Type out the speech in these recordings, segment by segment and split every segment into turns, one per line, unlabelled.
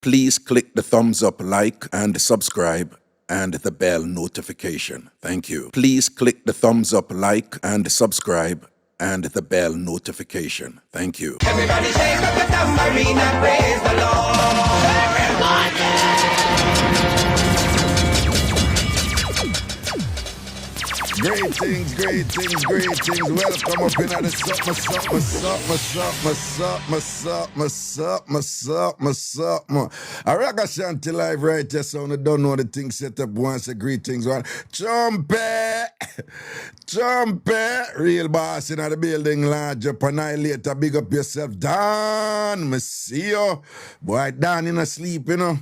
Please click the thumbs up, like, and subscribe, and the bell notification. Thank you. Please click the thumbs up, like, and subscribe, and the bell notification. Thank you.
Everybody shake up the tambourine and praise the Lord.
Greetings, greetings, greetings. Welcome up in the sup. A Ragashanti live right here, so you don't know the thing set up once. Greetings, one. Jumpy! Real boss in the building, large up, annihilator. Big up yourself, Dan. Me see you. Boy, Dan, you not sleep, you know.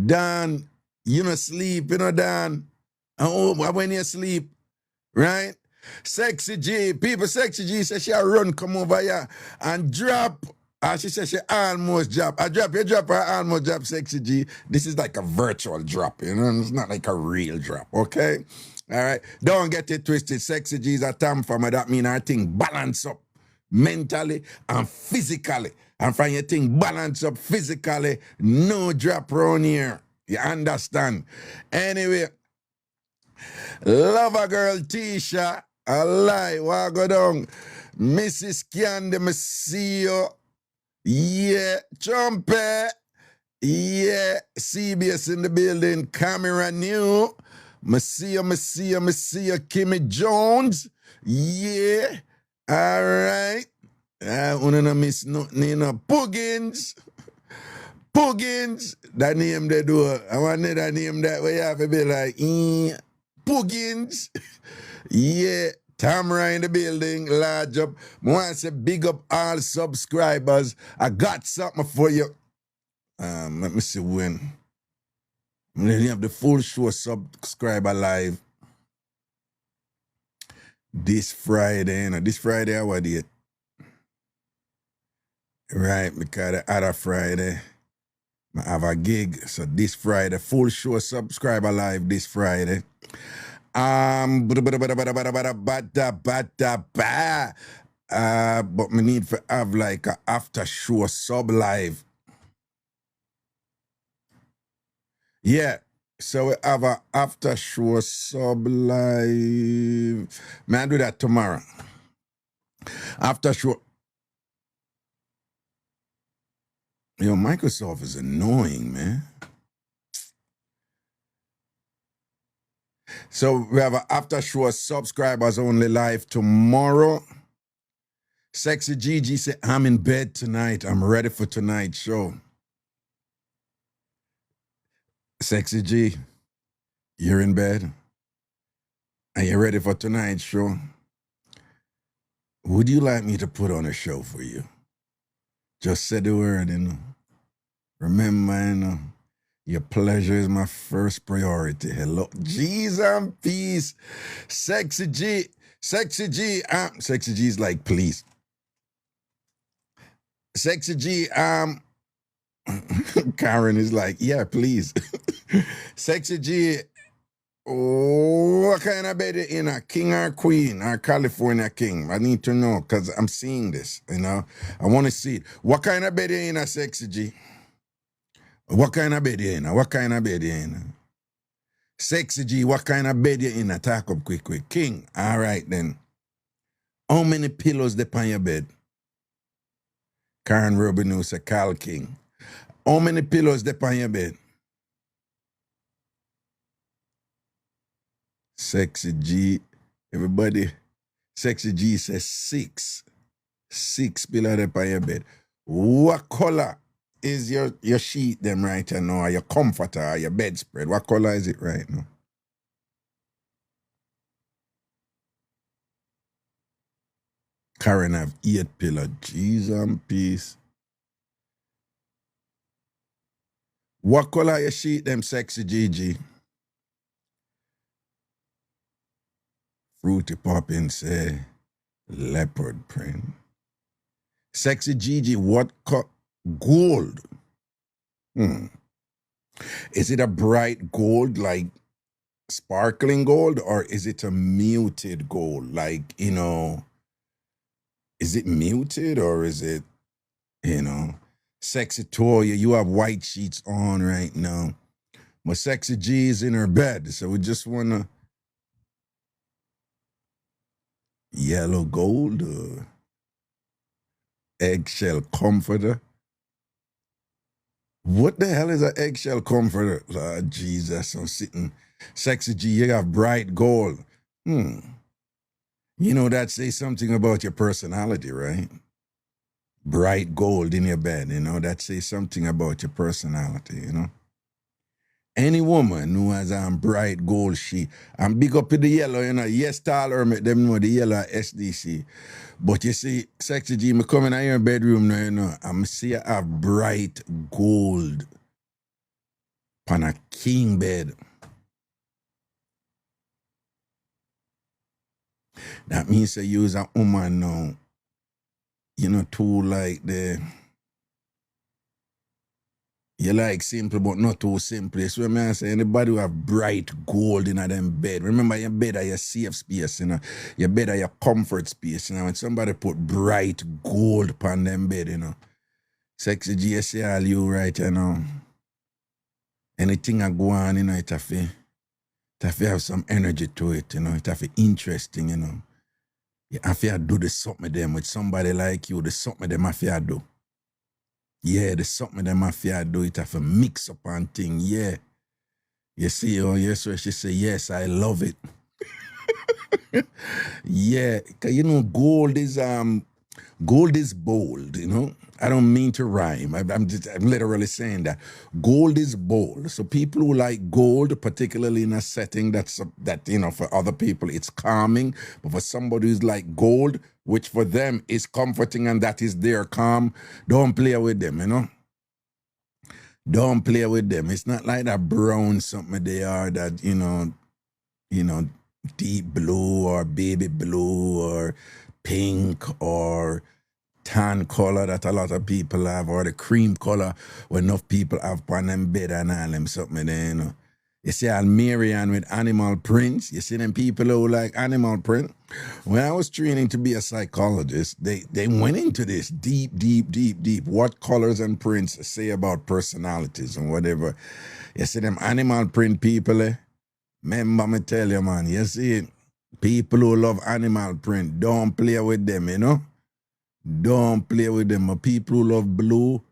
Dan, you not sleep, you know, Dan. Oh, when you sleep, right? Sexy G, people, Sexy G says she a run come over here and drop. She says she almost drop. You drop her almost drop, Sexy G. This is like a virtual drop, you know? It's not like a real drop, okay? All right? Don't get it twisted. Sexy G is a TamFam. That means our thing balance up mentally and physically. And from your thing balance up physically, no drop around here. You understand? Anyway, Lover girl Tisha, a lie, what go down? Mrs. Candy, me see you. Yeah, Trumpet. Yeah, CBS in the building, camera new. Me see you, Kimmy Jones. Yeah, all right. I wanna miss nothing, you know. Puggins, that name they do. I want that name that way you have to be like, Puggins. Yeah, Tamara in the building, large up. I want to say big up all subscribers. I got something for you. Let me see when. We have the full show subscriber live this Friday. You know, this Friday, our date. Right, because the other Friday, I have a gig. So this Friday, full show subscriber live this Friday. But me need to have like a after show sub live. Yeah, so we have a after show sub live. May I do that tomorrow? After show. Yo, Microsoft is annoying, man. So we have an after show subscribers only live tomorrow. Sexy Gigi said, I'm in bed tonight. I'm ready for tonight's show. Sexy G, you're in bed? Are you ready for tonight's show? Would you like me to put on a show for you? Just say the word, you know. Remember, you know, your pleasure is my first priority. Hello. Jeez and peace. Sexy G is like, please. Sexy G, Karen is like, yeah, please. Sexy G, what kind of bed you in, a king or queen or California king? I need to know because I'm seeing this, you know. I want to see it. What kind of bed you in, a Sexy G? What kind of bed you in? Sexy G, what kind of bed you in? Talk up quick. King, all right then. How many pillows they on your bed? Karen Rubin say, Carl King. How many pillows they on your bed? Sexy G, everybody. Sexy G says 6. 6 pillows they on your bed. What color is your sheet them right now, or your comforter, or your bedspread? What color is it right now? Karen have 8 pillows. Jeez and peace. What color your sheet them, Sexy Gigi? Fruity Poppin say leopard print. Sexy Gigi, what gold? Is it a bright gold, like sparkling gold, or is it a muted gold? Like, you know, is it muted or is it, you know? Sexy Toya, you have white sheets on right now. But Sexy G is in her bed, so we just wanna yellow gold, eggshell comforter. What the hell is an eggshell comforter? Lord Jesus, I'm sitting. Sexy G, you have bright gold. You know that says something about your personality, right? Bright gold in your bed, you know, that says something about your personality, you know. Any woman who has bright gold, I'm big up in the yellow, you know. Yes, taller, make them know the yellow SDC. But you see, Sexy G, me come in your bedroom now, you know, I'm see I have bright gold on a king bed. That means you use a woman now, you know, too like you like simple but not too simple. So I say anybody who have bright gold in them bed. Remember your bed are your safe space, you know. Your bed are your comfort space, you know. When somebody put bright gold upon them bed, you know. Sexy G, say all you right, you know. Anything I go on, you know, it have to have some energy to it, you know. It have to be interesting, you know. You have to do the something them with somebody like you, the something them have to do. Yeah, the something them have to do, it have to mix up on thing, yeah. You see, oh yes, where she say, yes, I love it. Yeah, cause you know, gold is bold, you know. I don't mean to rhyme. I'm literally saying that. Gold is bold. So people who like gold, particularly in a setting that, you know, for other people it's calming, but for somebody who's like gold, which for them is comforting and that is their calm, don't play with them, you know. Don't play with them. It's not like that brown something they are that, you know, deep blue or baby blue or pink or tan color that a lot of people have, or the cream color when enough people have on them bed and all them something there, you know. You see Almerian with animal prints. You see them people who like animal print. When I was training to be a psychologist, they went into this deep. What colors and prints say about personalities and whatever. You see them animal print people, remember me tell you, man, you see, people who love animal print, don't play with them, you know? Don't play with them. But people who love blue,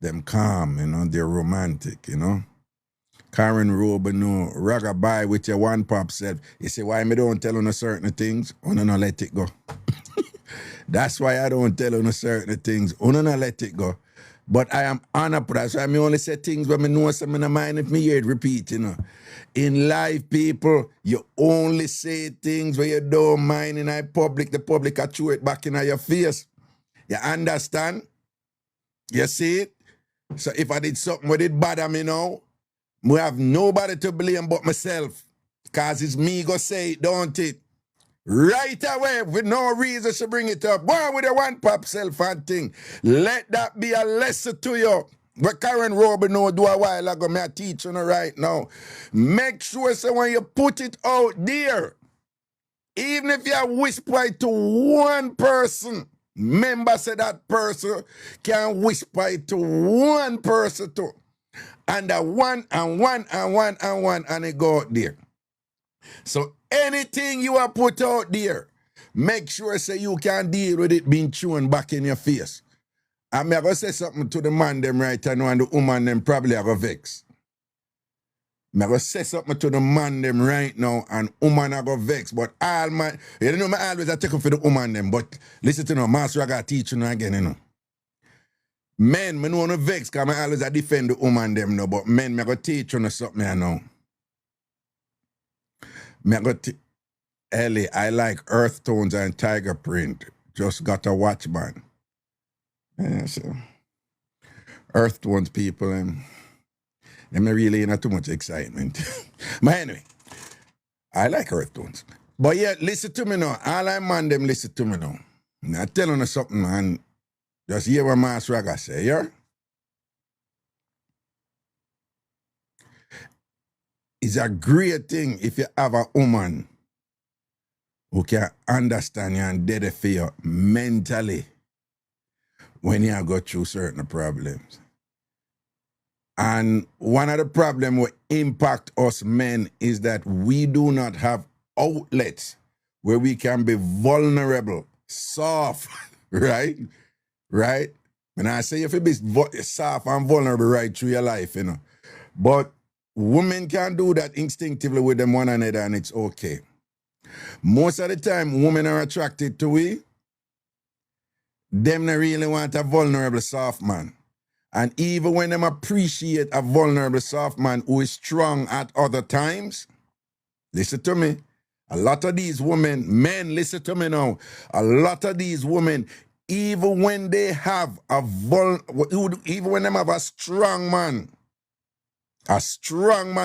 them calm, you know, they're romantic, you know? Karen Robin, no, Ragga with your one pop self. You say, why me don't tell on certain things? Una no let it go. That's why I don't tell on certain things. Una no let it go. But I am honest, that's why I only say things when I know something in mind if me hear it repeat, you know. In life, people, you only say things where you don't mind in public. The public will throw it back in your face. You understand? You see it? So if I did something with it bother me now, I have nobody to blame but myself. Because it's me go say it, don't it? Right away, with no reason to bring it up. Go with the one pop self and thing. Let that be a lesson to you. What Karen Robin know do a while ago, me a teach you right now. Make sure so when you put it out there, even if you whisper it to one person, remember say that person can whisper it to one person too. And the one and it go out there. So anything you are put out there, make sure say you can deal with it being thrown back in your face. I'm going to say something to the man them right now and the woman them probably are going to vex. I'm going to say something to the man them right now and woman are going to vex. But all my, you know, I always take up for the woman them. But listen to no, master I got to teach you again, you know. Men, I don't want to vex because I always defend the woman them, no. But men, I going to teach you something, I know. Ellie, I like earth tones and tiger print. Just got a watch man. Yeah, so earth tones people, them really not too much excitement. But anyway, I like earth tones. But yeah, listen to me now. All I man them listen to me now. I tell you something, man. Just hear what Master Raga say, yeah? It's a great thing if you have a woman who can understand you and dedicate for you mentally, when you go through certain problems. And one of the problems that impact us men is that we do not have outlets where we can be vulnerable, soft, right? Right? When I say if you be soft and vulnerable right through your life, you know. But women can do that instinctively with them one another and it's okay. Most of the time, women are attracted to we. Them not really want a vulnerable soft man. And even when them appreciate a vulnerable soft man who is strong at other times, listen to me. A lot of these women, men, listen to me now. A lot of these women, even when they have even when they have a strong man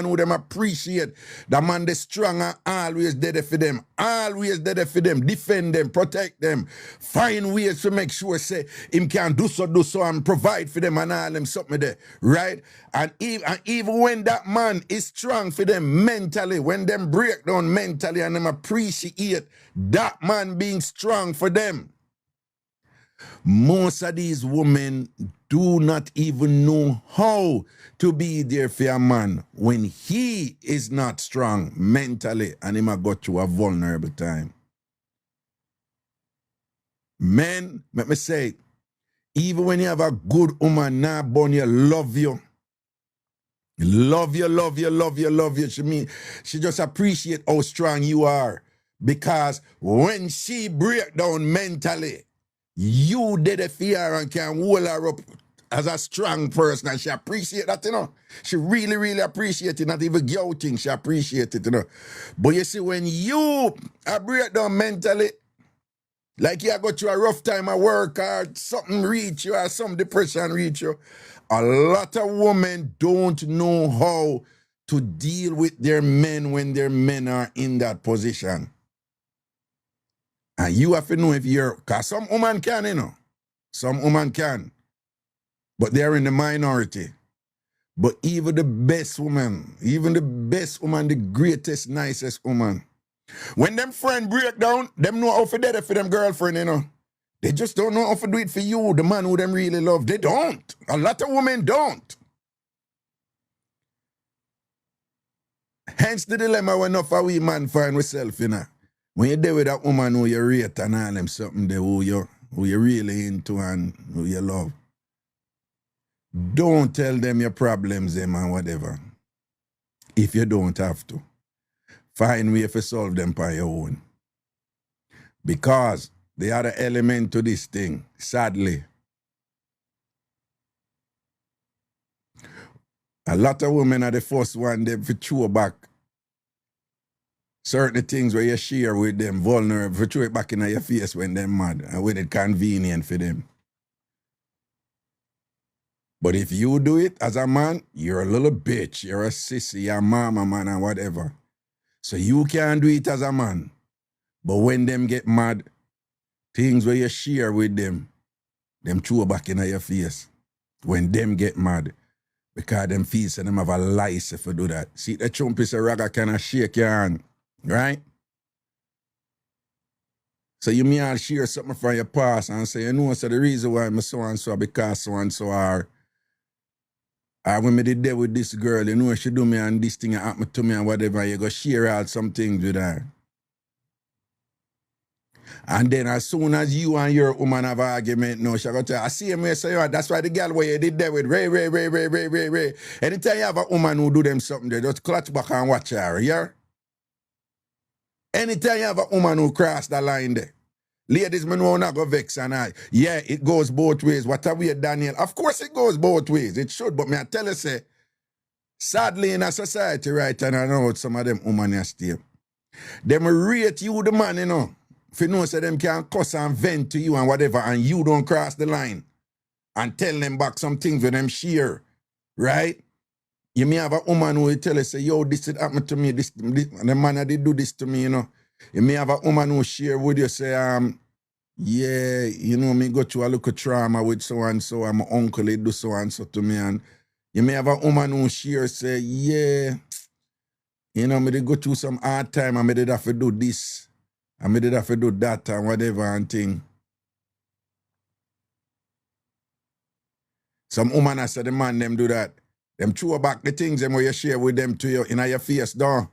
who them appreciate, the man they strong and always there for them, defend them, protect them, find ways to make sure say him can do so and provide for them and all them something there, right? And even when that man is strong for them mentally, when them break down mentally and them appreciate that man being strong for them, most of these women do not even know how to be there for a man when he is not strong mentally and he might go through a vulnerable time. Men, let me say, even when you have a good woman, now born you love you. Love you. She just appreciate how strong you are. Because when she break down mentally, you did a fear and can hold her up as a strong person, and she appreciate that, you know. She really appreciate it, not even guilting, she appreciate it, you know. But you see, when you break down mentally, like you go through a rough time at work or something reach you or some depression reach you, a lot of women don't know how to deal with their men when their men are in that position. And you have to know if you're, because some women can, you know. Some women can. But they're in the minority. But even the best woman, the greatest, nicest woman, when them friend break down, them know how to do it for them girlfriend, you know. They just don't know how to do it for you, the man who them really love. They don't. A lot of women don't. Hence the dilemma when enough of we man find ourselves, you know. When you're there with that woman who you rate and all them something there, who you really into and who you love, don't tell them your problems, them and whatever. If you don't have to. Find way to solve them by your own. Because the other element to this thing, sadly, a lot of women are the first one them to throw back certain things where you share with them, vulnerable, for throw it back in your face when they're mad and when it's convenient for them. But if you do it as a man, you're a little bitch, you're a sissy, you're a mama man and whatever. So you can do it as a man. But when them get mad, things where you share with them throw back in your face. When them get mad, because them feel so them have a license to do that. See, the chump is a ragga kind of shake your hand, right? So you may all share something from your past and say, you know, so the reason why I'm so and so because so and so are when me did there with this girl, you know, she do me and this thing happen to me and whatever, you go share out some things with her. And then as soon as you and your woman have an argument, no, she go tell you, I see him here, so that's why the girl where you did there with Ray. Anytime you have a woman who do them something, they just clutch back and watch her, yeah? Anytime you have a woman who cross the line there, ladies, me know not go vex and I. Yeah, it goes both ways. What are we, Daniel? Of course it goes both ways. It should, but me I tell you, say, sadly in a society right, and I know some of them women are still. Them rate you the man, you know. If you know, say them can cuss and vent to you and whatever, and you don't cross the line and tell them back some things with them share, right? You may have a woman who will tell you, say, yo, this did happen to me, this and the man did do this to me, you know. You may have a woman who share with you, say, yeah, you know, me go through a little trauma with so-and-so, and my uncle did do so-and-so to me, and you may have a woman who share, say, yeah, you know, me did go through some hard time, and me did have to do this, and me did have to do that, and whatever, and thing. Some woman I said the man them do that. Them throw back the things them where you share with them to you in your face, dog.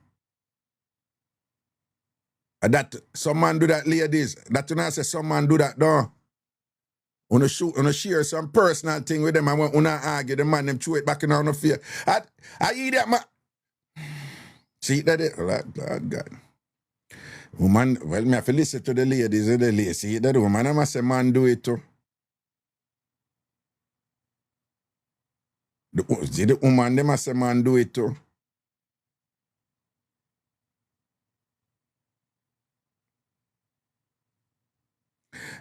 And that some man do that, ladies. That you know I say some man do that, dog. Wanna share some personal thing with them and wanna argue the man them throw it back in on the face. I eat that man. See that it? Lord God. Woman, well, me have to listen to the ladies and the ladies. See that woman, I must say man do it too. The woman, they must say man do it too.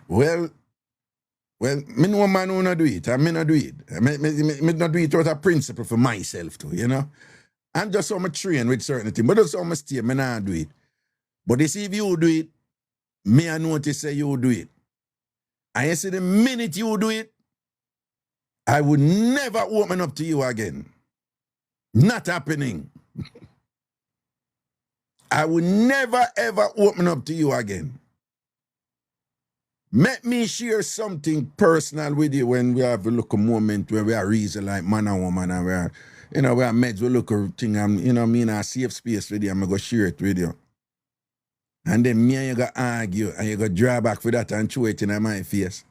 Well, me know man who not do it, and me not do it. Me not do it out of principle for myself too, you know. I'm just so much trained with certain things, but that's how much stay, me not do it. But you see, if you do it, me I notice say you do it. And you see the minute you do it, I would never open up to you again. Not happening. I would never ever open up to you again. Let me share something personal with you when we have a look a moment where we are reason like man and woman and we are, you know, we are meds, we look a thing and, you know, me in a safe space with you, I'm going to share it with you. And then me and you go argue and you go draw back for that and throw it in my face.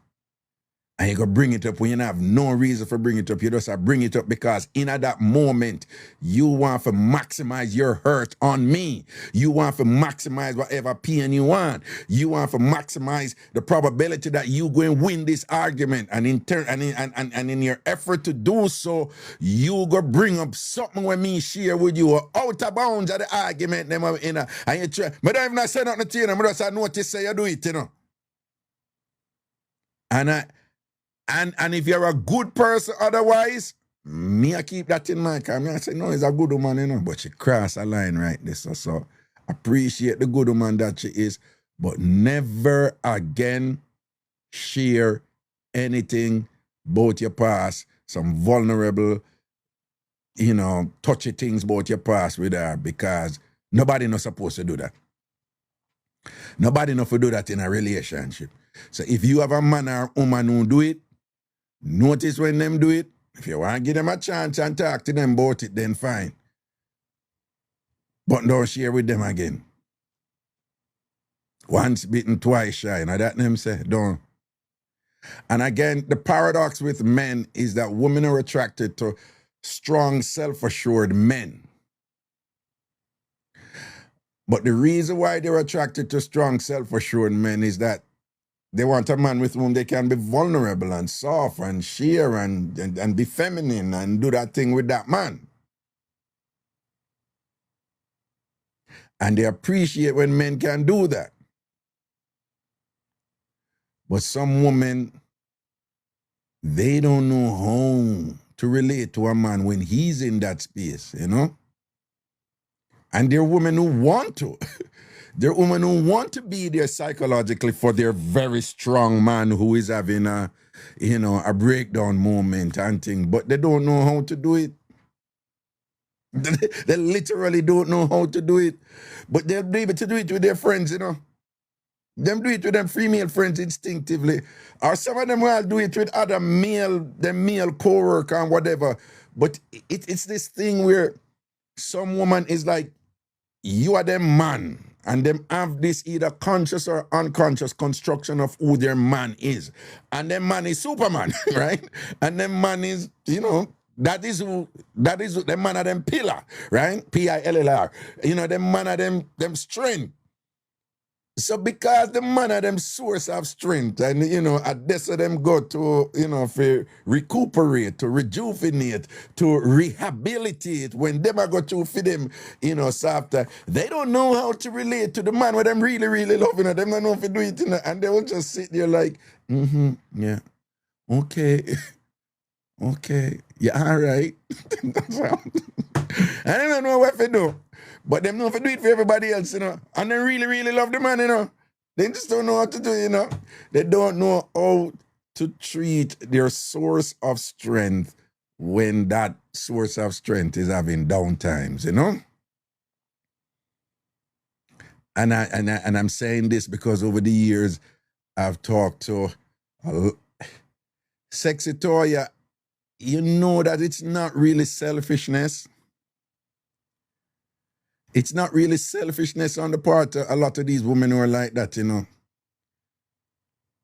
And you go bring it up when you have no reason for bring it up. You just bring it up because in that moment, you want to maximize your hurt on me. You want to maximize whatever pain you want. You want to maximize the probability that you go and win this argument. And in turn, and in your effort to do so, you go bring up something when me share with you out of bounds of the argument. Them in a, and you try. But I don't even say nothing to you. I just notice say you do it, you know. And if you're a good person otherwise, me I keep that in mind. Because I say, no, he's a good woman, you know. But she cross a line right there. So appreciate the good woman that she is. But never again share anything about your past. Some vulnerable, you know, touchy things about your past with her. Because nobody not supposed to do that. Nobody not to do that in a relationship. So if you have a man or woman who do it, notice when them do it. If you want to give them a chance and talk to them about it, then fine. But don't share with them again. Once bitten, twice shy. Now that them say, don't. And again, the paradox with men is that women are attracted to strong, self-assured men. But the reason why they're attracted to strong, self-assured men is that they want a man with whom they can be vulnerable and soft and share and be feminine and do that thing with that man. And they appreciate when men can do that. But some women, they don't know how to relate to a man when he's in that space, you know? And there are women who want to. There are women who want to be there psychologically for their very strong man who is having a, you know, a breakdown moment and thing, but they don't know how to do it. They literally don't know how to do it. But they'll be able to do it with their friends, you know. Them do it with them female friends instinctively. Or some of them will do it with other male co-worker and whatever. But it's this thing where some woman is like, you are them man. And them have this either conscious or unconscious construction of who their man is. And them man is Superman, right? And them man is, you know, that is who them man are them pillar, right? P-I-L-L-R. You know, them man are them strength. So because the man are them source of strength, and you know, at this of them go to, you know, for recuperate, to rejuvenate, to rehabilitate, when them are go to for them, you know, softer, they don't know how to relate to the man where them really, really loving it. Them don't know if to do it, you know, and they will just sit there like, yeah, okay, okay, yeah, all right. And they don't know what to do. But them know if to do it for everybody else, you know. And they really, really love the man, you know. They just don't know what to do, you know. They don't know how to treat their source of strength when that source of strength is having down times, you know. And I'm saying this because over the years I've talked to Sexy Toya you know that it's not really selfishness. It's not really selfishness on the part of a lot of these women who are like that, you know.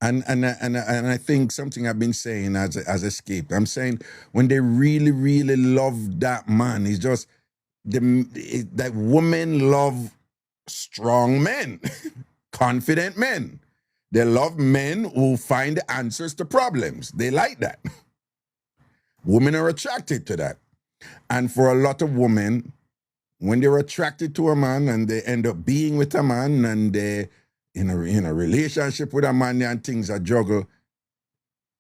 And I think something I've been saying has escaped. I'm saying when they really, really love that man, it's just that women love strong men, confident men. They love men who find the answers to problems. They like that. Women are attracted to that. And for a lot of women, when they're attracted to a man and they end up being with a man and they in a relationship with a man and things are juggle,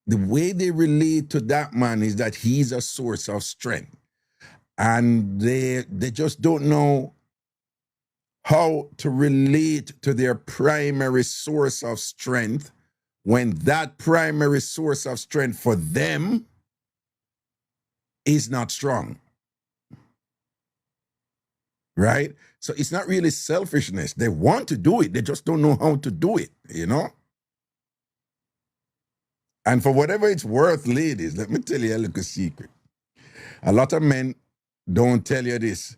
the way they relate to that man is that he's a source of strength. And they just don't know how to relate to their primary source of strength when that primary source of strength for them is not strong. Right? So it's not really selfishness. They want to do it. They just don't know how to do it, you know? And for whatever it's worth, ladies, let me tell you a little secret. A lot of men don't tell you this.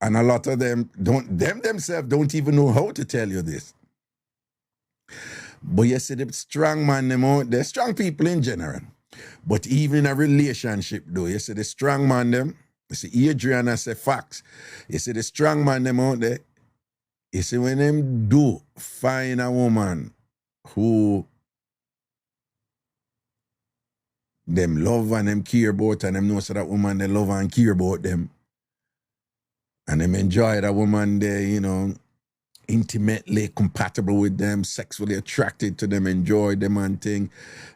And a lot of them themselves don't even know how to tell you this. But you see, the strong man, they're strong people in general. But even in a relationship, though, you see the strong man, them, you see Adrian, I say facts. You see the strong man, them out there, you see when them do find a woman who them love and them care about and them know so that woman they love and care about them. And them enjoy that woman they, you know, intimately compatible with them, sexually attracted to them, enjoy them and thing.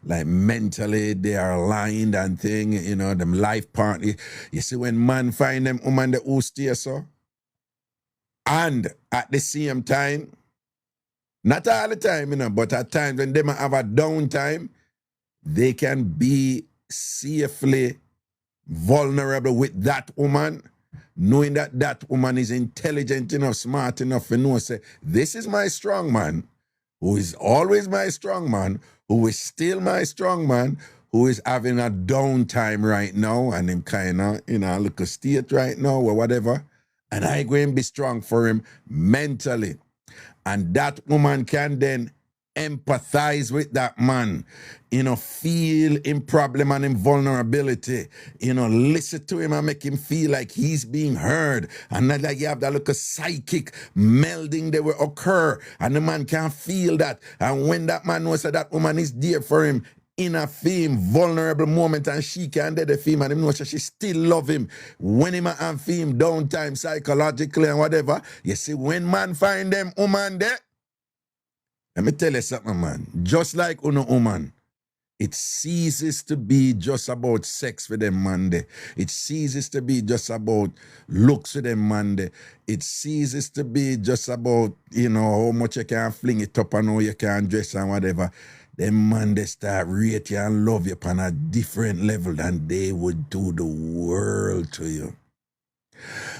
Like mentally they are aligned and thing, you know, them life partner. You see when man find them woman the who stay so. And at the same time, not all the time, you know, but at times when they might have a downtime, they can be safely vulnerable with that woman, knowing that that woman is intelligent enough, smart enough to know, say, this is my strong man, who is always my strong man, who is still my strong man, who is having a downtime right now, and him kind of, you know, look a state right now or whatever, and I go and be strong for him mentally. And that woman can then empathize with that man, you know, feel him problem and him vulnerability, you know, listen to him and make him feel like he's being heard. And then like you have that little psychic melding that will occur, and the man can feel that. And when that man knows that that woman is there for him in a fame, vulnerable moment, and she can do the fame, and him knows that she still love him. When him and fame downtime psychologically and whatever, you see, when man find them woman there, let me tell you something, man. Just like uno woman, it ceases to be just about sex for them man there. It ceases to be just about looks for them man there. It ceases to be just about, you know, how much you can fling it up and how you can dress and whatever. Them man they start rate you and love you on a different level than they would do the world to you.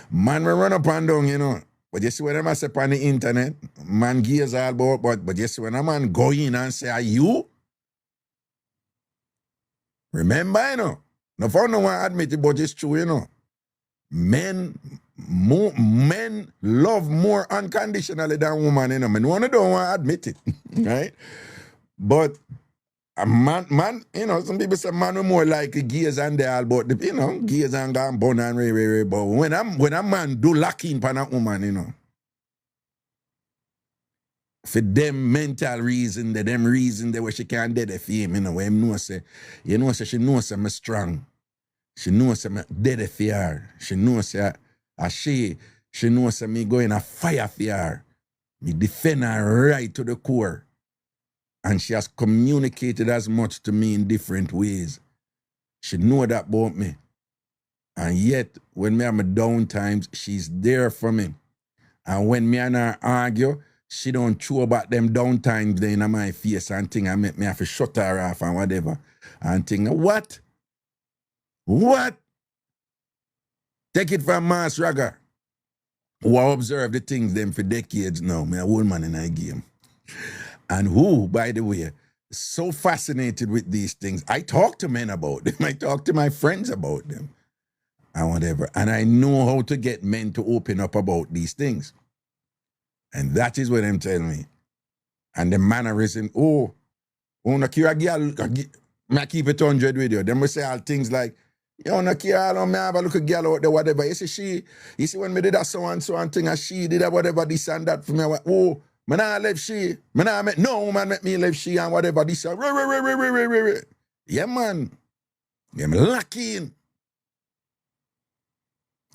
Man will run up and down, you know. But you see when I say on the internet, man gears all about, but you see when a man go in and say, are you? Remember, you know, no for no one admit it, but it's true, you know. Men love more unconditionally than women, you know. Men don't want to admit it, right? But a man, you know, some people say man are more like gays and they all, but the, you know, gays and gone born and re. But when a man do lock in pan a woman, you know, for them mental reason, them reason that where she can't dead for him, you know, where him know say, you know, say she knows say me strong. She knows say me dead for her. She knows say she knows say me going a fire for her. Me defend her right to the core. And she has communicated as much to me in different ways. She know that about me. And yet, when me have my down times, she's there for me. And when me and her argue, she don't throw back them down times in my face and thing and make me have to shut her off and whatever. And think, what? What? Take it from Mass Raga, who I observe the things them for decades now. Me a old man in a game. And who, by the way, so fascinated with these things. I talk to men about them. I talk to my friends about them and whatever. And I know how to get men to open up about these things. And that is what them tell me. And the mannerism, oh, no care a girl, I keep it 100 with you. Them will say all things like, yo, no care, I don't have a look at girl out there, whatever. You see, when me did that so and thing, and she did that, whatever, this and that for me. I went, oh, man, I left she. No woman make me left she and whatever, this and yeah, man. I'm lucky in.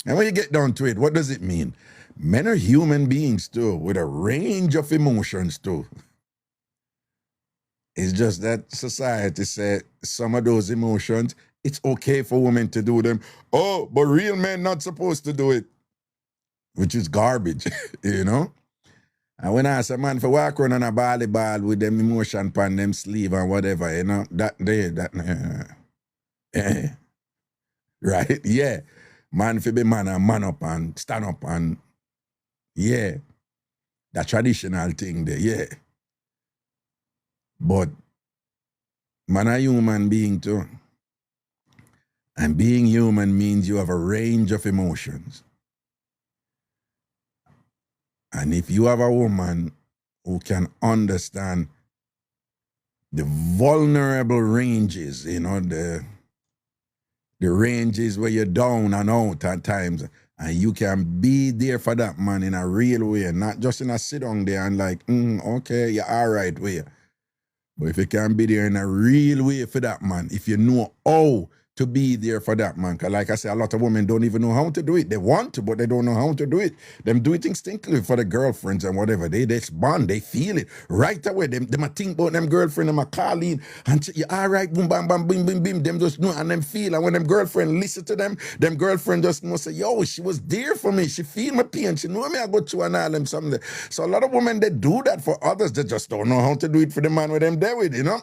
And when you get down to it, what does it mean? Men are human beings too, with a range of emotions too. It's just that society said some of those emotions, it's okay for women to do them. Oh, but real men not supposed to do it. Which is garbage, you know? And when I ask a man for walk around on a volleyball with them emotion pan them sleeve and whatever, you know, right? Yeah. Man for be man and man up and stand up and yeah. That traditional thing there, yeah. But man a human being too. And being human means you have a range of emotions. And if you have a woman who can understand the vulnerable ranges, you know, the ranges where you're down and out at times, and you can be there for that man in a real way, not just in a sit down there and like, okay, you're all right way. But if you can be there in a real way for that man, if you know how to be there for that man, because like I say, a lot of women don't even know how to do it. They want to, but they don't know how to do it. Them do it instinctively for the girlfriends and whatever. They bond, they feel it right away. Them a think about them girlfriend, them a call in and you all right, boom, bam, bam, bim, bim, bim. Them just know and them feel. And when them girlfriend listen to them girlfriend just know say, yo, she was there for me. She feel my pain. She know me I go through and all them something. So a lot of women, they do that for others. They just don't know how to do it for the man with them there with, you know?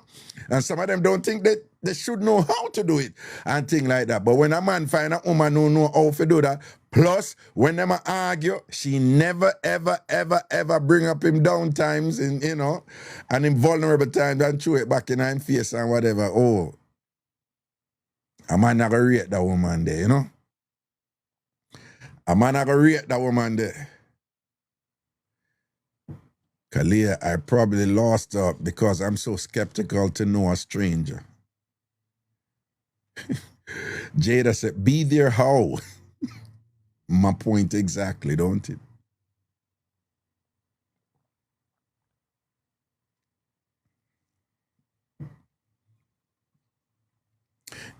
And some of them don't think that they should know how to do it and things like that. But when a man find a woman who know how to do that, plus when them argue, she never, ever, ever, ever bring up him down times in, you know, and in vulnerable times and throw it back in his face and whatever. Oh, a man not gonna rate that woman there, you know? A man not gonna rate that woman there. Kalia, I probably lost up because I'm so skeptical to know a stranger. Jada said, be there how? My point exactly, don't it?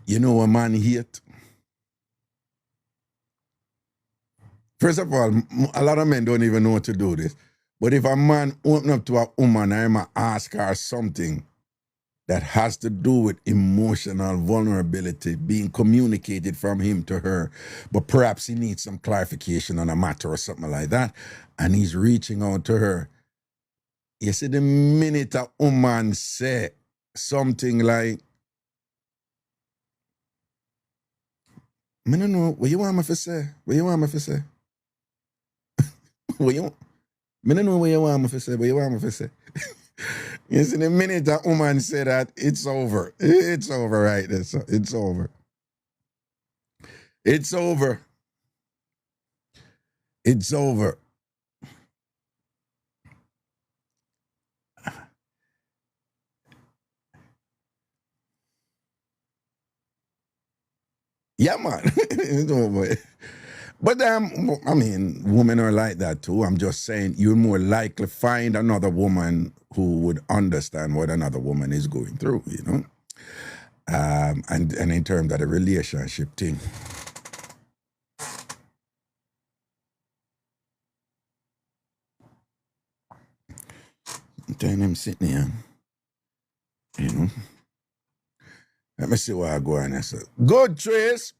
You know a man hate? First of all, a lot of men don't even know how to do this. But if a man open up to a woman and I'm ask her something that has to do with emotional vulnerability being communicated from him to her, but perhaps he needs some clarification on a matter or something like that, and he's reaching out to her. You see, the minute a woman say something like, I don't know, what you want me to say? What you want me to say? What you want? I don't know what you want me to say, what you want me to say? You see, the minute a woman say that, it's over. It's over right there. So it's over. It's over. It's over. Yeah, man. It's over. But I mean, women are like that too. I'm just saying you're more likely find another woman who would understand what another woman is going through, you know? And in terms of the relationship thing. I'm telling him sitting here, you know? Let me see where I go and I say, good, Trace.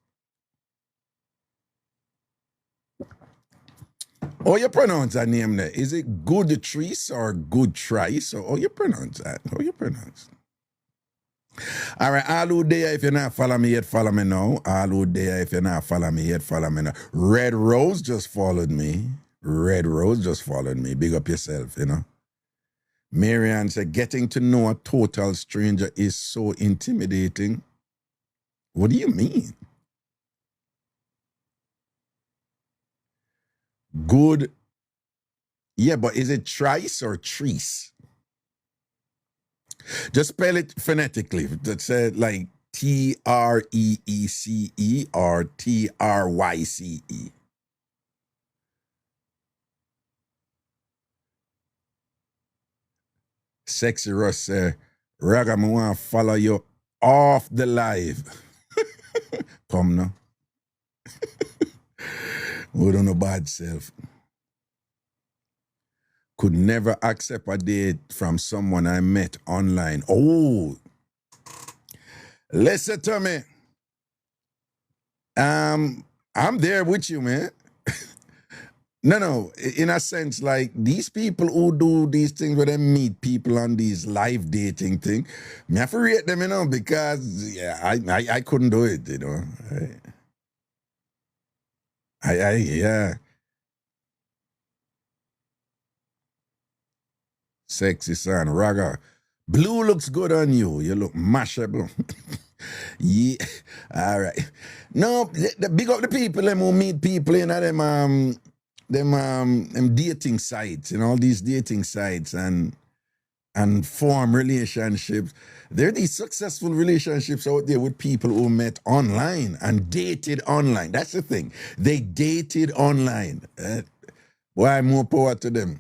How you pronounce that name there? Is it Good Trace or Good Trice? Or how you pronounce that? How you pronounce? All right, all who there, if you're not following me yet, follow me now. All who there, if you're not following me yet, follow me now. Red Rose just followed me. Red Rose just followed me. Big up yourself, you know. Marianne said, getting to know a total stranger is so intimidating. What do you mean? Good. Yeah, but is it trice or treece? Just spell it phonetically. That's like Treece or Tryce. Sexy Russ said, Raga, I want to follow you off the live. Come now. We don't know bad self. Could never accept a date from someone I met online. Oh, listen to me. I'm there with you, man. No, in a sense, like these people who do these things where they meet people on these live dating thing, me have to rate them, because yeah, I couldn't do it, yeah. Sexy son, Raga. Blue looks good on you. You look mashable. Yeah, all right. No, big up the people them who meet people in them dating sites, all these dating sites and form relationships. There are these successful relationships out there with people who met online and dated online. That's the thing. They dated online. Why more power to them?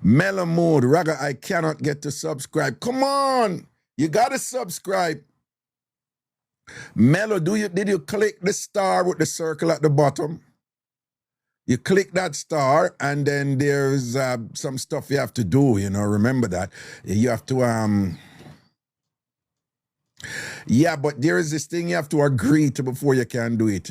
Mellow mode, Raga, I cannot get to subscribe. Come on, you gotta subscribe. Mellow, did you click the star with the circle at the bottom? You click that star, and then there's some stuff you have to do. Remember that you have to Yeah, but there is this thing you have to agree to before you can do it.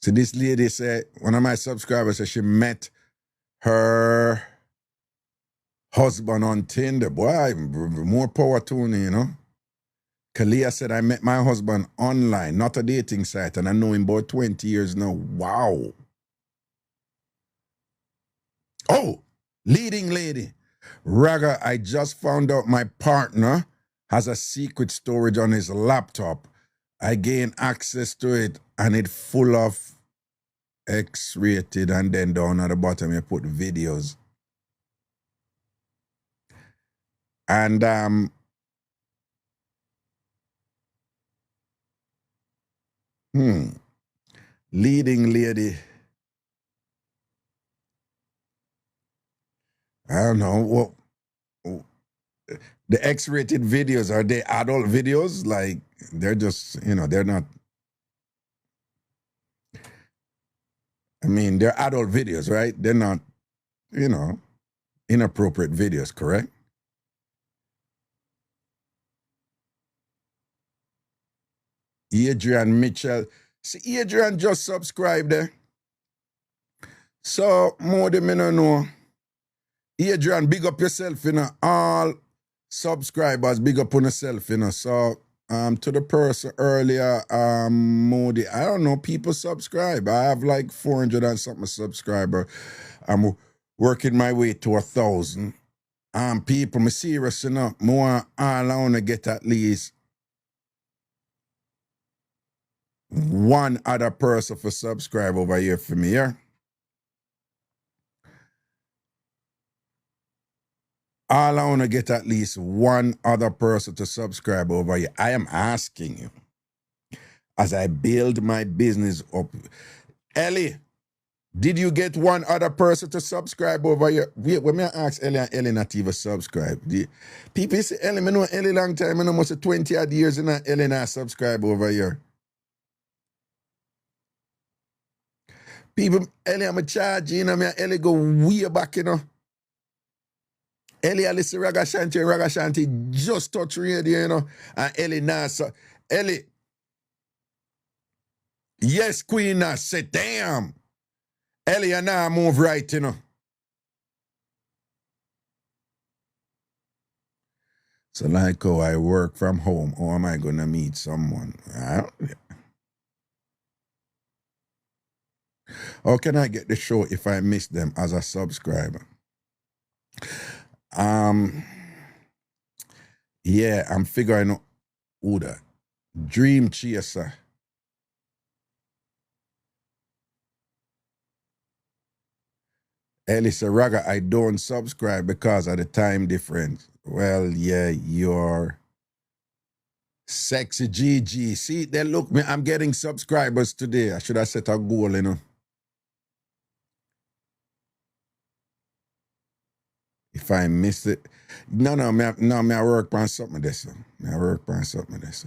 So this lady said, one of my subscribers said she met her husband on Tinder. Boy, more power to me, Kalia said, I met my husband online, not a dating site, and I know him about 20 years now. Wow. Oh, leading lady. Raga, I just found out my partner has a secret storage on his laptop. I gain access to it, and it's full of X-rated, and then down at the bottom you put videos. And leading lady. I don't know what the X-rated videos, are they adult videos? Like they're just, they're not. I mean, they're adult videos, right? They're not, inappropriate videos, correct? Adrian Mitchell. See, Adrian just subscribed there. So, more than me no know. Adrian, big up yourself, all subscribers, big up on yourself, So, to the person earlier, Modi, I don't know, people subscribe. I have like 400 and something subscriber. I'm working my way to 1,000. People, me serious, more all I want to get at least one other person for subscribe over here for me, yeah? All I want to get at least one other person to subscribe over here. I am asking you, as I build my business up. Ellie, did you get one other person to subscribe over here? Wait, when I ask Ellie, and Ellie not even subscribe. People say, Ellie, I know Ellie long time, I know almost 20 odd years, and Ellie not subscribe over here. People, Ellie, I'm a charge, Ellie go way back, Ellie, I listen to Ragashanti just touch radio, and Ellie now, Ellie, yes, Queen, now, say, damn. Ellie, and now move right, So like how I work from home, how am I gonna meet someone? How can I get the show if I miss them as a subscriber? Yeah, I'm figuring out who that. Dream Chaser. Elisa Raga, I don't subscribe because of the time difference. Well, yeah, you're sexy GG. See, then look, me, I'm getting subscribers today. I should have set a goal, you know. If I miss it, no, I work on something this. I work on something this.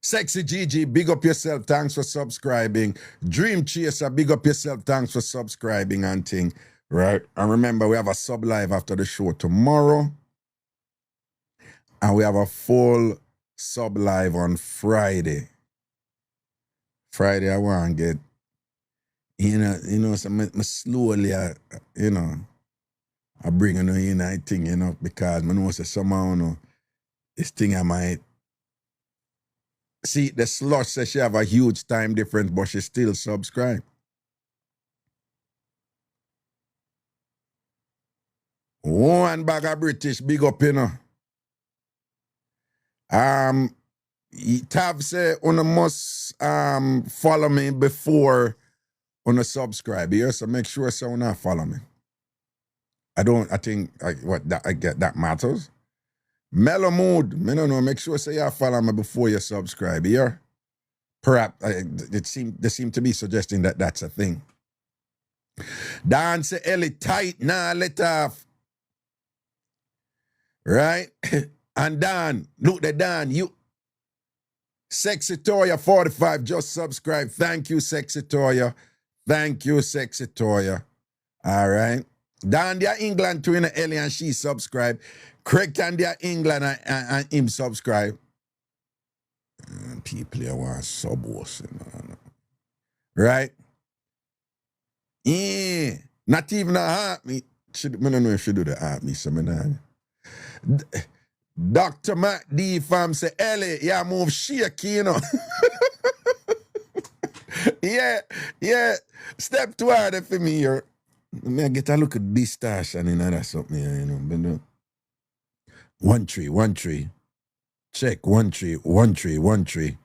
Sexy GG, big up yourself. Thanks for subscribing. Dream Chaser, big up yourself. Thanks for subscribing and thing. Right? And remember, we have a sub live after the show tomorrow. And we have a full sub live on Friday. Friday, I want to get, so I slowly, I bring in I think, because I know somehow, this thing I might. See, the slush says she have a huge time difference, but she still subscribe. One bag of British, big up, Tav say, you must follow me before you subscribe. Here, so make sure so you follow me. I think that matters. Mellow mood, I don't know, make sure so you follow me before you subscribe. Here, perhaps they seem to be suggesting that that's a thing. Dan say, Ellie tight, nah, let off. Right? And Dan, look the Dan, you Sexy Toya 45, just subscribe. Thank you, Sexy Toya. Thank you, Sexy Toya. All right. Dan, they are England too, Ellie, and she subscribe. Craig and they are England and him subscribe. People here want sub us, right? Yeah. Not even a heart me. I don't know if she do the heart me, so Dr. Ph.D. fam say, Ellie, yeah, move shaky, yeah. Step toward for me here. I get a look at distortion in that something, But 1 3 1 3. Check 1 3 1 3 1 3.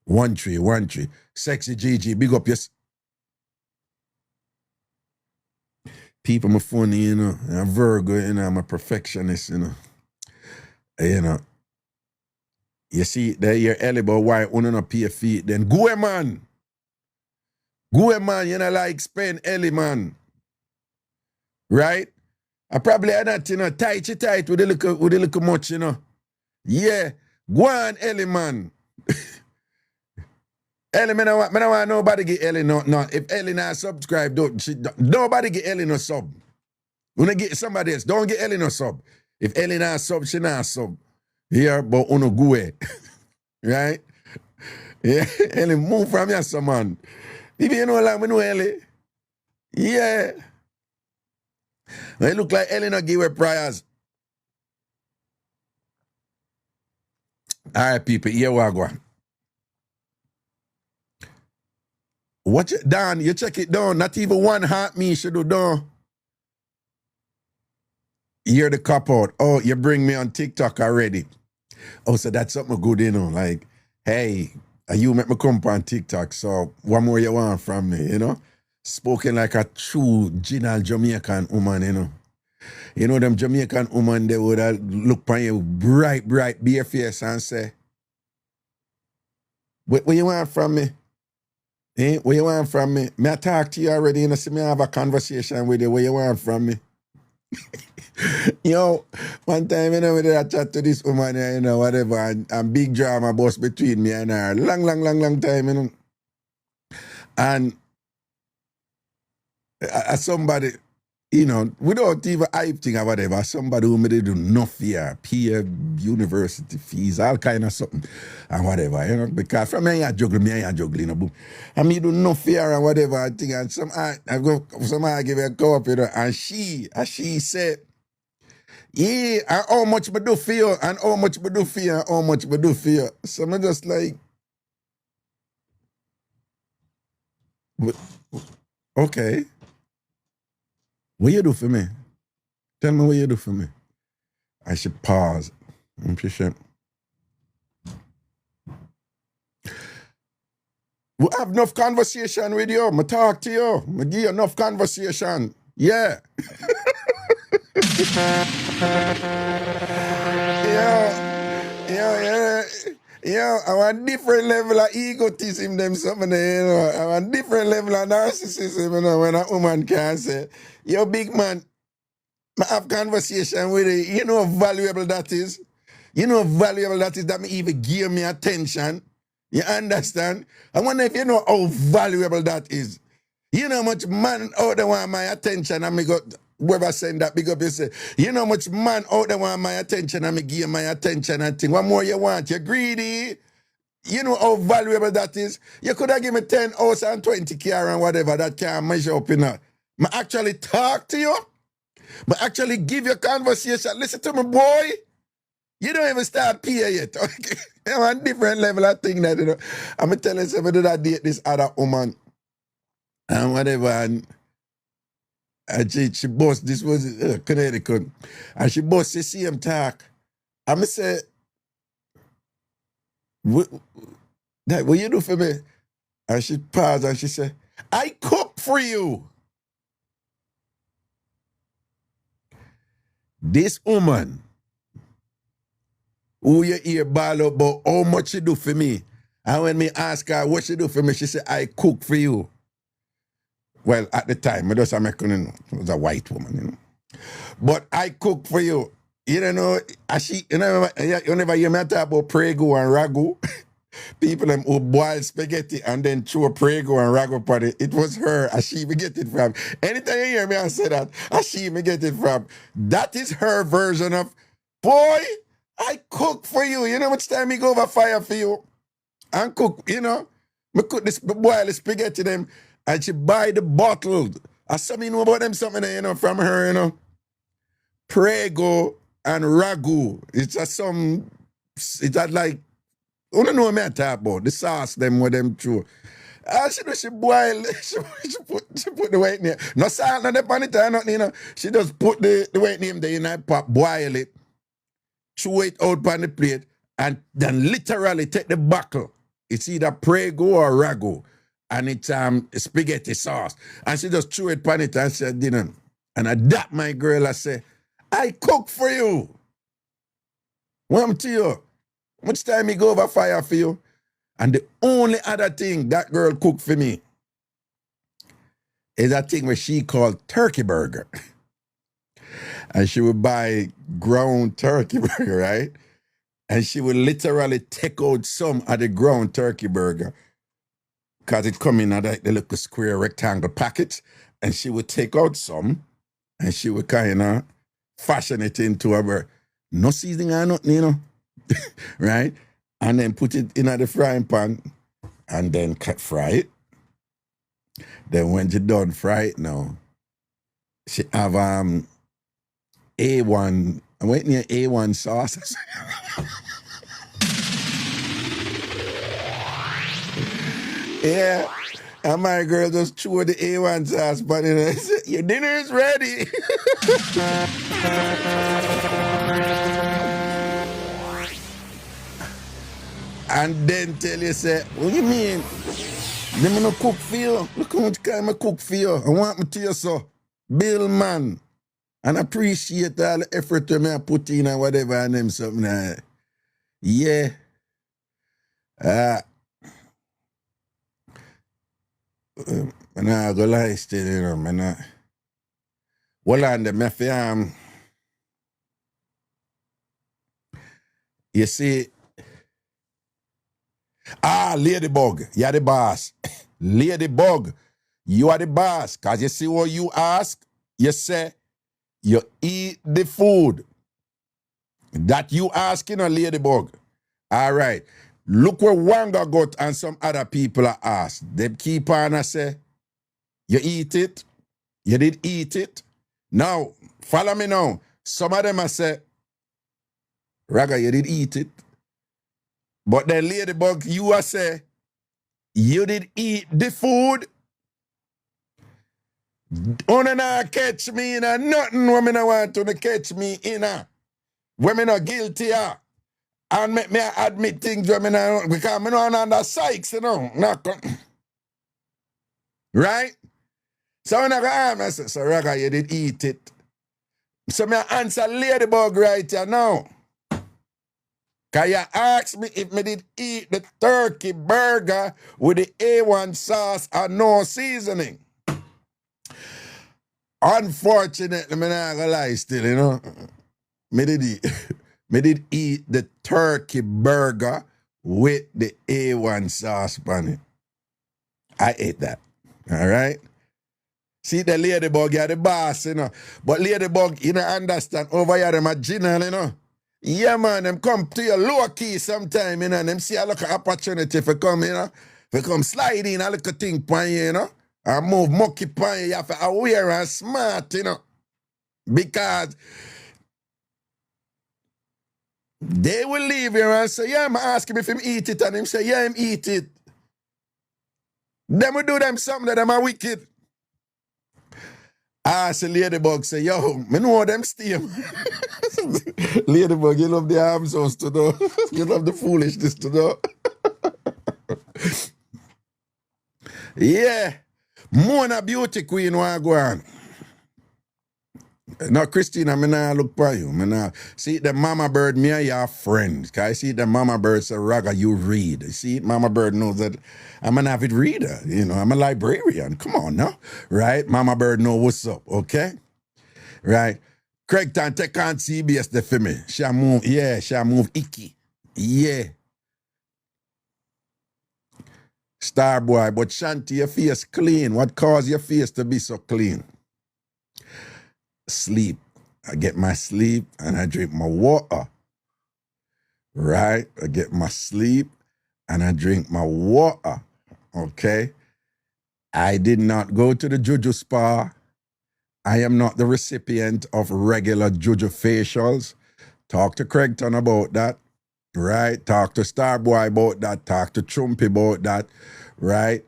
1 3 1 3. Sexy GG, big up your people. My funny, I'm Virgo, I'm a perfectionist, You see, there you're eligible, why you not pay fee? Then go, man. Go, man, you know, like spend Ellie, man. Right? I probably had that, tight with a little much, Yeah. Go on, Ellie, man. Ellie, I don't want nobody get Ellie no. If Ellie not subscribe, nobody get Ellie no sub. When I get somebody else, don't get Ellie no sub. If Ellie not sub, she not sub. Here, but uno go. Right? Yeah, Ellie, move from here, some man. If you know like me know Ellie. Yeah. It look like Ellie not give her prayers. All right, people, here we go. Watch it down. You check it down. Not even one heart me should do down. You're the cop out. Oh, you bring me on TikTok already. Oh, so that's something good, like, hey, you make me come on TikTok, so what more you want from me, Spoken like a true original Jamaican woman, them Jamaican woman, they would look on you bright, bare face and say, what you want from me? What you want from me? May I talk to you already, see me have a conversation with you, what you want from me? One time, we did a chat to this woman, whatever, and big drama bust between me and her. Long time, And somebody, without even hype thing or whatever, somebody who made it do no fear, pay university fees, all kind of something, and whatever, because from me, I juggling, boom. And me do no fear and whatever, I think, and some I give her a co-op, and she said, Yeah, and how much me do for you, and how much me do for you, and how much me do for you. So me just like, okay, what you do for me? Tell me what you do for me. I should pause. I'm patient. We have enough conversation with you. I talk to you. I give you enough conversation. Yeah. Yeah, I want different level of egotism, them something there, you know. I want different level of narcissism, you know, when a woman can say, yo, big man, I have conversation with you. You know how valuable that is? You know how valuable that is that me even give me attention? You understand? I wonder if you know how valuable that is. You know how much man out there want my attention and me go, whoever send that big up, you say, you know how much man out there want my attention and me give my attention and think, what more you want? You're greedy. You know how valuable that is? You could have given me 10 house and 20 car and whatever that can measure up in. I actually talk to you. I actually give you conversation. Listen to me, boy. You don't even start pay yet. Okay? You know, a different level of thing that, you know. I'm going to tell you something, did I date this other woman and whatever, and she bossed, this was Connecticut, and she bossed the same talk. I'm going to say, what you do for me? And she paused and she said, I cook for you. This woman who you hear ball about how much she do for me, and when me ask her what she do for me, she said, I cook for you. Well, at the time, I just make, you know, it was a white woman, you know. But I cook for you. You don't know, you never hear me talk about prego and ragu. People them who boil spaghetti and then throw prego and ragu on it. It was her, and she me get it from. Anytime you hear me I say that, and she me get it from. That is her version of, boy, I cook for you. You know how much time me go over fire for you? And cook, you know. Me cook this, boil the spaghetti them, and she buy the bottle. I something know about them something, you know, from her, you know. Prego and ragu. It's a some, it's a like, you don't know what I talk about. The sauce them with them through. She boil, she put the white name. No salt, no dip on it or nothing, you know. She just put the white name there in a pot, boil it, throw it out on the plate, and then literally take the buckle. It's either prego or ragu, and it's spaghetti sauce. And she just threw it on it and said, you know, and I that my girl, I say, I cook for you. What to you? Much time me go over fire for you? And the only other thing that girl cook for me is a thing where she called turkey burger. And she would buy ground turkey burger, right? And she would literally take out some of the ground turkey burger because it come in the little square rectangle packets. And she would take out some and she would kind of fashion it into a no seasoning or nothing, you know, right? And then put it in the frying pan and then fry it. Then when she done fry it now, she have A1, I'm waiting here A1 sauce. Yeah. And my girl just threw the A1 sauce, but you know, your dinner is ready. And then tell you, say, what you mean? Let me no cook for you. Look how much time I cook for you. I want me to you, so. Bill, man. And appreciate all the effort to me I put in and whatever and them something. Yeah. I'm not gonna lie still, you know, man. Well, on the mafia, you see, Ladybug, you're the boss. Ladybug, you are the boss. Because you see what you ask, you say, you eat the food that you asking a Ladybug. All right. Look where Wanga got and some other people are asked. They keep on and say, you eat it. You did eat it. Now, follow me now. Some of them I say, Raga, you did eat it. But then ladybug, you a say, you did eat the food. Una not catch me in a nothing when me not want to catch me in a. When me not guilty of. And make me admit things when me not, because me not under Sykes, you know. Right? So when I go, I say, so Raga, you did eat it. So me answer ladybug right here now. Cause you asked me if me did eat the turkey burger with the A1 sauce and no seasoning. Unfortunately, me not gonna lie still, you know. Me did eat the turkey burger with the A1 sauce on it. I ate that. All right? See the ladybug, you're the boss, you know. But ladybug, you don't understand. Over here, them a general, you know. Yeah, man, them come to you low key sometime, you know, and them see a look of opportunity for come, you know, for come slide in a little thing upon you, you know, and move mucky upon you. You have to aware and smart, you know, because they will leave you and say, yeah, I'm asking if him eat it, and him say, yeah, him eat it. Then we do them something that them are wicked. So ladybug say, yo, me know them steam. Ladybug, you love the arms house to do. You love the foolishness to do. Yeah. Mona beauty queen want go on. No, Christina, me nah look for you. Me nah. See, the mama bird, me and your friends. Cause I see the mama bird say, Raga, you read. See, mama bird knows that I'm an avid reader. You know, I'm a librarian. Come on now. Right? Mama bird know what's up, okay? Right? Craigton take on CBS the for me. She move, yeah, she move icky. Yeah. Starboy, but Shanti, your face clean. What caused your face to be so clean? Sleep. I get my sleep and I drink my water. Right? I get my sleep and I drink my water. Okay? I did not go to the Juju spa. I am not the recipient of regular Juju facials. Talk to Craigton about that. Right? Talk to Starboy about that. Talk to Trumpy about that. Right?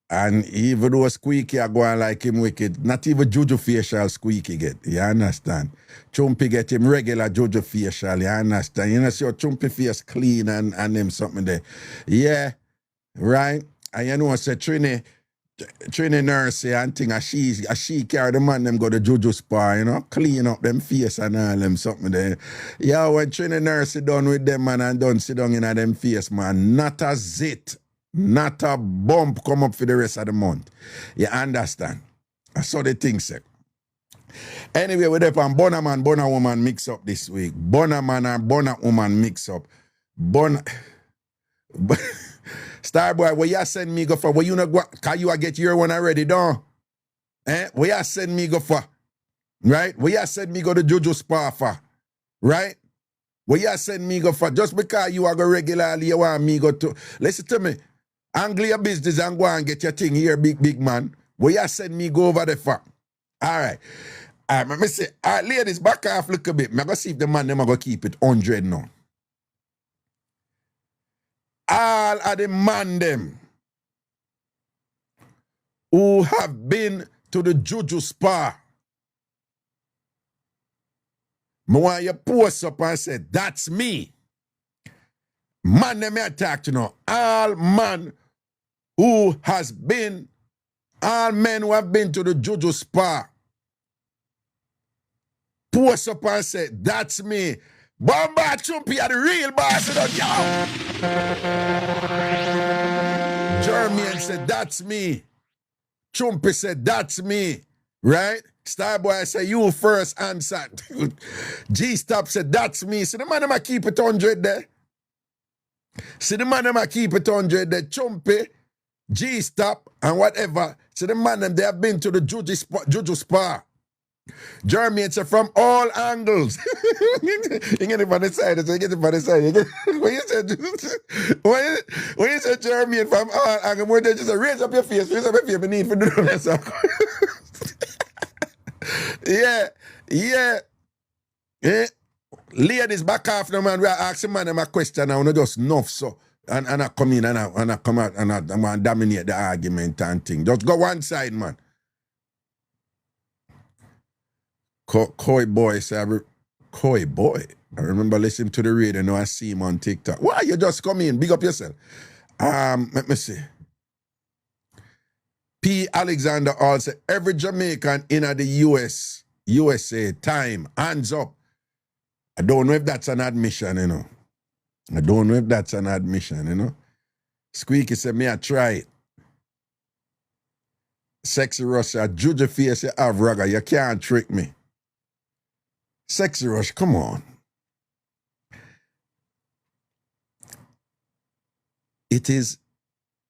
And even though Squeaky are going like him wicked, not even Juju facial Squeaky get. You understand? Chumpy get him regular Juju facial. You understand? You know, see your Chumpy face clean and him something there. Yeah. Right? And you know, say Trini nurse and thing, as she carry the man them go to Juju spa, you know, clean up them face and all them something there. Yeah, when Trini nurse done with them man and done sit down in them face, man, not a zit. Not a bump come up for the rest of the month. You understand? I saw the thing say. Anyway, we're up on Bona man, Bona woman mix up this week. Bona man and Bona woman mix up. Bona Starboy, where you send me go for? Where you not go? Can you get your one already done? Where you send me go for? Right? Where you send me go to Juju spa for? Right? Where you send me go for? Just because you are go regularly, you want me go to. Listen to me. Angle your business and go and get your thing here, big man. Where you send me go over there for? All right. Let me say, ladies, back off a little bit. I'm going to see if the man them are going to keep it 100 now. All of the man them who have been to the Juju spa, I want you post up and say, that's me. Man them attack, you know. All men who have been to the Juju spa, post up and say, that's me. Bomba Chumpy are the real boss. Jeremy said, that's me. Chumpy said, that's me. Right? Starboy said, you first answer. G-Stop said, that's me. So the man them keep it 100 there. See the man them keep it 100 there. Chumpy, G-Stop, and whatever. See the man them, they have been to the Juju spa. Jeremy said, from all angles. You get it from the side. You get it from the side. When you said Jeremy from all angles, when they just say, raise up your face, we need to do this. Yeah. Eh? Ladies, back off now, man. We are asking man them a question now, not just enough so. And I come in and I come out and I'm going to dominate the argument and thing. Just go one side, man. Coy boy, Coy boy. I remember listening to the radio, now I see him on TikTok. Why you just come in? Big up yourself. Let me see. P. Alexander also, every Jamaican in the USA, time, hands up. I don't know if that's an admission, you know. I don't know if that's an admission, you know. Squeaky said, me I try it. Sexy Rush said, Juju face you have Raga, you can't trick me. Sexy Rush, come on. It is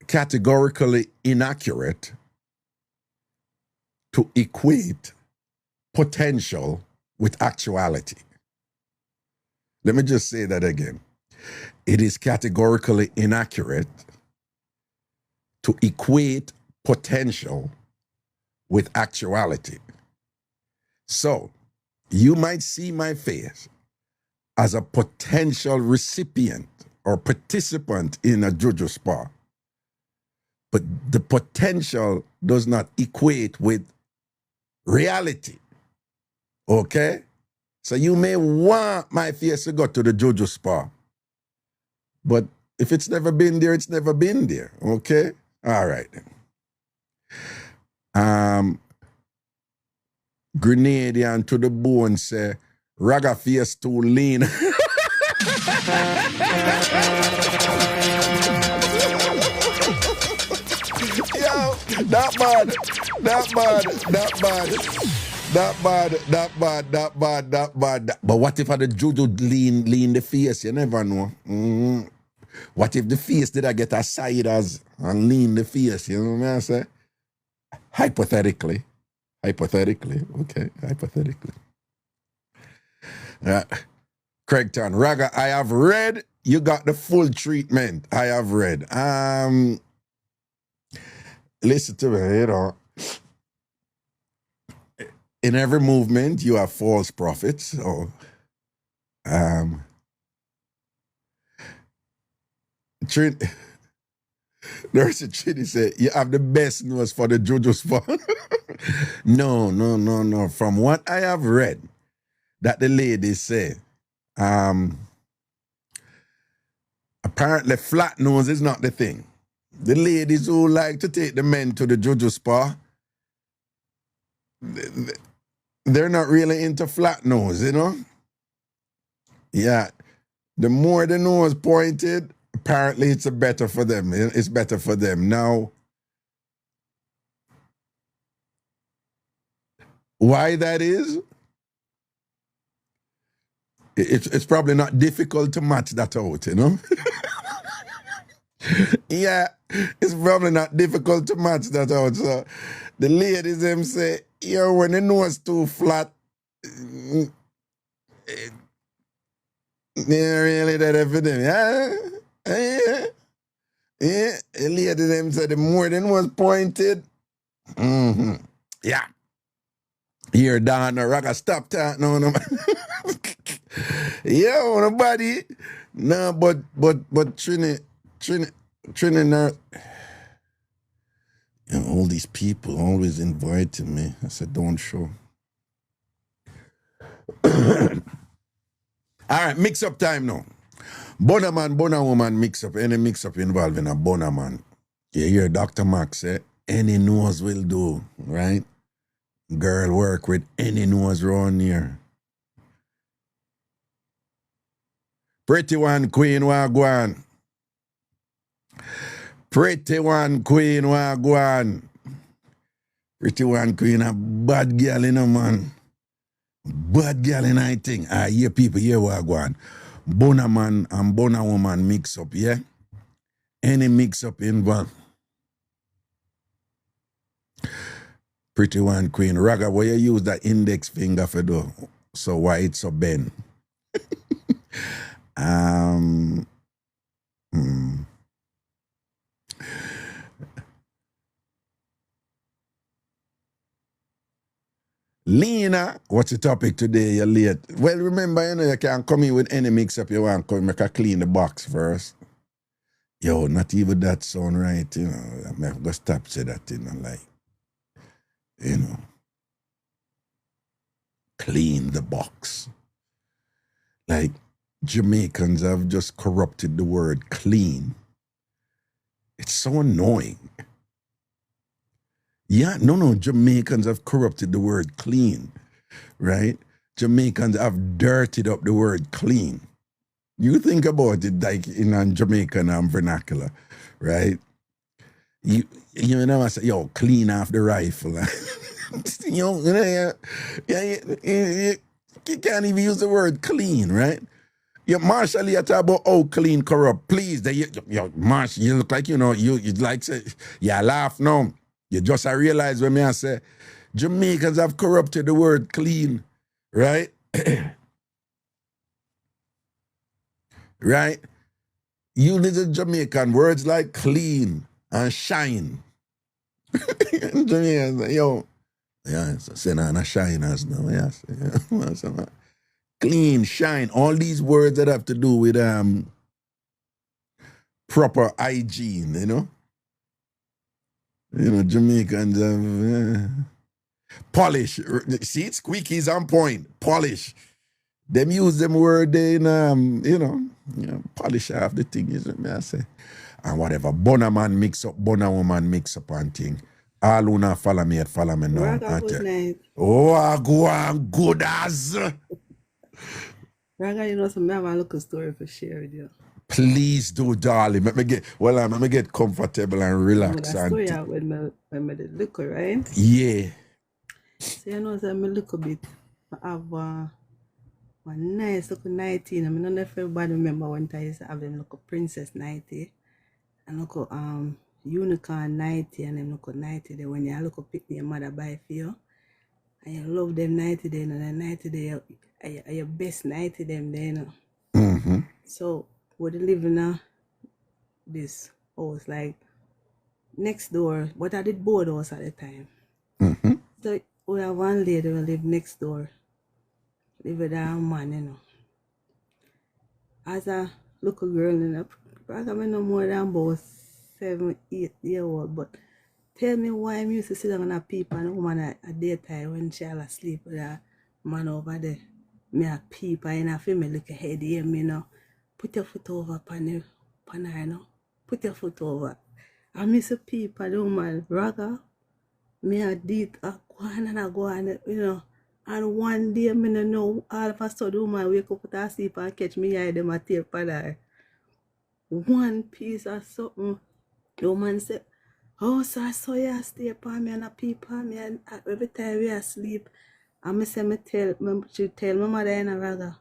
categorically inaccurate to equate potential with actuality. Let me just say that again. It is categorically inaccurate to equate potential with actuality. So, you might see my face as a potential recipient or participant in a Juju spa, but the potential does not equate with reality. Okay? So you may want my face to go to the Juju spa, but if it's never been there, it's never been there. Okay? All right. Grenadian to the bone say, Raga face too lean. Yo, not bad. But what if I the Juju lean the face? You never know. What if the face did I get a side as and lean the face? You know what I say? Hypothetically. Okay, hypothetically. Craigton, Raga, I have read. You got the full treatment. I have read. Listen to me, you know. In every movement, you have false prophets. So, there's a Trini say, you have the best nose for the Juju spot. No. From what I have read, that the ladies say, apparently flat nose is not the thing. The ladies who like to take the men to the Juju spa, they're not really into flat nose, you know? Yeah. The more the nose pointed, apparently it's better for them. It's better for them. Now, why that is? It's probably not difficult to match that out, you know? Yeah, it's probably not difficult to match that out. So the ladies them say, yo, when the nose too flat, they're really that for them. Yeah. The ladies them say the more the nose pointed, yeah. Here, Don, Raga, stop that. No. Yo, nobody. No, but Trini, you know, all these people always inviting me. I said, don't show. All right, mix up time now. Bona man, bona woman mix up. Any mix up involving a bona man. You hear Dr. Max say, any nose will do, right? Girl work with any nose around here. Pretty one queen wagwan. Pretty one queen wagwan. Pretty one queen a bad girl, you know, man. Bad girl in I think. I hear people here wagwan. Bona man and bona woman mix up, yeah? Any mix up involved. Pretty one queen. Raga, why you use that index finger for do? So why it's so bend? Lena, what's the topic today? You're late. Well, remember, you can't come in with any mix-up you want. Come, make a clean the box first. Yo, not even that sound right, I'm going to stop say that, like, clean the box. Like, Jamaicans have just corrupted the word clean. It's so annoying. Yeah, no, Jamaicans have corrupted the word clean, right? Jamaicans have dirtied up the word clean. You think about it like in Jamaican vernacular, right? You never say, yo, clean off the rifle. you can't even use the word clean, right? Yeah, Marshall, you talk about clean corrupt. Please, Marshall, you look like, you like say, yeah, laugh now. You just realize when I say, Jamaicans have corrupted the word clean, right? Right? You little Jamaican, words like clean and shine. Jamaicans, yo, yeah, say na shiners now, yes. Clean, shine, all these words that have to do with proper hygiene, Jamaicans have polish. See, it's squeaky's on point. Polish. Them use them word in polish half the thing, is what I say. And whatever. Bona man mix up, bona woman mix up and thing. All who not follow me now.
Raga, good night.
Oh, I go on good as.
Raga, so I have a little story for share with you.
Please do, darling. Let me get comfortable and relax.
That story out when I did liquor, right?
Yeah.
So so I'm a little bit. I have one nice little 19. I don't know if everybody remember when I used to have them little princess 90 and little unicorn 90 and them little 90 there when you look pick your mother buy for you. And you love them 90 day and then 90 day are your best 90 them there,
Mm-hmm.
So we live in this house like next door, but I did board house at the time.
Mm-hmm.
So we have one lady who live next door, live with a man, As a little girl, probably no more than about 7, 8 years old, but tell me why I'm used to sit down on a peep and a woman at daytime when she all asleep with a man over there. Me a peep and I feel me look ahead here, put your foot over upon her, put your foot over. I miss a peep at the woman, Raga. Me a did a go on and I go on, and one day me no know, all of a sudden the woman wake up with her sleep and catch me eye them a tear upon her. One piece of something, the woman said, oh, so I saw you stay upon me and a peep on me and every time we asleep, and she tell my mother in a Raga.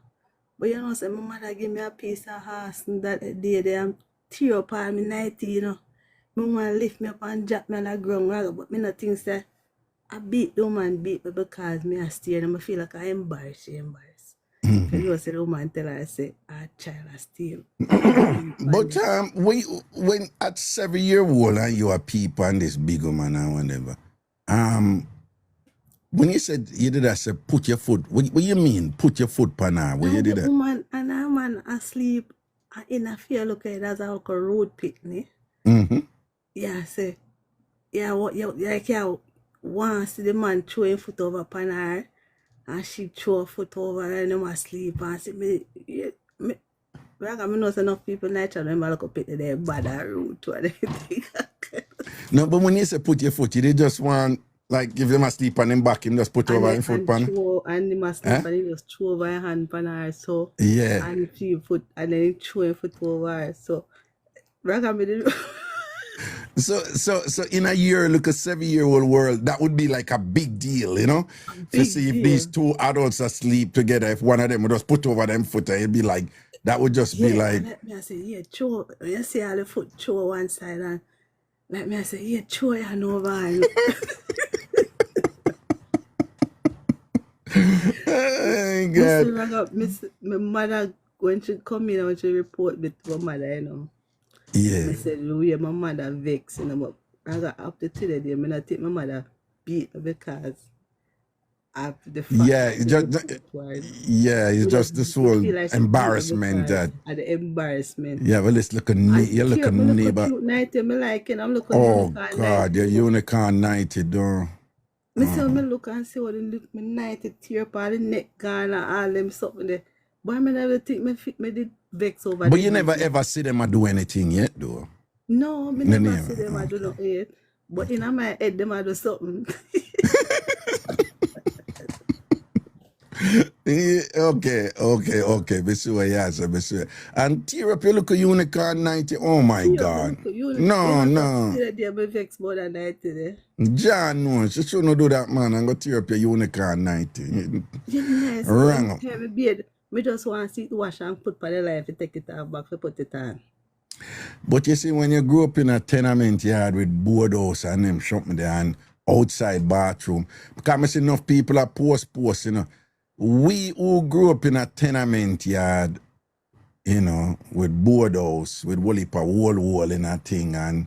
But say my mother give me a piece of horse and that day they tear up on me 90, My woman lift me up and drop me on the ground, Raga, but me not think say I beat the woman beat me because me a stay and I feel like I embarrassed, she embarrassed.
Mm-hmm.
You say the woman tell her, I say, a child a steal.
But when at 7-year-old and you a peep on this big woman and whatever, when you said you did that, say put your foot, what you mean put your foot on her? When you did that?
Woman and a man asleep in a fear look at it as a road picnic.
Mm-hmm.
Yeah, say, yeah, like you want to see the man throw a foot over upon her and she throw a foot over and them asleep and say I know enough people naturally remember look up at their bad road to anything.
No, but when you say put your foot, you just want like give them a sleep on him back, him just put over him foot pan.
And him asleep and he just throw over your hand pan her so
yeah.
And she foot and then he throw a foot over her. So
So in a year, look, a 7-year-old world, that would be like a big deal, to see if these two adults asleep together, if one of them would just put over them foot, it'd be like, that would just be like.
Let me say, yeah, throw, you see all the foot throw one side and let me say, yeah, throw your hand over and
oh, God.
My mother, when she come in, when she report with my mother,
Yeah.
I said, my mother vex, but I got up to today, I not take my mother beat because after the fact.
Yeah,
that
it's
we
just
look backward.
yeah, it's
We
just
just
this
we
whole
feel like she beat us
embarrassment
because
that
of the embarrassment.
yeah, well, let's look a
And
you look a
cute, me look a
neighbor.
cute night, me like it. I'm looking
Oh
unicorn
God,
night.
your unicorn 90 though.
Me say me look and see what the look me night tear up all the neck gone and all them something there. But me never think me fit me did vex over
But
the
you never
business.
ever see them do anything yet though.
No, me
No,
never
never.
see them I do not eat. But in my head them I do something.
Yeah, okay. Monsieur, yes, monsieur. And tear up your look a unicorn 90. Oh my God. No.
See that they me vex more than night today.
John, no, she shouldn't do that, man, and go tear up your unicorn 90.
You nice.
Wrong up.
Me beard. Me just want to see it wash and put for the life to take it off back to put it on.
But you see, when you grew up in a tenement yard with board house and them something there and outside bathroom, because I see enough people are post, you know. We who grew up in a tenement yard, you know, with board house, with wall in a thing, and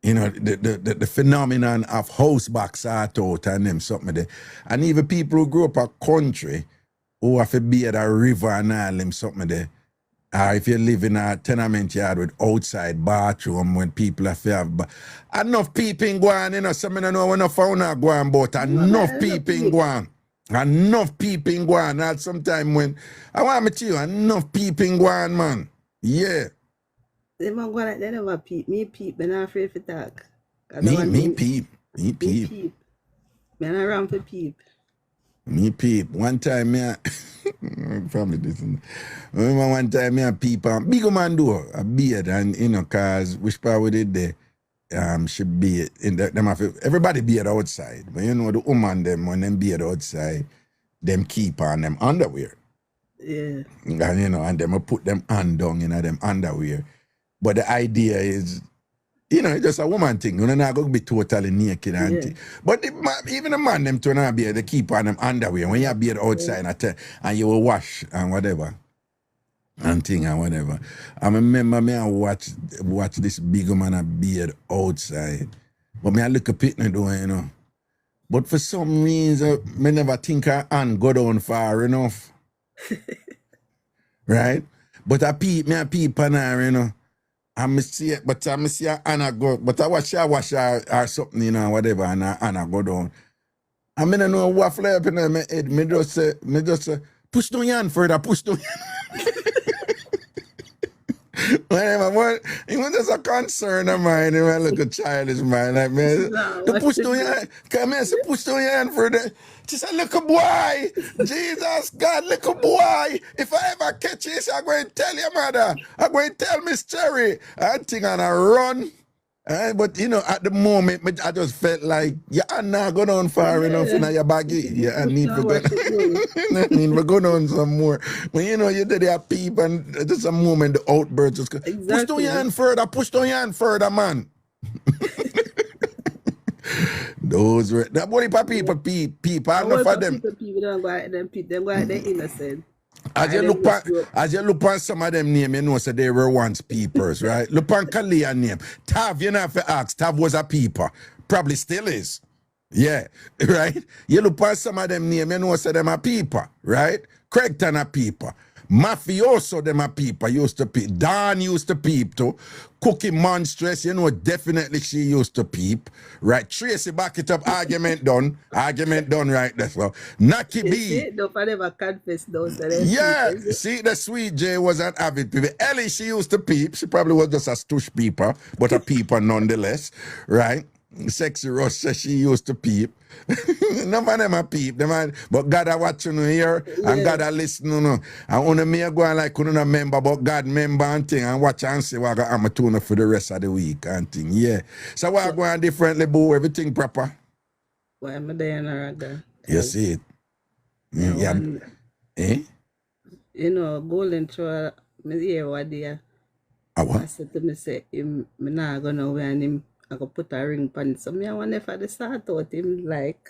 you know, the phenomenon of house back sort out and them something there. And even people who grew up a country who have to be at a river and all them something there. If you live in a tenement yard with outside bathroom when people have to have enough peeping go on, you know, some don't know enough phone go on, but enough peeping go on. Enough peeping go on. And sometime when I want to tell you, enough peeping go on, man. Yeah.
They man go like they never peep. Me peep, but not afraid to talk.
Me peep.
Me peep. Me not around for peep.
Me peep. One time me probably this. Remember one time me a peep and big man do a beard and you know cause which part we did there should be in the, them have everybody beard outside. But you know the woman them when them beard outside, them keep on them underwear.
Yeah.
And you know, and them put them hand down in them underwear. But the idea is, you know, it's just a woman thing. You're not going to be totally naked.
Yeah.
But even the man, them turn out beard, they keep on them underwear. When you have beard outside and you will wash and whatever. And thing and whatever. I remember me I watch this big man a beard outside. But me I look at it doing, you know. But for some reason, me never think her hand go down far enough. Right? But I peep on her, you know. I see it, but I see her Anna go, but I wash her or something, you know, whatever, and her Anna go down. I mean, I know what fly up in my head. Me just say, push down your hand further, push down your hand. Whatever, it was just a concern of mine. It was like a childish mind. Like, man, to push down your hand. Come here, say, push down your hand further. She said, little boy, Jesus, God, little boy, if I ever catch you, I'm going to tell your mother. I'm going to tell Miss Cherry. I think I'm going to run. But, you know, at the moment, I just felt like, I'm not going on far enough in your baggy. Yeah, I need to go down some more. When, you know, you did that peep and just a moment, the outburst just go,
Exactly.
push down your hand further, man. Those were that boy people peep. I know for them.
People don't go out them peep. Them go out there innocent.
As you look on some of them name, you know, so they were once peepers, right? Look on Kalia name. Tav, you know, have to ask. Tav was a peeper. Probably still is. Yeah, right? You look on some of them name, you know, so them a peeper, right? Craigton a peeper. Mafioso them a peeper, used to peep. Dawn used to peep too. Cookie Monstrous, you know, definitely she used to peep. Right? Tracy back it up, argument done. Argument done right that's well. Naki B.
Don't never confess those.
Yeah, see, the sweet J was an avid peeper. Ellie, she used to peep. She probably was just a stush peeper, but a peeper nonetheless, right? Sexy Rush says she used to peep. None of them a peep, but God a watch you here, and God a listen, you know. And only me a go and like couldn't remember, but God member and thing, and watch and see what I'm a tune for the rest of the week and thing. Yeah. So what I go on differently, boo, everything proper.
Why am I there in a Raga?
You see it. Yeah.
You know, golden through me here what day.
What?
I said to me, say, him, me not gonna wear him. I could put a ring on it. So me I wonder if I the start out him like.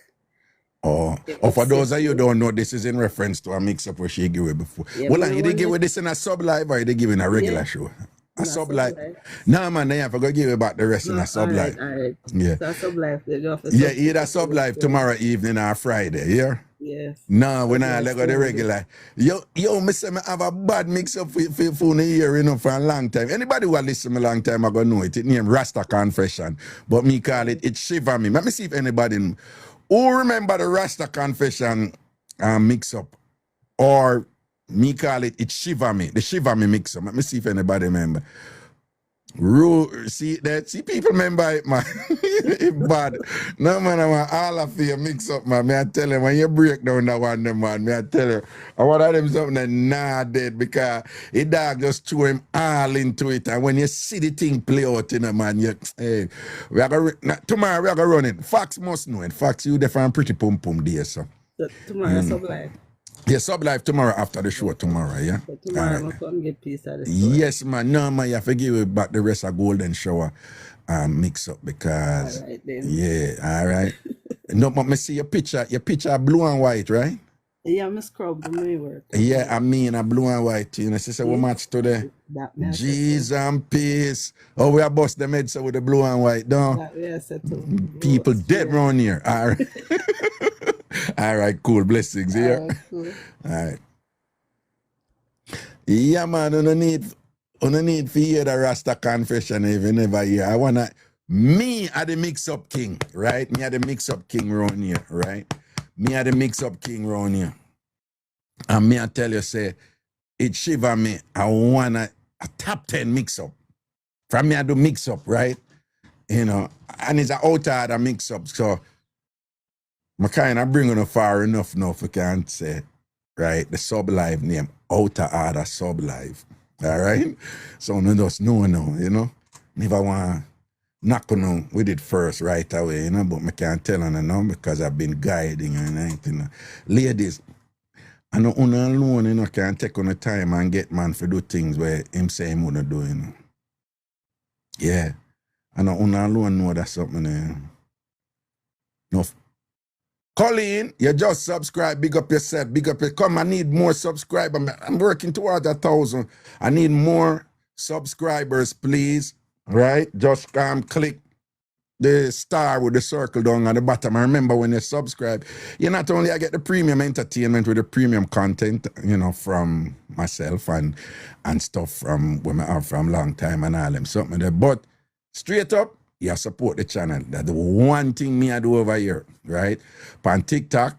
Oh, for those of you who don't know, this is in reference to a mix-up where she gave it before.
Yeah,
well, you did give it this in a sub-live or you did give it in a regular show? A sub-live. No, man, then you have to go give it back the rest in a sub-live.
All right.
Yeah.
So a sub-live.
Yeah, either sub-live tomorrow evening or Friday, yeah?
Yes.
No, when I
Yes,
let go the
yes.
regular. Yo, me say me have a bad mix up for the year, you know, for a long time. Anybody who listen me a long time, I gonna know it. It named Rasta Confession. But me call it Shiver Me. Let me see if anybody who remember the Rasta Confession mix up. Or me call it Shiver Me. The Shiver Me mix up. Let me see if anybody remember. See people remember it, man. It bad. No man, I want all of you mix up, man. Me I tell you, when you break down that one, them man, me I tell you, I want them something that nah dead because it dog just threw him all into it. And when you see the thing play out in a man, hey, tomorrow we are gonna run it. Fox must know it. Fox, you different pretty pum pum there, so.
Tomorrow, Sublife.
Yeah, sub live tomorrow after the show tomorrow, yeah?
So tomorrow, I'm going to come get piece of the story.
Yes, man. No, man, you have to give it back the rest of Golden Shower mix up because...
All right, then.
Yeah, all right. No, but me see your picture blue and white, right?
Yeah, I'm scrub the my work.
Yeah, I mean a blue and white. You know, she said we match today. Jeez and peace. Oh, we are bust them heads with the blue and white, don't?
That we are set to.
People dead round here. All right. All right, cool. Blessings here.
All right, cool.
All right. Yeah, man, you don't need to hear the Rasta confession even ever hear. I wanna me are the mix-up king, right? Me are the mix-up king round here, right? Me are the mix-up king round here. And me I tell you, say, it shiver me. I want a top 10 mix-up. From me I do mix-up, right? You know, and it's an outer order mix-up. So I kind of bring it far enough now if I can say, right? The sub-live name, outer order sub-live. All right? So no just no, you know? Never want to knock on with it first right away, you know? But I can't tell on now because I've been guiding and everything. Ladies, I know una alone, you know, can take on the time and get man for do things where him say him wanna do, you know. Yeah. I know una alone know that's something. No. Colleen, you just subscribe, big up yourself, big up your come. I need more subscribers. I'm working towards 1,000. I need more subscribers, please. Right? Just click the star with the circle down at the bottom. I remember when you subscribe, you not only get the premium entertainment with the premium content, you know, from myself and stuff from when I have from long time and all them something there, but straight up, you support the channel. That's the one thing me I do over here, right? On TikTok,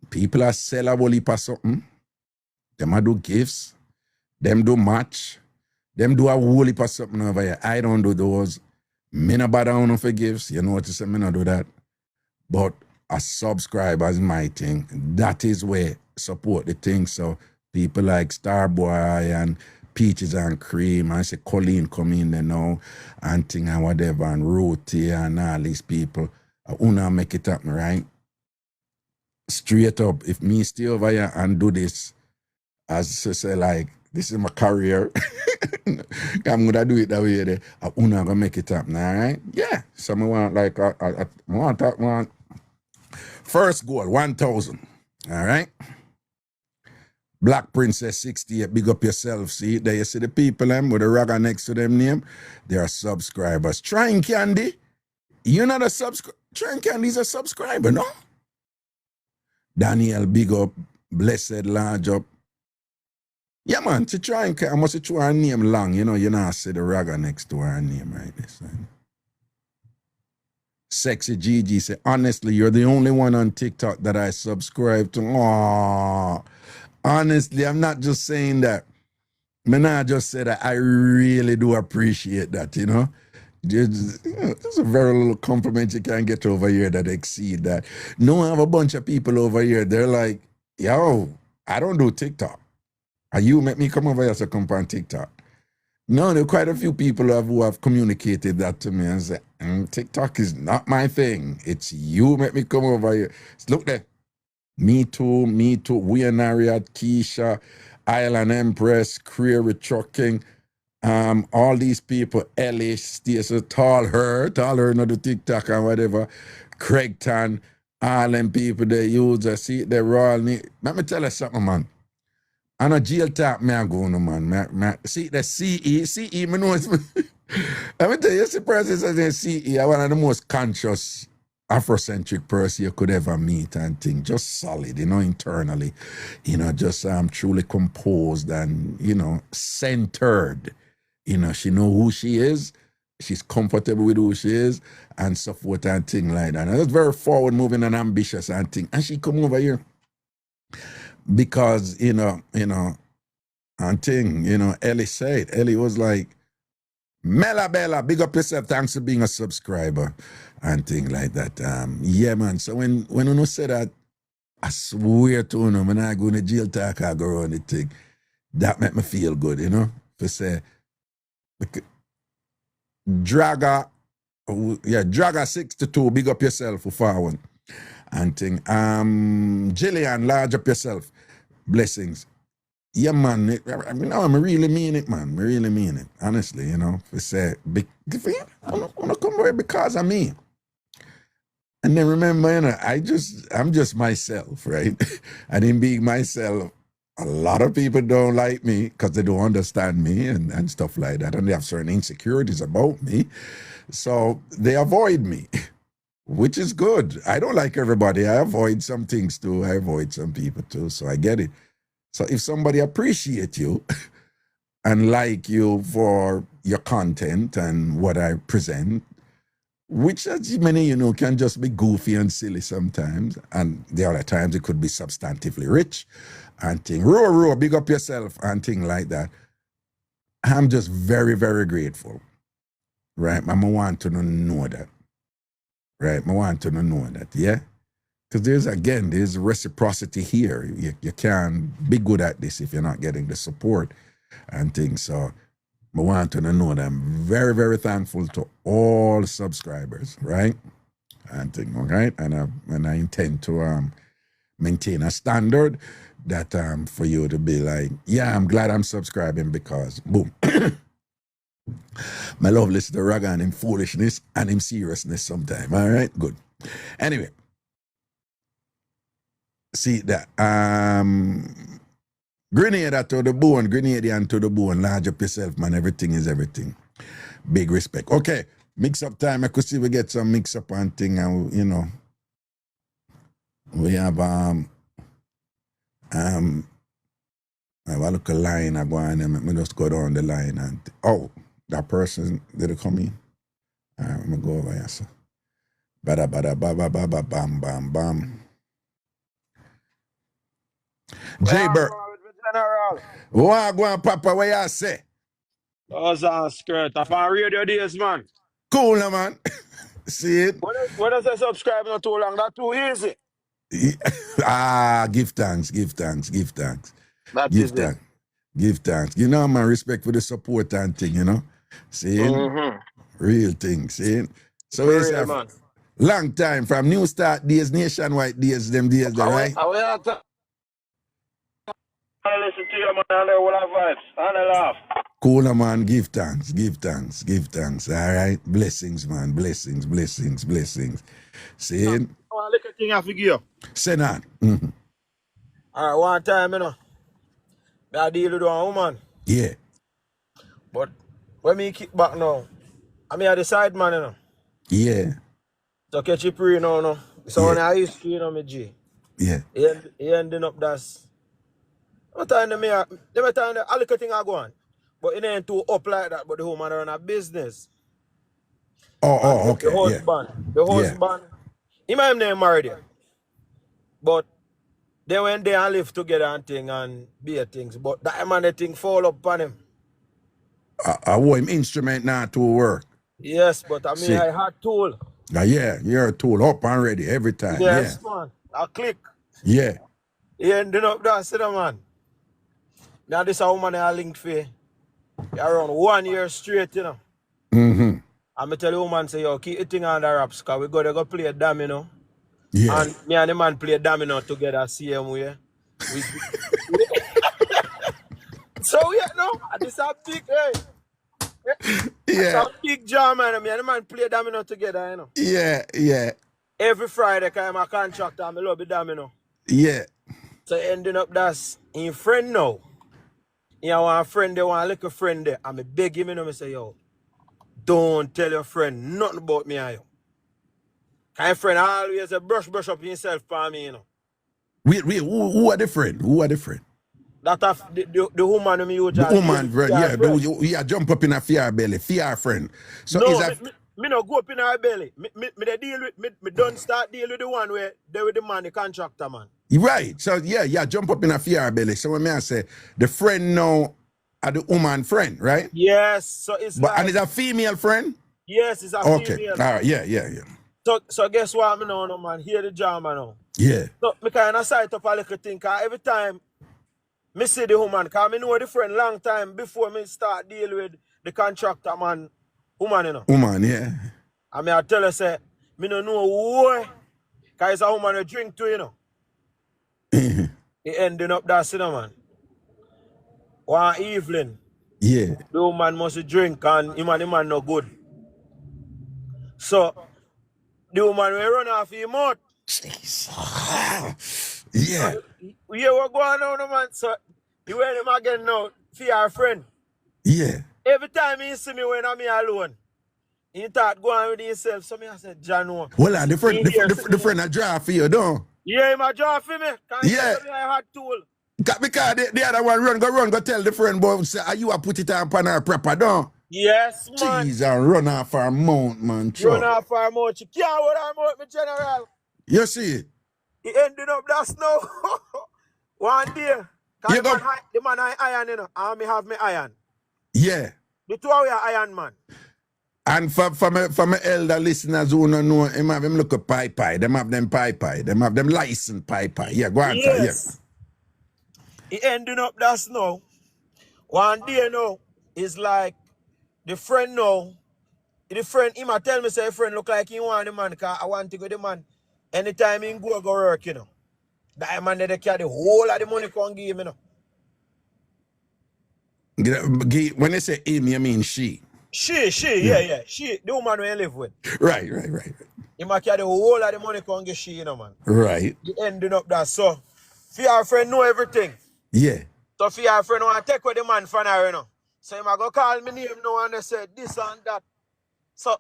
people are sell a whole heap of something. Them I do gifts. Them do match. Them do a whole heap of something over here. I don't do those. Me no bother on for gifts. You know what to say? Me no do that. But a subscribe as my thing. That is where support the thing. So people like Starboy and Peaches and Cream, and say Colleen come in there now, and thing and whatever, and Roti and all these people. Una make it happen, right? Straight up, if me stay over here and do this, as I say, like, this is my career, I'm gonna do it that way there. Una gonna make it happen, all right? Yeah. So I want like I want first goal, 1,000. All right. Black Princess 68, big up yourself. See, there you see the people them with the ragga next to them name. They are subscribers. Trying Candy, you're not a subscriber. Trying Candy's a subscriber, no? Daniel, big up. Blessed, large up. Yeah, man, to try and I must try her name long, you know, you know, see the ragga next to her name right this time. Sexy Gigi say, honestly, you're the only one on TikTok that I subscribe to. Aww. Honestly, I'm not just saying that. I just say that I really do appreciate that, you know. There's a very little compliment you can get over here that exceed that. No, I have a bunch of people over here. They're like, yo, I don't do TikTok. And you make me come over here to come on TikTok. No, there are quite a few people who have communicated that to me and said, TikTok is not my thing. It's you make me come over here. Look there. Me too, we and Ariad, Keisha, Island Empress, Creary Trucking, all these people, Ellie, Stacey, tall her, not the TikTok and whatever, Craig Tan, all them people they use, I see they royal need. Let me tell you something, man. I know jail talk me I'm going on, man. See the CE, me know it's let me tell you, the person says CE, I'm one of the most conscious Afrocentric person you could ever meet and think. Just solid, internally. Just truly composed and, centered. She know who she is. She's comfortable with who she is and so forth and thing like that. And it's very forward moving and ambitious and thing. And she come over here because, and thing, Ellie said, Ellie was like, Mela Bella, big up yourself, thanks for being a subscriber and thing like that. Yeah, man. So when you say that, I swear to you, when I go in the jail talk, I go around the thing. That make me feel good, To say, Draga 62, big up yourself for forward and thing. Jillian, large up yourself. Blessings. Yeah, man. I really mean it, man. I really mean it. Honestly, To say, I'm gonna come away because of me. And then remember, I'm just myself, right? I didn't be myself. A lot of people don't like me because they don't understand me and stuff like that. And they have certain insecurities about me. So they avoid me, which is good. I don't like everybody. I avoid some things too. I avoid some people too. So I get it. So if somebody appreciates you and like you for your content and what I present, which as many can just be goofy and silly sometimes, and the other times it could be substantively rich and thing. Roar, big up yourself and thing like that. I'm just very, very grateful, right? I want to know that, right? I want to know that, yeah? Because there's reciprocity here. You can't be good at this if you're not getting the support and things. So I want to know that I'm very, very thankful to all subscribers, right? And thing, right? And I intend to maintain a standard that for you to be like, yeah, I'm glad I'm subscribing because boom. My love listen to Raga and him foolishness and him seriousness sometime. All right, good. Anyway, see that grenade to the bone, grenadian to the bone, large up yourself, man. Everything is everything. Big respect. Okay, mix up time. I could see we get some mix up and thing, and we have I have a look a line I go on and me just go down the line and that person did it come in. Alright, I'm gonna go over here. So. Bada bada ba ba ba ba bam bam bam. Jaybird.
General.
What go on, Papa? What you say?
How's that skirt? I found radio days, man.
Cool, no, man. See it?
When I say subscribe not too long, not too easy.
Give thanks, give thanks, give thanks.
That
Give
is it.
thanks. Give thanks. Man, respect for the support and thing, See it?
Mm-hmm.
Real thing, see it? So
For
it's
real,
a
man.
long time from New Start days, nationwide days, them days there, right?
I listen to you, man, and they will have vibes. And they laugh.
Cool, no, man. Give thanks, give thanks, give thanks. All right? Blessings, man. Blessings, blessings, blessings. See it?
One little thing I figure.
Say that. Mm-hmm.
All right, one time, I deal with one woman.
Yeah.
But when me kick back now, I mean, I decide, man,
Yeah.
So catch you pre now, no. So when I used to, me G.
Yeah.
He ending up that's. What time them a little thing I go on. But it ain't too up like that, but the woman run a business.
Okay.
The husband, he might name married him. But they went there and live together and thing and be things. But that man the thing fall up on him.
I want him instrument now to work.
Yes, but I mean I had tool.
Yeah, you're a tool up and ready every time.
Yes, man. I click.
Yeah.
He ended up that see the man. Now this a woman I linked for around 1 year straight,
Mm-hmm.
I'm tell the woman say, yo, keep the thing on the wraps, cause we go play a domino.
Yeah.
And me and the man play domino together, same way. So this a big,
Yeah.
a big jam, man. Me and the man play domino together,
Yeah.
Every Friday, cause I'm a contractor, I love the domino.
Yeah.
So ending up that's in friend now. You want a friend there, want a little friend there. I'm beg him, I say, yo, don't tell your friend nothing about me and you. My friend always a brush up himself for me, you know.
Wait, who are the friend? Who are the friend?
That of the woman who you
The
just
woman friend, yeah,
friend.
yeah, jump up in a fear belly, fear friend. So
No,
is a
me no go up in her belly. Me dey deal with me don't start deal with the one where they with the man, the contractor man.
right. So yeah, jump up in a fear belly. So when I say the friend now are the woman friend, right?
Yes, so it's
But
like
and it's a female friend?
yes, it's a
Okay.
female.
All right, yeah.
So guess what, me know, no man, hear the drama now.
Yeah.
So me kind of sight up a little thing, cause every time me see the woman, cause me know the friend long time before me start deal with the contractor man, woman, you know.
Woman, yeah.
I mean, I tell her, say, me no know why, cause it's a woman who drink too, you know. He ending up that cinnamon. One evening,
Yeah.
the woman must drink and him and the man no good. So, the woman will run off him out.
Jeez. Yeah.
We hear what going on, man. So, he went him again now for our friend.
Yeah.
Every time he see me when I'm alone, he thought going with himself. So, me I said, John, no.
Well, the friend I draw for you, don't?
Yeah, him a draw for me.
Yeah.
He a hot tool.
Because the other one go tell the friend, boy, say, are you a put it on her proper, don't?
Yes, man.
Jeez, and run off her mount, man.
Run off her mouth. She can't hold her mouth, my general.
You see?
He ended up that snow. One day.
You
The man I iron, you know. And me have me iron.
Yeah.
The two of we are iron, man.
And for my elder listeners who don't know, them have them look at pie. Them have them pie. Them have them licensed pie. Yeah, go on.
Yes. He ending up that snow. One day now, it's like the friend now. The friend, he might tell me, say, friend look like he want the man, because I want to go the man. Anytime he go work, you know. That man, they carry the whole of the money come give him, you know.
When they say him, you mean she?
She, yeah. She, the woman we live with.
Right.
He might carry the whole of the money come give she, you know, man.
Right.
He ending up that. So, for your friend know everything.
Yeah.
So, for your friend want to take with the man from her, you know. So, he might go call me name now and they say this and that. So,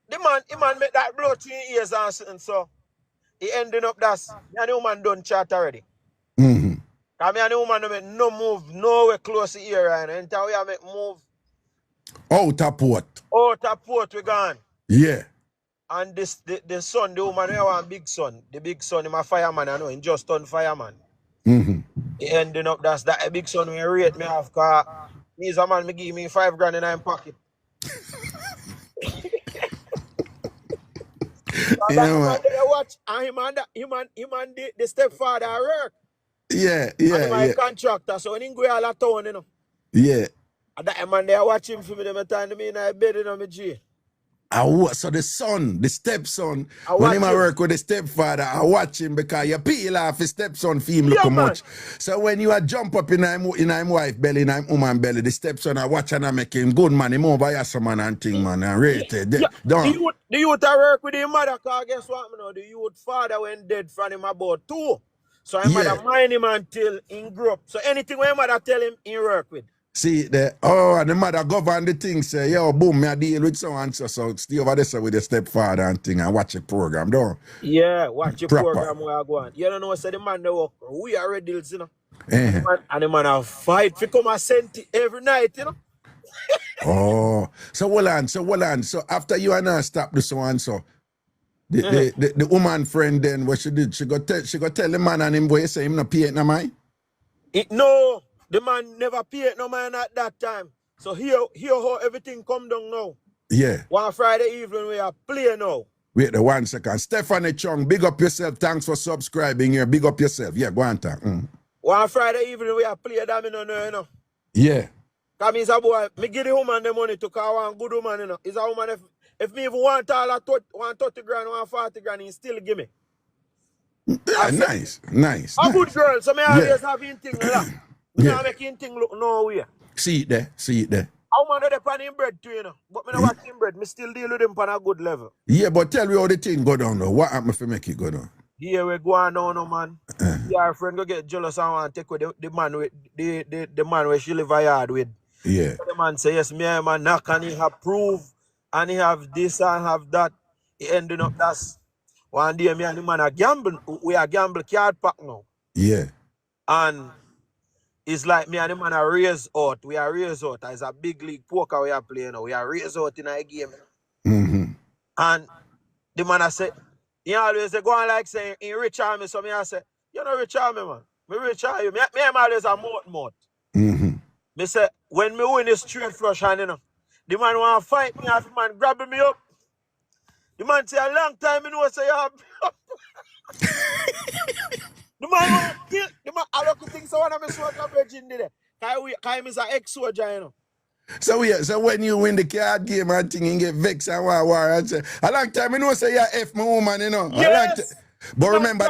the man make that blow 3 years and so he ending up that. Me and the woman done chat already.
Mm-hmm.
Because me and the woman don't make no move nowhere close to here right now. Until we make move
Out of port.
out of port, we gone.
Yeah.
And the son, the woman, we want big son. The big son, him a fireman, I know. He just turned fireman.
Mm-hmm.
He ending up that a big son we rate me off, because he's a man, me give me 5 grand in my pocket.
You know what?
Watch, and him and the stepfather work.
Yeah.
And him a contractor, so when he go all a town, you know.
Yeah.
And that man they watch him for me, them time me in a bed in my G.
So the stepson, when him work with the stepfather, I watch him because you peel off his stepson for him look much. So when you jump up in him wife belly, in him woman belly, the stepson I watch and I make him good man, him over here some man and thing man and rated.
The youth I work with him mother, cause guess what, you know, the youth father went dead from him about 2. So his mother mind him until he grew up. So anything when mother tell him, he work with.
See and the mother govern the thing, say, yo, boom, me I deal with so and so stay over there with the stepfather and thing and watch the program, don't?
Yeah, watch the program where I go on. You don't know, say the man they work, we are ready, you know. And the man have fight to come and send every night, you know.
So hold on. So after you and her stop the so and so, the woman friend then what she did, she got tell the man and him boy say him no pay it no mind?
No. The man never paid no man at that time. So here how everything come down now.
Yeah.
One Friday evening we are playing now.
Wait 1 second. Stephanie Chung, big up yourself. Thanks for subscribing here. Big up yourself. Yeah, go on.
One Friday evening we are playing that me no know, you know.
Yeah.
Because me is a boy, me give the woman the money to call one good woman, you know. Is a woman if me even want all at 130 grand, 140 grand, he still give me.
Yeah, nice.
A good girl, so me always have him thing like that.
Yeah.
Make him thing look nowhere.
See it there.
I want to depend him bread too, you know. But me not watch him bread. Me still deal with him on a good level.
Yeah, but tell me how the thing go down though. What happened if you make it go down?
Here we go on now, no man. Your friend go get jealous and want to take with the man with the man where she live a yard with.
Yeah.
So the man say, yes, me and man knock and he have proof and he have this and have that. He ending up that's One day, me and the man a gamble. We are gamble card pack now.
Yeah.
And it's like me and the man are raise out. We are raise out. It's a big league poker we are playing now. We are raise out in a game.
Mm-hmm.
And the man I say, he always say, go on like saying, in rich army. So me I say, you know rich army, man. Me rich army. Me am always a mouth.
Mm-hmm.
Me say, when me win this straight flush hand, you know, the man want to fight me, half the man grabbing me up. The man say, a long time, you know, say, the man want to kill. The man, I look think so one of me soldier virgin there. Because he's an ex-soldier, you know.
So when you win the card game and thing and get vexed and war and say, a long time you know say you F my woman, you know.
Yes.
But remember,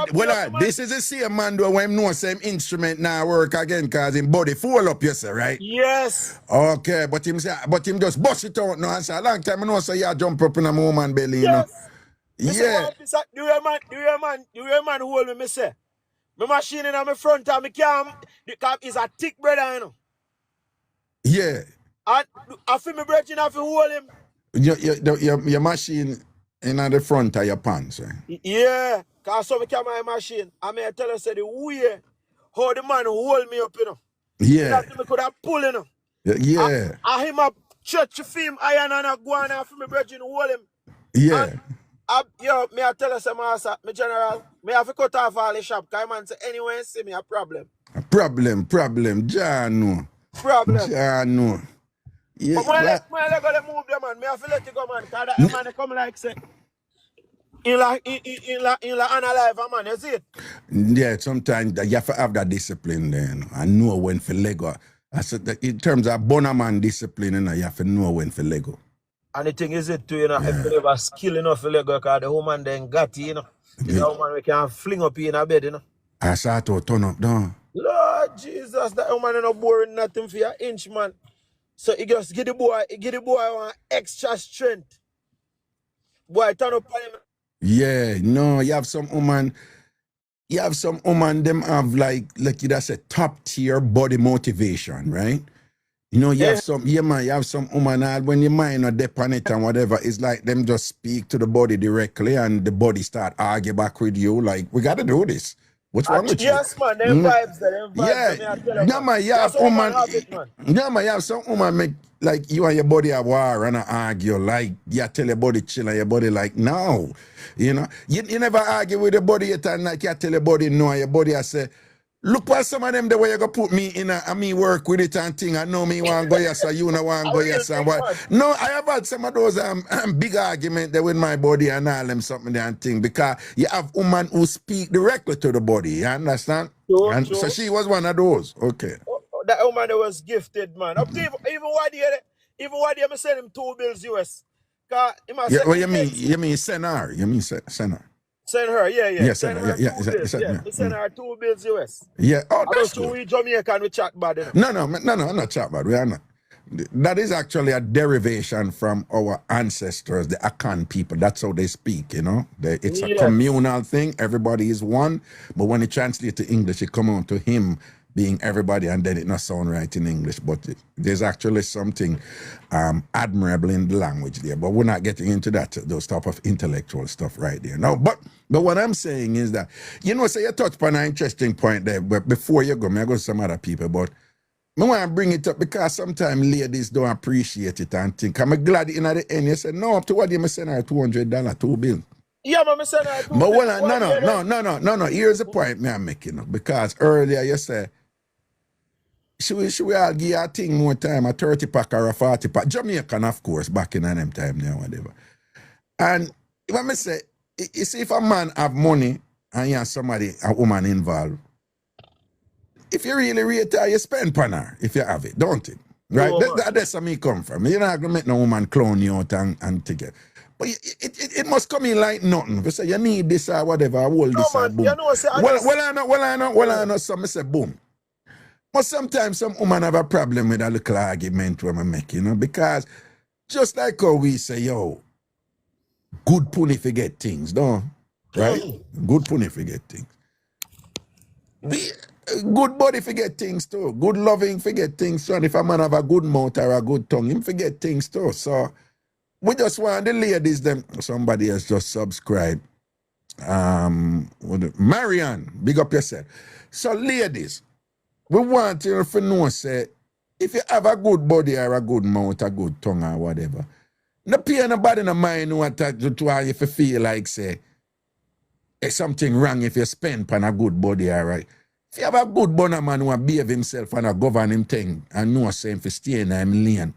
this is the same man though when him know same instrument now work again cause him body fall up, you say, right?
Yes.
Okay, but him just bust it out now and say, a long time you know say you jump up in a woman belly, you know.
Yes. The way man hold me say. My machine in my front and me can't, because it's a thick brother, you know.
Yeah.
And I feel me breathing, I feel hold him.
Your machine in the front of your pants, right?
Yeah, because so me carry my machine. I may tell you, say the way how the man hold me up, you know.
Yeah.
That me could have pulled, you know.
Yeah.
I him up church film iron and I go on and feel me breathing hold him.
Yeah.
And, me I tell you, say, master, me general, me have to cut off all the shop, because man say, anyway, you see me a problem.
Problem. John, no.
Problem.
John, no. Yeah,
but when I let go move them, man, me have to let it go, man, because that man come like, say, in la unalive, man, you see it?
Yeah, sometimes you have to have that discipline then. I know when for Lego. I said that in terms of Bonaman discipline, you know, you have to know when for Lego.
And the thing is it too, you know, if you have skill enough for Lego, because the woman then got it, you know. It's a woman we can fling up in a bed, you know.
I saw to turn up down.
Lord Jesus, that woman is not boring nothing for your inch, man. So he just give the boy one extra strength. Boy, turn up on him.
Yeah, no, you have some woman, them have like you say top tier body motivation, right? You know, you have some woman when your mind not dep on it and whatever, it's like them just speak to the body directly and the body start argue back with you, like, we gotta do this. What's wrong with you?
Yes, man, them vibes.
Yeah, man, you have woman. Yeah, man, you have some woman make like you and your body a war and argue. Like you tell your body chill and your body like no, you know. You never argue with the body yet and like you tell your body no and your body I say, look for some of them the way you go put me in and me work with it and thing. I know me want go yes or you know want go yes and what. No, I have had some of those big argument there with my body and all them something there and thing because you have women who speak directly to the body. You understand?
True.
So she was one of those. Okay.
That woman was gifted, man. Up to even one day, I send him $2 US.
Yeah, well, you mean send her? You mean send her?
Send her, yeah.
Send her, yeah.
Send her $2 US.
Yeah, oh, that's
good.
We
Jamaican, we chat bad.
No, I'm not chat bad. We are not. That is actually a derivation from our ancestors, the Akan people. That's how they speak, you know. It's a communal thing. Everybody is one. But when it translates to English, it comes on to him being everybody, and then it not sound right in English. But there's actually something admirable in the language there. But we're not getting into those type of intellectual stuff right there. No, but what I'm saying is that, you know, say you touch upon an interesting point there, but before you go, I go to some other people, but I want to bring it up because sometimes ladies don't appreciate it and think. I'm glad in the end you said, no, up to what you send her $200, $2 billion.
Yeah, but I send her $2
billion. No. Here's the point I'm making up. Because earlier you said, should we all give a thing more time, a 30 pack or a 40 pack? Jamaican, of course, back in them time there, whatever. And if I say, you see, if a man have money and you have a woman involved, if you really rate her, you spend on her if you have it, don't it? Right? That's where me come from. You're not going to make no woman clone you out and take it. But it must come in like nothing. If you say you need this or whatever, hold this or boom.
You know,
I know, so I say boom. But sometimes some woman have a problem with a little argument when I make, you know, because just like how we say, yo, good punny forget things, don't right? Good punny forget things. Good body forget things too. Good loving forget things too. And if a man have a good mouth or a good tongue, him forget things too. So we just want the ladies, them somebody else just subscribe. Marianne, big up yourself. So ladies, we want you to know, say, if you have a good body or a good mouth, a good tongue or whatever, no pay nobody no mind what to if you feel like, say, there's something wrong if you spend on a good body, all right. If you have a good bonner man who behave himself and a govern him thing and know say if you stay in him lane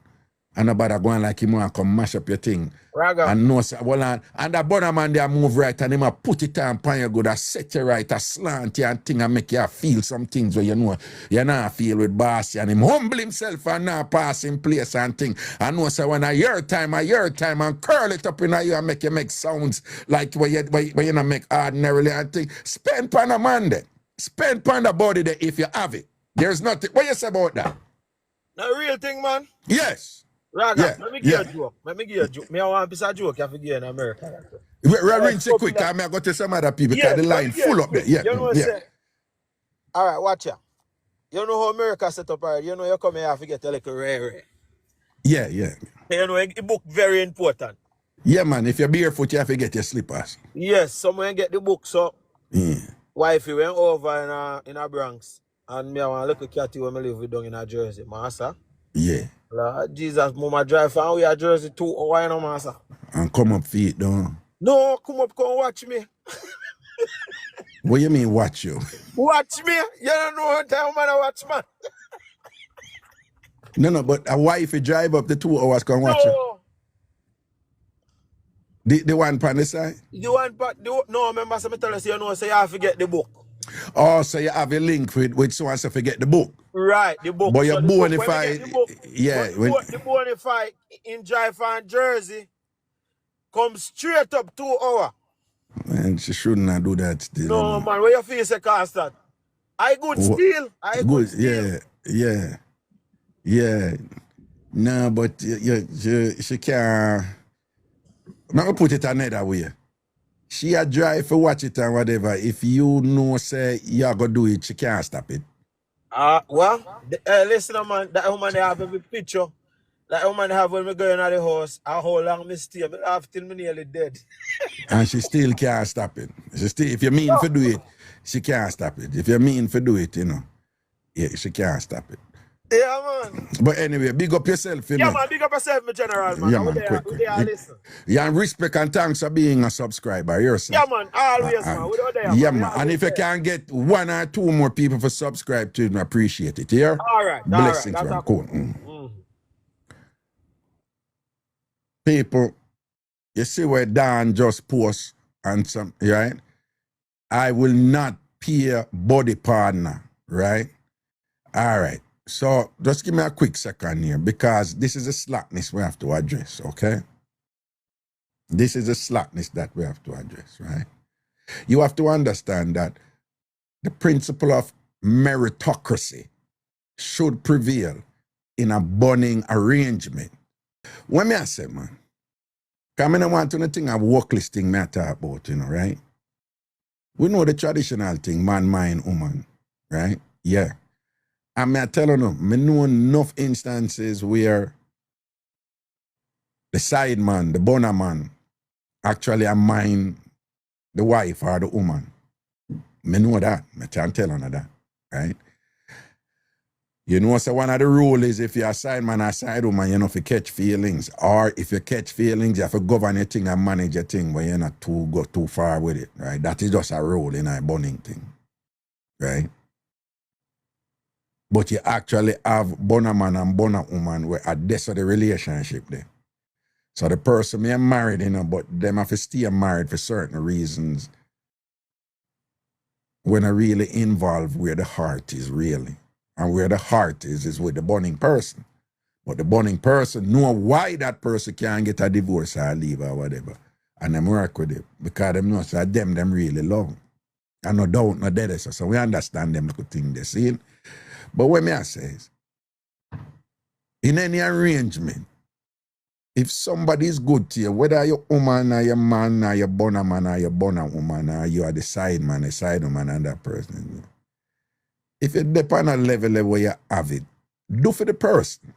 and nobody going like him and come mash up your thing.
Raga.
And know say, well, and the bonner man there move right and him a put it on pan you good, a set you right, a slant you and thing and make you feel some things where you know you not feel with bossy and him humble himself and not pass in place and thing. And know say when a year time and curl it up in you and make you make sounds like where you not make ordinarily and thing. Spend pan a man there. Spend pan the body there if you have it. There's nothing. What you say about that?
The real thing, man.
Yes.
Raga,
Yeah,
let me give you a joke. Let me give you a joke. Me I want a piece of joke you have to give in America.
Rinse it quick. I'm going to go to some other people because the line full up there. Yeah.
You know what I'm saying? All right, watch ya. You know how America set up, right? You know you come here to get a little rare.
Yeah.
You know, a book very important.
Yeah, man. If you're barefoot, you have to get your slippers.
Yes, someone get the book, so
Yeah.
wifey went over in a Bronx and me I want a little catty when I live with down in a Jersey, master.
Yeah.
Lord Jesus, mama drive from we are Jersey 2 hours, you know, master.
And come up feet down.
No, come up, come watch me.
What you mean watch you?
Watch me. You don't know what time man I watch, man.
No, but a wife drive up the 2 hours come watch you. The one pan the side?
No, remember, so me tell you, you know, so you have to get the book.
Oh, so you have a link with someone to forget the book.
Right, the book.
But you're
so
bonafide.
The bonafide in drive from Jersey come straight up 2 hours.
Man, she shouldn't have do that still.
No, man, where your face a cost that? I good steal. I good steal.
Yeah. No, but she can't. I'm going to put it another way. She a drive for watch it and whatever. If you know, say, you're going to do it, she can't stop it.
Listen, man, that woman they have every picture. That woman they have when we go in the house, how long me stay. I laugh till me nearly dead.
And she still can't stop it. If you mean to do it, she can't stop it. If you mean to do it, you know, yeah, she can't stop it.
Yeah, man.
But anyway, big up yourself, you know.
Yeah, man, big up yourself, my general, man.
Yeah, man, quick.
Listen.
Yeah, and respect and thanks for being a subscriber yourself.
Yeah, man, always, man. We don't there,
yeah,
man.
And if you can get 1 or 2 more people to subscribe to it, I appreciate it. Yeah?
All right.
Blessings,
all right.
man. Cool. People, you see where Dan just post and some, right? I will not peer body partner, right? All right. So just give me a quick second here because this is a slackness we have to address, okay? This is a slackness that we have to address, right? You have to understand that the principle of meritocracy should prevail in a burning arrangement. When me I say, man, because I don't want to think of workless thing me I talk about, you know, right? We know the traditional thing, man, mind, woman, right? Yeah. And I tell you, I know enough instances where the side man, the boner man, actually I mind the wife or the woman. I know that. I can't tell you that, right? You know, so one of the rules is if you're a side man or a side woman, you know, if you catch feelings. Or if you catch feelings, you have to govern your thing and manage your thing, but you're not go too far with it, right? That is just a rule in a burning thing, right? But you actually have boner man and boner woman where at this of the relationship there. So the person may married, you know, but them have to stay married for certain reasons when I really involve where the heart is really. And where the heart is with the burning person. But the burning person know why that person can't get a divorce or leave or whatever. And them work with it. Because them know that them really love. And no doubt, no dead. So we understand them little thing they see. But what me I say is, in any arrangement, if somebody is good to you, whether you're woman or your man or your boner man or your boner woman or you are the side man, the side woman and that person, you know, if you depend on a level where you have it, do for the person.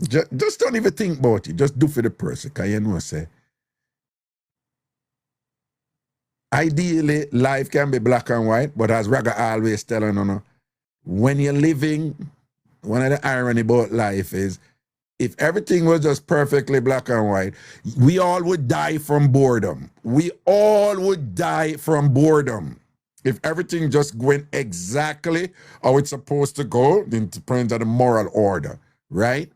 Just don't even think about it. Just do for the person. Because you know, say, Ideally, life can be black and white, but as Raga always telling you, when you're living, one of the irony about life is, if everything was just perfectly black and white, we all would die from boredom. We all would die from boredom. If everything just went exactly how it's supposed to go, in terms of the moral order, right?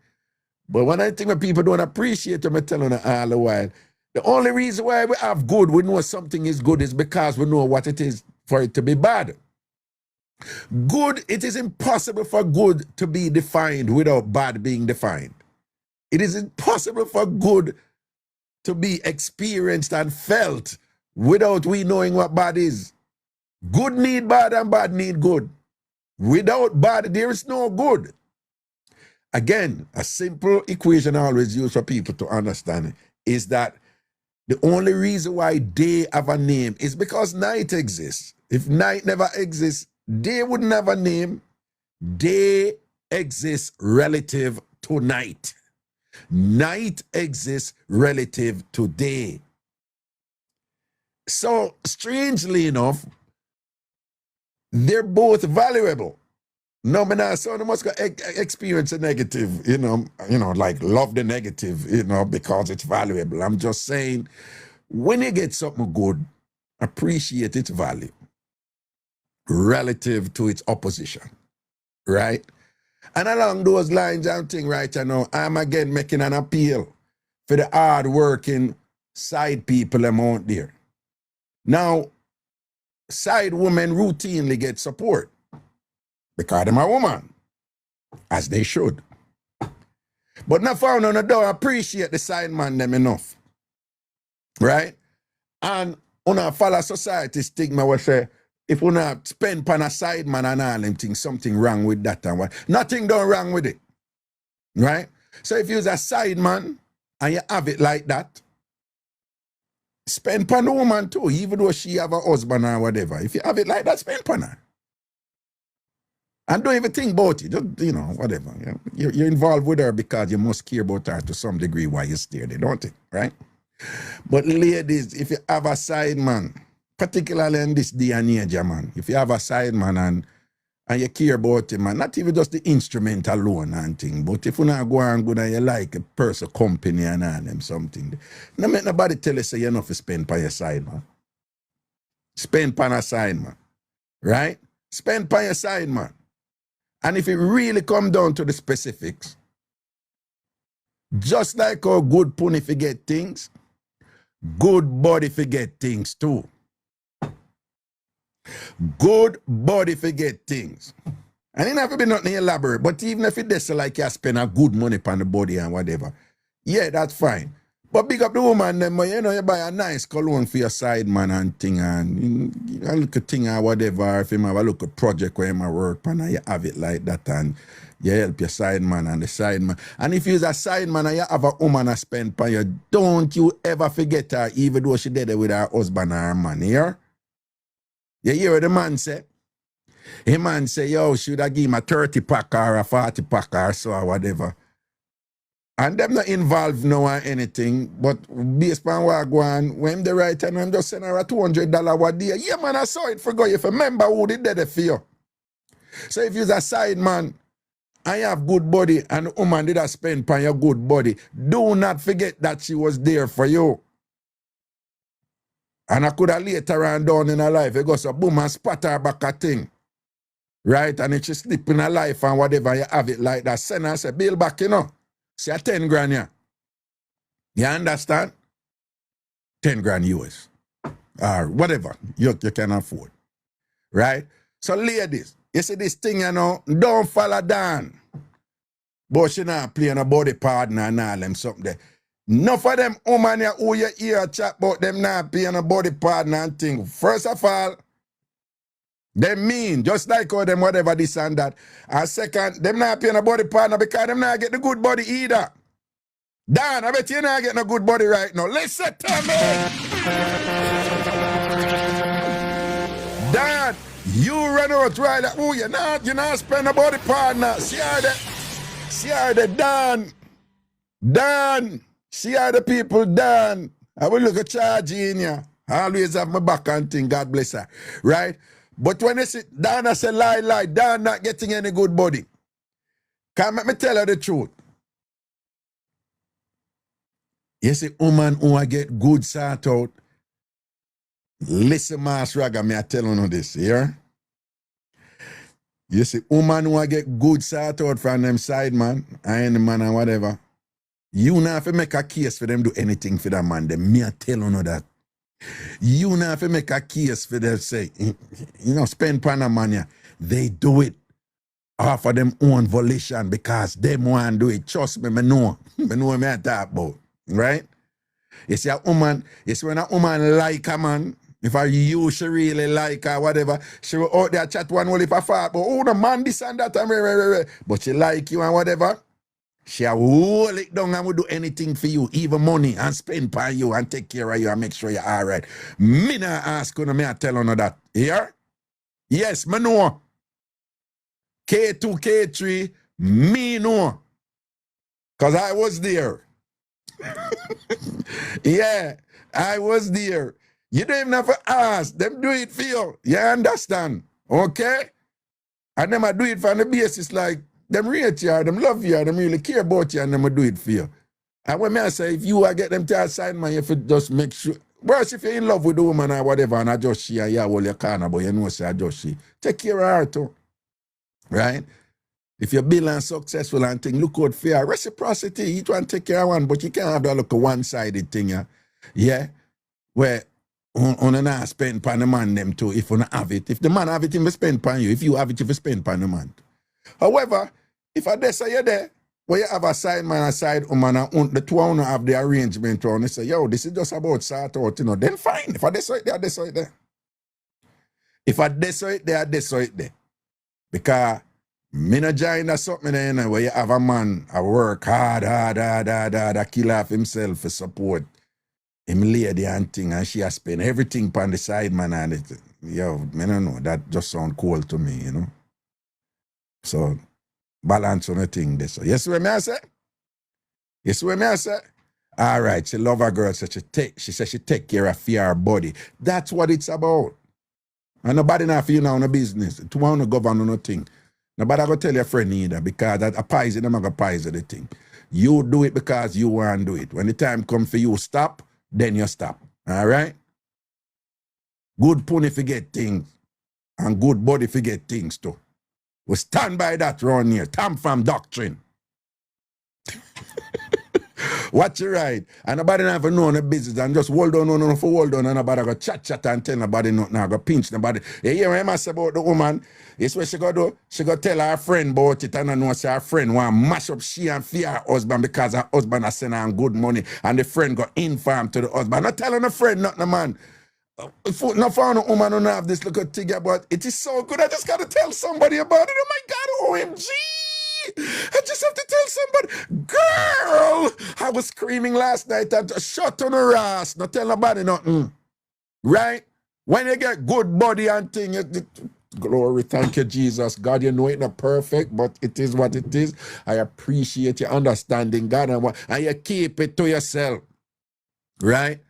But one of the things that people don't appreciate, I'm telling you all the while, the only reason why we have good, we know something is good, is because we know what it is for it to be bad. Good, it is impossible for good to be defined without bad being defined. It is impossible for good to be experienced and felt without we knowing what bad is. Good need bad and bad need good. Without bad, there is no good. Again, a simple equation I always use for people to understand is that the only reason why day have a name is because night exists. If night never exists, day wouldn't have a name. Day exists relative to night. Night exists relative to day. So, strangely enough, they're both valuable. No, man, so they must experience a negative, like love the negative, because it's valuable. I'm just saying, when you get something good, appreciate its value relative to its opposition, right? And along those lines, I'm thinking right now, I'm again making an appeal for the hard-working side people out there. Now, side women routinely get support because they're a woman, as they should. But not found on the door appreciate the side man them enough, right? And on a follow society stigma will say, if we not spend pan a side man and all them things, something wrong with that and what. Nothing done wrong with it, right? So if you're a side man and you have it like that, spend pan the woman too, even though she have a husband or whatever. If you have it like that, spend pan her. And don't even think about it, just, whatever. You're involved with her because you must care about her to some degree while you stay there, don't you, right? But ladies, if you have a side man, particularly in this day and age, man, if you have a side man and you care about him, man, not even just the instrument alone and thing, but if you not go and good and you like a person, company and all them something, no make nobody tell you say you enough to spend by your side, man. Spend by a side, man. Right? Spend by your side, man. And if it really come down to the specifics, just like how good pony forget things, good body forget things too. Good body forget things. And it never be nothing elaborate, but even if it does like you spend a good money on the body and whatever, yeah, that's fine. But big up the woman, them, you buy a nice cologne for your side man and thing, and a little thing or whatever, if you have a little project where you work and you have it like that, and you help your side man and the side man. And if you're a side man and you have a woman to spend on you, don't you ever forget her, even though she did it with her husband or her man, here. You hear what the man say? The man say, yo, should I give him a 30 pack or a 40 pack or so or whatever. And them not involved now or anything, but based on what I go on, when they write and I'm just sending her a $200 a day. Yeah, man, I saw it for go. If you remember who did that for you. So if you're a side man and you have good body and the woman did a spend on your good body, do not forget that she was there for you. And I could have later on down in her life, it goes a boom and spat her back a thing. Right? And if she slip in her life and whatever, you have it like that. Send her and say, bill back, Say a 10 grand, yeah. You understand? 10 grand US. Or whatever you can afford. Right? So ladies, you see this thing, don't follow down. But she not playing a body partner and all them something there. Enough of them women who you hear chat about them not playing a body partner and thing. First of all, they mean, just like all them whatever this and that. And second, them not paying a body partner because them not get the good body either. Dan, I bet you not getting a good body right now. Listen to me. Dan, you run out right now. Oh, you're not spending a body partner. See how the Dan. Dan, see how the people Dan. I will look at charge in you. Always have my back and thing, God bless her. Right? But when they say, Dana say lie, Dan not getting any good body. Can't make me tell her the truth. You see, woman who I get good sort out. Listen, Master Raga, me I tell you this, yeah? You see, woman who I get good sort out from them side, man, and the man and whatever, you not have to make a case for them do anything for that man. Them, me I tell you that. You not have to make a case for them say, spend pan a man, yeah. They do it off of them own volition because them want to do it. Trust me, I know. I know what I talk about, right? You see, when a woman like a man, if she really like her, whatever, she will out there chat one whole if I fart, but the man this and that, but she like you and whatever, she hold it down and will do anything for you, even money, and spend for you and take care of you and make sure you're all right. Me not ask you, me I tell you that. Here? Yes, me know. K2, K3, me know. Because I was there. Yeah, I was there. You don't even have to ask. Them do it for you. You understand? Okay? And them I do it from the basis like, them rate you, them love you, them really care about you, and them I do it for you. And when I say, if you get them to aside, man, if it just make sure, worse if you're in love with the woman or whatever, and I just she, and you hold your corner, but you know, say I just she. Take care of her too. Right? If you're building and successful and thing, look out for your reciprocity. You want to take care of one, but you can't have that look a one-sided thing, yeah? Yeah? Where on not spend pan the man them too, if you not have it. If the man have it, he will spend pan you. If you have it, you will spend pan the man. However, if I say you're there, where you have a side man and a side woman, and the two of have the arrangement on, they say, yo, this is just about sort out, then fine. If I decide there, I decide there. If I decide there, I decide there. Because me no join that something there, where you have a man a work hard, kill off himself for support him lady and thing, and she has spent everything on the side, man, and it, yo, me no know, that just sound cool to me, So, balance on the thing there. So, yes, what me I say? Yes, what me I say? All right, she love her girl, so she said she take care of her body. That's what it's about. And nobody not feel now on the business. To want to govern on nothing. Nobody go tell your friend either, because that a poison, them a poison the thing. You do it because you want to do it. When the time comes for you stop, then you stop. All right? Good pony forget things, and good body forget things too. We stand by that round here. TamFam doctrine. Watch it right. And nobody never know the business and just hold on, and nobody go chat and tell nobody nothing, now go pinch nobody. You hear what I say about the woman? It's what she go do. She go tell her friend about it, and I know say her friend want to mash up she and fear her husband because her husband has sent her good money, and the friend go inform to the husband. Not telling the friend nothing, man. If not found a woman who have this little thing about it is so good. I just gotta tell somebody about it. Oh my God, OMG! I just have to tell somebody, girl. I was screaming last night and just shut on her ass. Not tell nobody nothing, right? When you get good body and thing, glory, thank you, Jesus. God, you know it not perfect, but it is what it is. I appreciate your understanding, God, and you keep it to yourself, right?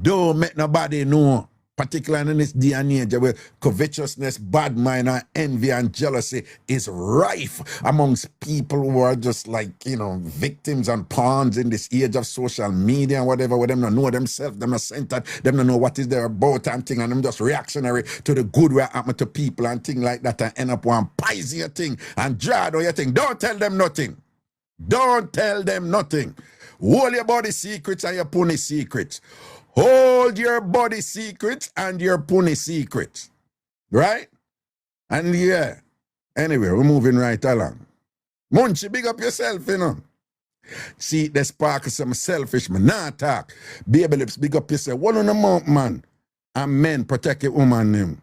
Don't make nobody know, particularly in this day and age where covetousness, bad mind, and envy and jealousy is rife amongst people who are just like, victims and pawns in this age of social media and whatever, where them don't know themselves, them not centered, them don't know what is their about and thing, and them just reactionary to the good where happen to people and thing like that, and end up one poison your thing and draw down your thing. Don't tell them nothing. Don't tell them nothing. Hold your body secrets and your pony secrets. Hold your body secrets and your pony secrets. Right? And yeah. Anyway, we're moving right along. Munchie, big up yourself, See, the spark of some selfish, man. Not talk. Baby lips, big up yourself. One on the mount, man. And men protect your woman name.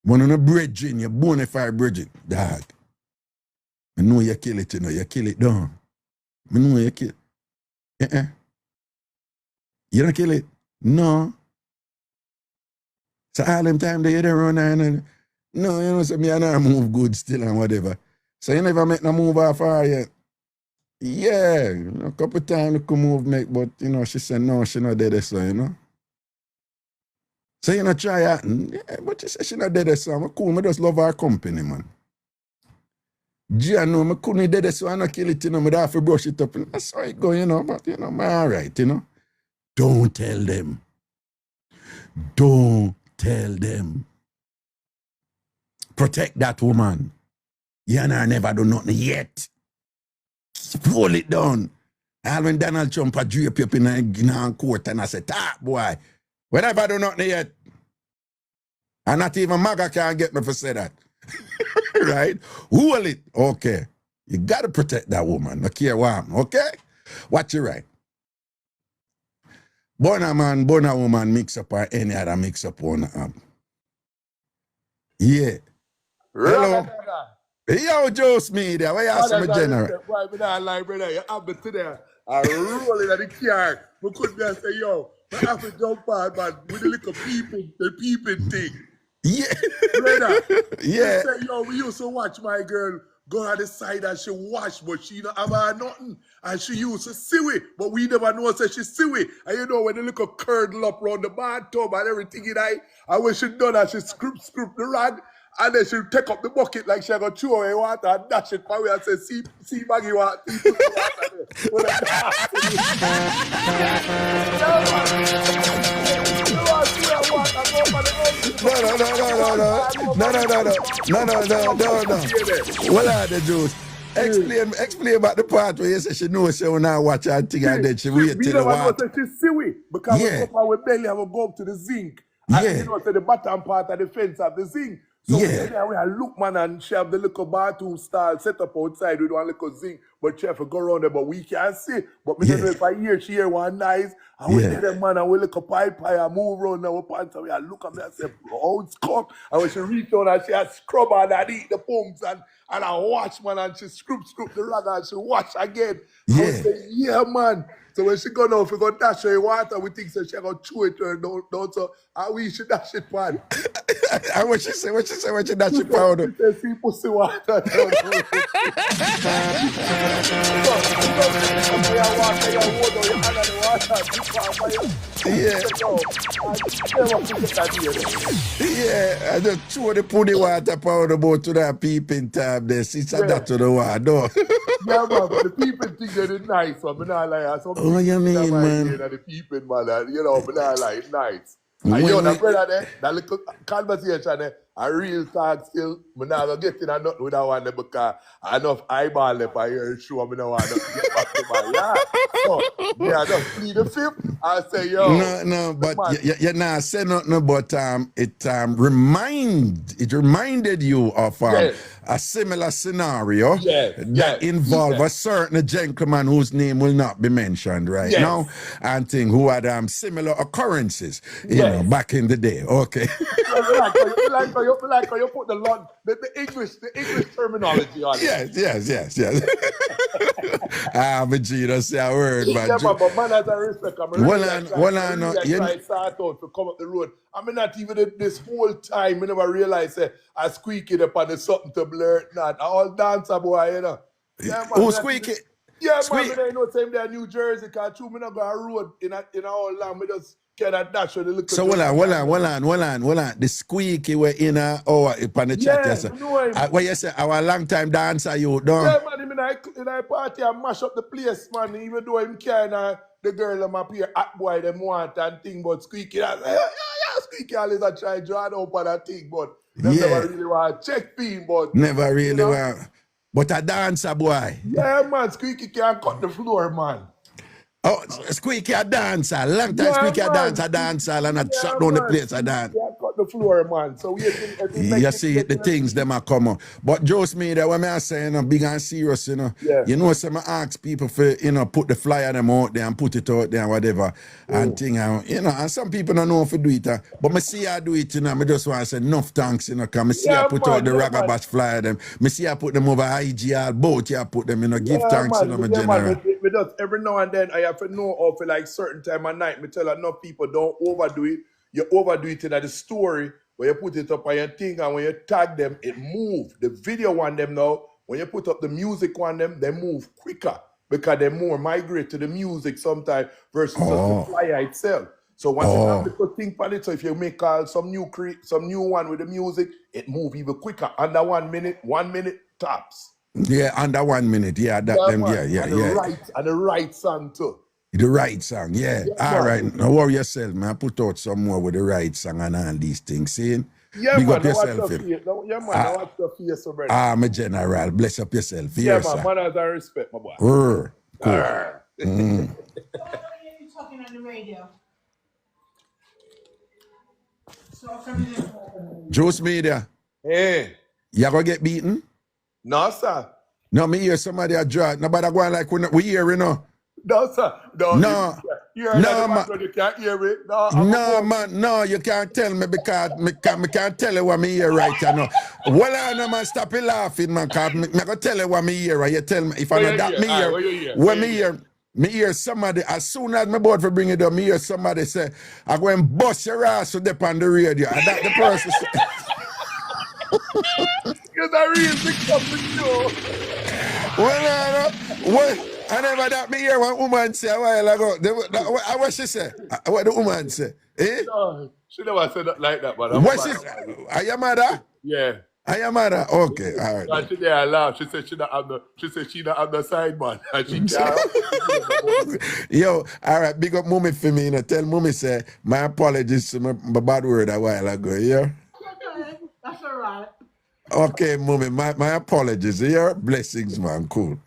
One on the bridging, your bonafide bridging. Dog. I know you kill it, You kill it down. I know you kill it. You don't kill it? No. So all them time they don't run and no, so me and I move good still and whatever. So you never make no move off her yet. Yeah, a couple times you could move make, but she said no, she not dead so, So you know try that. Yeah, but she said she not dead so I'm cool. I just love her company, man. Gia know I couldn't dead so I not kill it, you know. I have to brush it up. And that's how it go, you know. But you know, I'm alright, you know. Don't tell them. Don't tell them. Protect that woman. You and I never do nothing yet. Pull it down. And when Donald Trump a drape you up in a court and I said, boy, we never do nothing yet. And not even MAGA can get me for say that. Right? Hold it. Okay. You gotta protect that woman. No care what. Okay? Watch it right. Born a man, born a woman, mix up or any other mix up on Yeah. Hello. Yo, Joe Smith, why you ask me general?
Why me not lie, brother? You have me today. I roll in the car. We couldn't just say, yo, I have to jump on, man, with the little peeping thing.
Yeah.
Brother,
yeah.
Say, yo, we used to watch my girl go on the side and she wash, but she don't have her nothing. And she used to sew it, but we never know say she sew it. And you know, when the little curdle up around the bathtub and everything in I, and when she done that, she scoop the rag, and then she take up the bucket like she gonna throw away water and dash it for me and say, see Maggie water, see water
No. What are the Jews? Explain about the part where you say she knows she will not watch her thing and then she wait till the water.
She see it because we go up with belly and we go up to the zinc. And you know, so the bottom part of the fence of the zinc. So we look, man, and she have the little bathroom style set up outside with one little zinc, but she have to go around there, but we can't see. But we don't know if I hear one nice, and we did them, man, and we look a pipe and move around our pants, and we look at me and say, oh, it's cold. And when she reach down and she has scrub and eat the pumps, and I watch, man, and she scoop the rag and she wash again. I would say, yeah, man. So when she go down, if we go dash her water, we think so she gonna chew it or don't so and we should dash it pan.
And what she say, when she dash it powder?
She say, see pussy water.
Yeah, I just throw the put the water powder about to that peeping time there. Sista that to the water.
Yeah, man, but the peeping thing they did nice, so I'm not like
oh, you mean, man?
The peeping, man, you know, I'm not like nice. And you know, that brother there, that little conversation there, a real talk still, I'm not going to get in a nothing with that one there because enough eyeball left I hear show, I'm not want to get back to my yard. So, yeah, just plead the fifth, I say, yo.
No, but you not say nothing, but it reminded you of a similar scenario that involved a certain gentleman whose name will not be mentioned right now, and thing who had similar occurrences, you know, back in the day. Okay.
like you put the English terminology on it.
Yes. But Jesus, say a word, man.
Yeah, but man has a respect. I start out to come up the road. I mean, not even this whole time, I never realized I squeak it up on the something to blur it not. All dancer boy, you know. Yeah, man,
who squeak it?
Yeah, man, I know same day in New Jersey, because me not go a road in a whole land, me just get a dash with the little.
So hold on. The squeaky were in upon the chat. What you say, our long time dancer you don't?
Yeah, man, in a party I mash up the place, man, even though him can't the girl them up here, hot boy them want and thing, but squeaky, I say, yeah, squeaky always I try draw up on that thing, but never really want to check thing, but
never really want. But a dancer boy.
Yeah, man, squeaky can't cut the floor, man.
Oh, squeaky a dancer. Long time squeaky a dancer and a shut down the place a dance.
Yeah, cut the floor, man. So
you see the things them are coming. But just me that when I say, big and serious, you know, some ask people for, put the flyer them out there and put it out there and whatever. And thing, and some people don't know if to do it. But me see I do it, I just want to say enough thanks, because me see I put out the Ragabash flyer them. Me see I put them over IGL, both I put them, give thanks, my general.
We just every now and then I have to know of like certain time of night. Me tell enough people don't overdo it. You overdo it in the story where you put it up on your thing, and when you tag them, it move. The video one them now, when you put up the music one them, they move quicker because they more migrate to the music sometimes versus just the flyer itself. So once you have to think on it, so if you make some new one with the music, it move even quicker. Under 1 minute, 1 minute tops.
Yeah, under 1 minute. Yeah, that them. Yeah.
And the right song too.
The right song, yeah. All right. Now worry yourself, man. Put out some more with the right song and all these things. See?
Yeah,
Big
man.
up yourself.
Watch your face, brother.
My general. Bless up yourself.
Yeah,
Yes,
man.
sir.
Manners and respect, my boy.
Cool.
Why are you talking on the radio?
Juice Media.
Hey.
You gonna get beaten?
No, sir.
No, me hear somebody a draw. Nobody going like we hear, you know.
No, sir.
No.
You can't hear it.
No, man, no, you can't tell me because me can't tell you what me hear right now. Well, I man, stop it laughing, man, because me gonna tell you what me hear, right? You tell me, if I know that me hear, when me hear somebody, as soon as my board for bring it up, me hear somebody say, I'm going to bust your ass to dip on the radio. And that the person say,
because I really picked up the show.
Well, I never that me hear one woman say a while ago. What she say? What the woman say? Eh?
No, she never said that like that, but
what she say? Are you mother?
Yeah.
Are you mother? Okay, all right.
And today I laughed. She said she not on the side, man. And she can't.
Yo, all right, big up mommy for me. You know, tell mommy say my apologies to my bad word a while ago. Yeah.
That's all right.
Okay, mommy, my apologies. Yeah, blessings, man. Cool.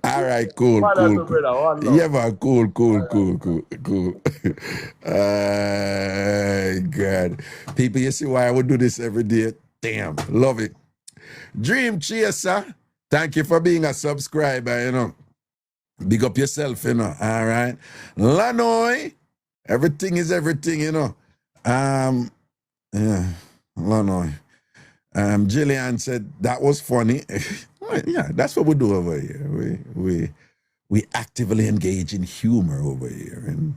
All right, cool. Yeah, man, cool. God. People, you see why I would do this every day? Damn, love it. Dream Chaser, thank you for being a subscriber, you know. Big up yourself, you know. All right. Lanoy, everything is everything, you know. Yeah, Lanoy. Jillian said that was funny. Yeah, that's what we do over here. We actively engage in humor over here, and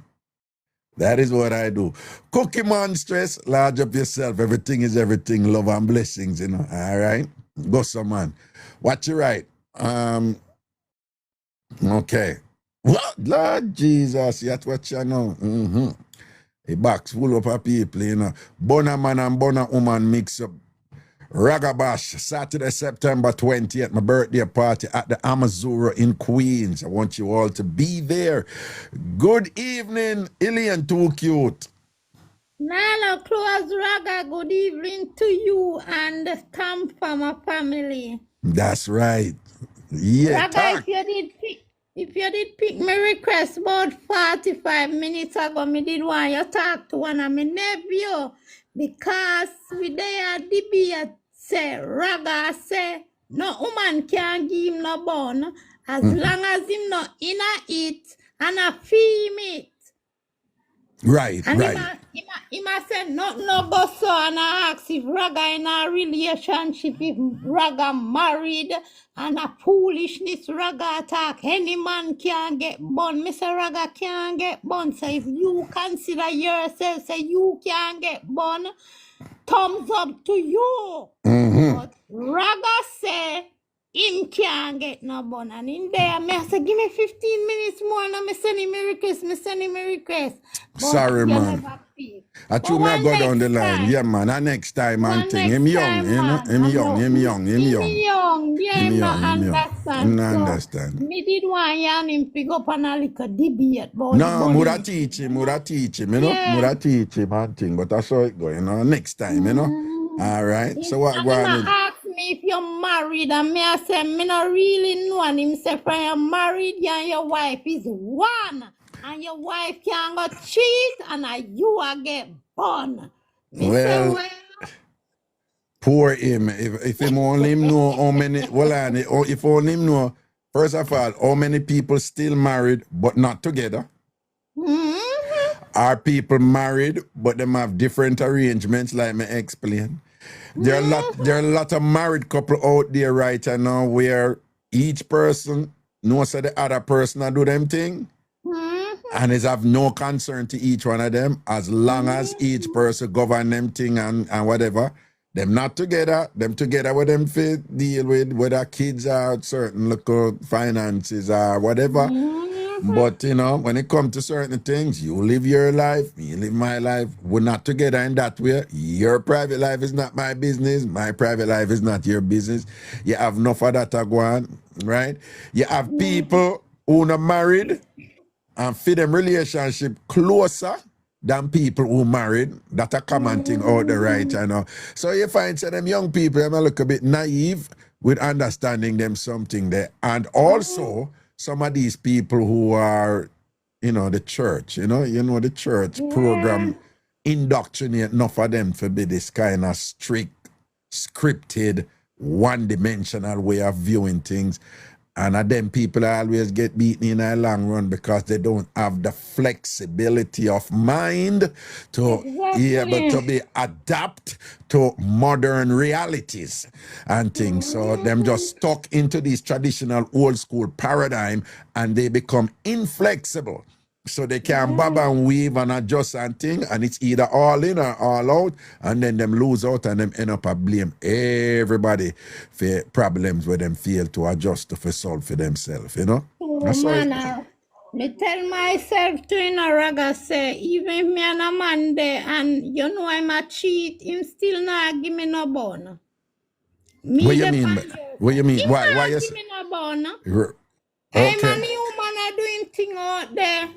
that is what I do. Cookie Monstress, large up yourself. Everything is everything. Love and blessings, you know. All right, go some man. Watch you right. Okay. What, Lord Jesus? That's what you know. A box full of people, you know. Bona man and bona woman mix up. Ragabash, Saturday, September 20th, my birthday party at the Amazura in Queens. I want you all to be there. Good evening, Ilian Too Cute.
Nana Close Raga, good evening to you and the TamFam family.
That's right. Yeah,
Raga, if you did pick my request about 45 minutes ago, me did want you talk to one of my nephew because we there debate say Raga say no woman can give him no bone as long as him no inna it and a feel it.
Right,
and
right.
He say no go so and I ask if Raga in a relationship, if Raga married and a foolishness Raga attack. Any man can get born. Mr. Raga can get born. So if you consider yourself say you can get born, thumbs up to you. But Raga say him can't get no bun. And in there, I say, give me 15 minutes more and I send him a request. But
sorry, man. I told me I go down the line. Yeah, man. And next time, man, thing. Him young, you know. Him young.
Yeah, him understand.
Understand.
Me did want him pick up and a little debate.
No, Mura teach him, you know.
Yeah.
Mura teach him and thing. But that's how it go, you know. Next time, you know. All right. So what go on?
Ask me if you're married, and me I say me not really know. And him say, "For you're married, you and your wife is one, and your wife can't go cheat, and you are get born."
Well, poor him. If him only him know how many. Well, if only him know. First of all, how many people still married but not together? Are people married but them have different arrangements, like me explain? There are a lot of married couple out there right now where each person knows that the other person do them thing and is have no concern to each one of them as long as each person govern them thing and whatever. Them not together, them together with them fit deal with whether kids are certain local finances or whatever. But you know, when it comes to certain things, you live your life, me live my life. We're not together in that way. Your private life is not my business. My private life is not your business. You have enough of that to go on, right? You have people who not married and fit them relationship closer than people who married. That a common thing out there, right? You know. So you find some them young people them a look a bit naive with understanding them something there. And also some of these people who are, you know, the church, you know, the church program indoctrinate enough of them to be this kind of strict, scripted, one-dimensional way of viewing things. And them people always get beaten in a long run because they don't have the flexibility of mind to be able to be adapt to modern realities and things. So them just stuck into this traditional old school paradigm and they become inflexible. So they can bob and weave and adjust and thing, and it's either all in or all out, and then them lose out and them end up a blame everybody for problems where them fail to adjust to solve for themselves, you know? That's why
Me tell myself to in a raga say, even if me and a man there and you know I'm a cheat, him still not give me no bone.
What you mean? What you mean?
Him
Why
not
you
give me no bone.
Okay.
I'm a new man are doing thing out there.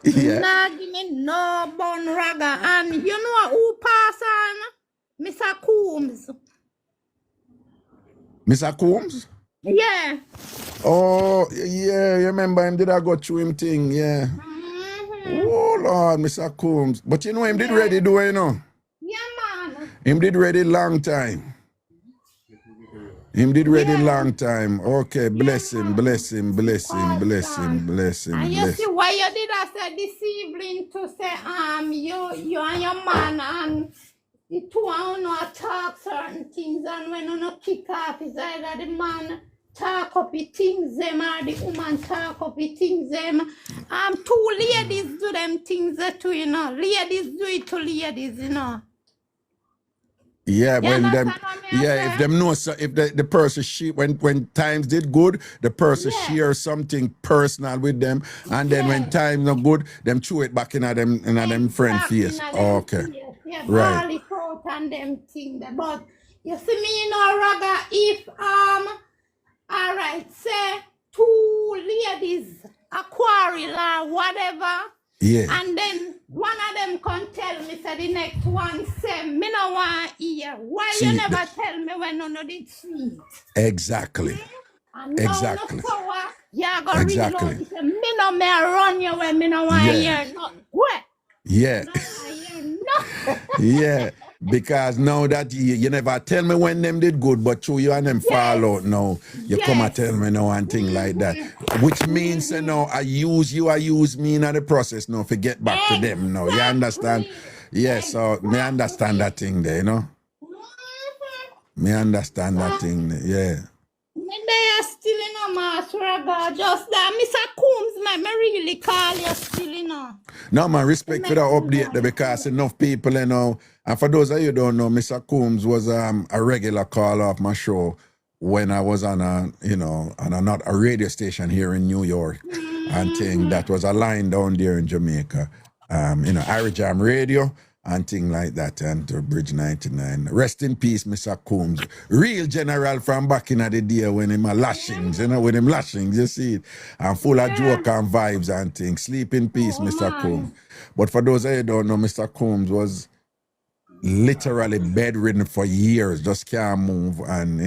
Yeah.
Nah, give me no bone raga. And you know who pass on? Mr. Coombs.
Mr. Coombs?
Yeah.
Oh, yeah, you remember him did I go through him thing, yeah. Oh, Lord, Mr. Coombs. But you know him did ready do it, you know?
Yeah, man.
Him did ready long time. Him did ready long time. Okay, bless him, bless him, bless him, bless him, bless him.
And you see why you did I say this evening to say you and your man and the two are not talk certain things, and when you not kick off is either the man talk up the things them or the woman talk up the things them. Two ladies do them things too, you know. Ladies do it to ladies, you know.
Yeah, when them, if them know, so if the person when times did good, the person share something personal with them, and then when times not good, them throw it back in them friend face. Okay,
right. It out and them thing. But you see me, you know, Raga, if all right, say two ladies a quarrel or whatever.
Yeah.
And then one of them can tell me, say the next one say, me no want hear. Why you never tell me when no did sweet?
Exactly.
And exactly. No power, you go reload. Me no may run you when me no want hear nothing. What?
Yeah.
No.
Yeah. Because now that you never tell me when them did good, but through you and them fall out now, you come and tell me now and thing like that. Which means, you know, I use me in the process now to get back to them now. You understand? Yeah, so me understand that thing there, you know? Me understand that thing there, yeah.
They are still in a mass, Raga. Just that, Mr. Coombs, me really call you still in a.
No, man, respect for the update there because enough people, you know. And for those of you who don't know, Mr. Coombs was a regular caller of my show when I was on not a radio station here in New York and thing that was a line down there in Jamaica. Irish Jam Radio and thing like that, and Bridge 99. Rest in peace, Mr. Coombs. Real general from back in the day when him a lashings, with him lashings, you see it. And full of joke and vibes and things. Sleep in peace, Mr. Coombs. But for those of you who don't know, Mr. Coombs was literally bedridden for years, just can't move and,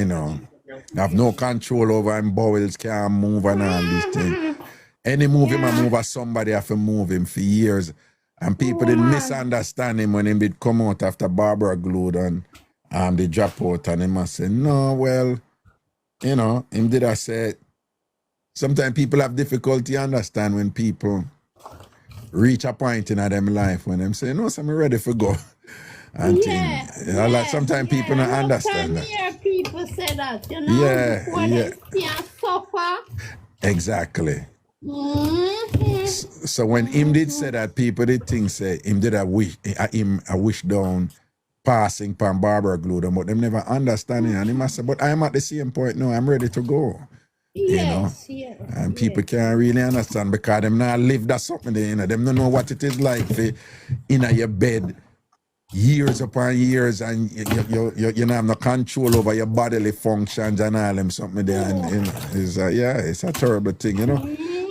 have no control over him, bowels can't move and all these things. Any move him and move as somebody have to move him for years. And people didn't misunderstand him when he did come out after Barbara glued and they drop out and he must say, no, well, him did I say, sometimes people have difficulty understand when people reach a point in their life when them say, no, so I'm ready for go. And sometimes people don't understand that.
Hear people say that, they suffer.
Exactly. So when him did say that, people did think say him did a wish down passing pan Barbara glue them, but them never understand it. And he must say, but I am at the same point now, I'm ready to go.
Yes,
And
yes.
people can't really understand because them not live that something there, Them don't know what it is like for in your bed years upon years and you don't have no control over your bodily functions and all them something there. And it's it's a terrible thing,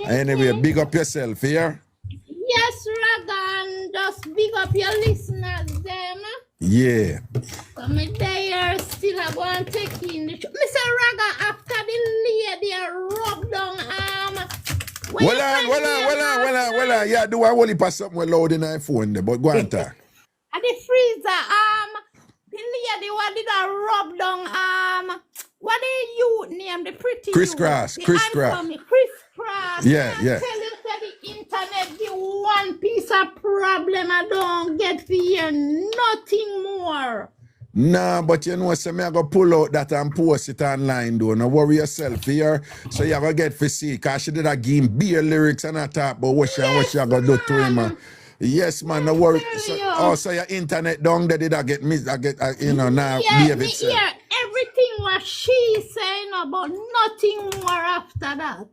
Anyway, big up yourself here.
Yes, Ragan, just big up your listeners, them.
Yeah.
So me there still a go and take in the show. Mr. Raga, after the lady rub down
Well on. Yeah, do I only pass something loud in my phone there, but go on talk.
At the freezer, the lady what did a rub down what the youth name, the pretty
Crisscross.
Crisscross.
Yeah.
Tell you that the internet give one piece of problem I don't get for hear nothing more.
Nah, but you know, so me I go pull out that and post it online, though. No worry yourself here. So you go get to see, because she did a game beer lyrics and I talk about what she go do to him. Yes, man, no worry. So your internet down there did I get missed? I get, now behave itself.
Yeah, everything what she saying about nothing more after that.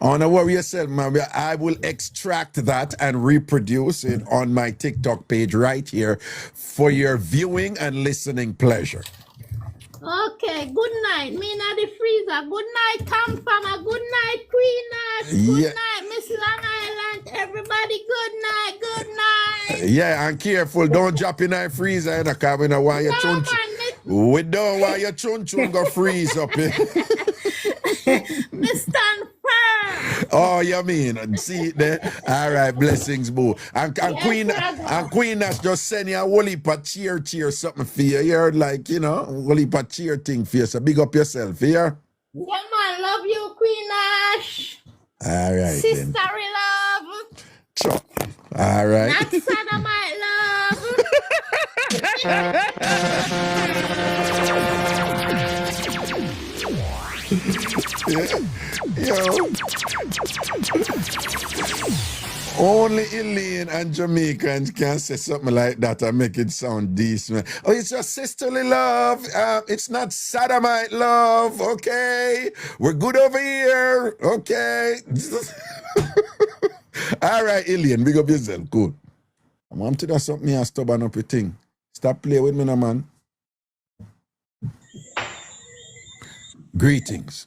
Oh, no worry yourself, man. I will extract that and reproduce it on my TikTok page right here for your viewing and listening pleasure.
Okay, good night. Me na the freezer. Good night, TamFam. Good night, Queen Ash. Good night, Miss Long Island. Everybody, good night. Good night.
Yeah, and careful. Don't drop in our freezer, because we don't want your chun. We don't want your chun go freeze up.
Me stand firm.
Oh, you mean? See it there? All right, blessings, boo. And Queen that's just send you a whole heap of cheer something for you. You're like, whole heap of cheer thing for you. So big up yourself, here.
Yeah, man. Love you, Queen Ash.
All right,
Sister,
then.
love.
Sure. All right.
Not sodomite love.
Yo. Only Elaine and Jamaicans can say something like that and make it sound decent. Oh, it's just sisterly love. It's not sodomite love, okay? We're good over here, okay? All right, Elaine, big up yourself. Cool. I want to do something here, stubborn up your thing. Stop playing with me now, man. Greetings.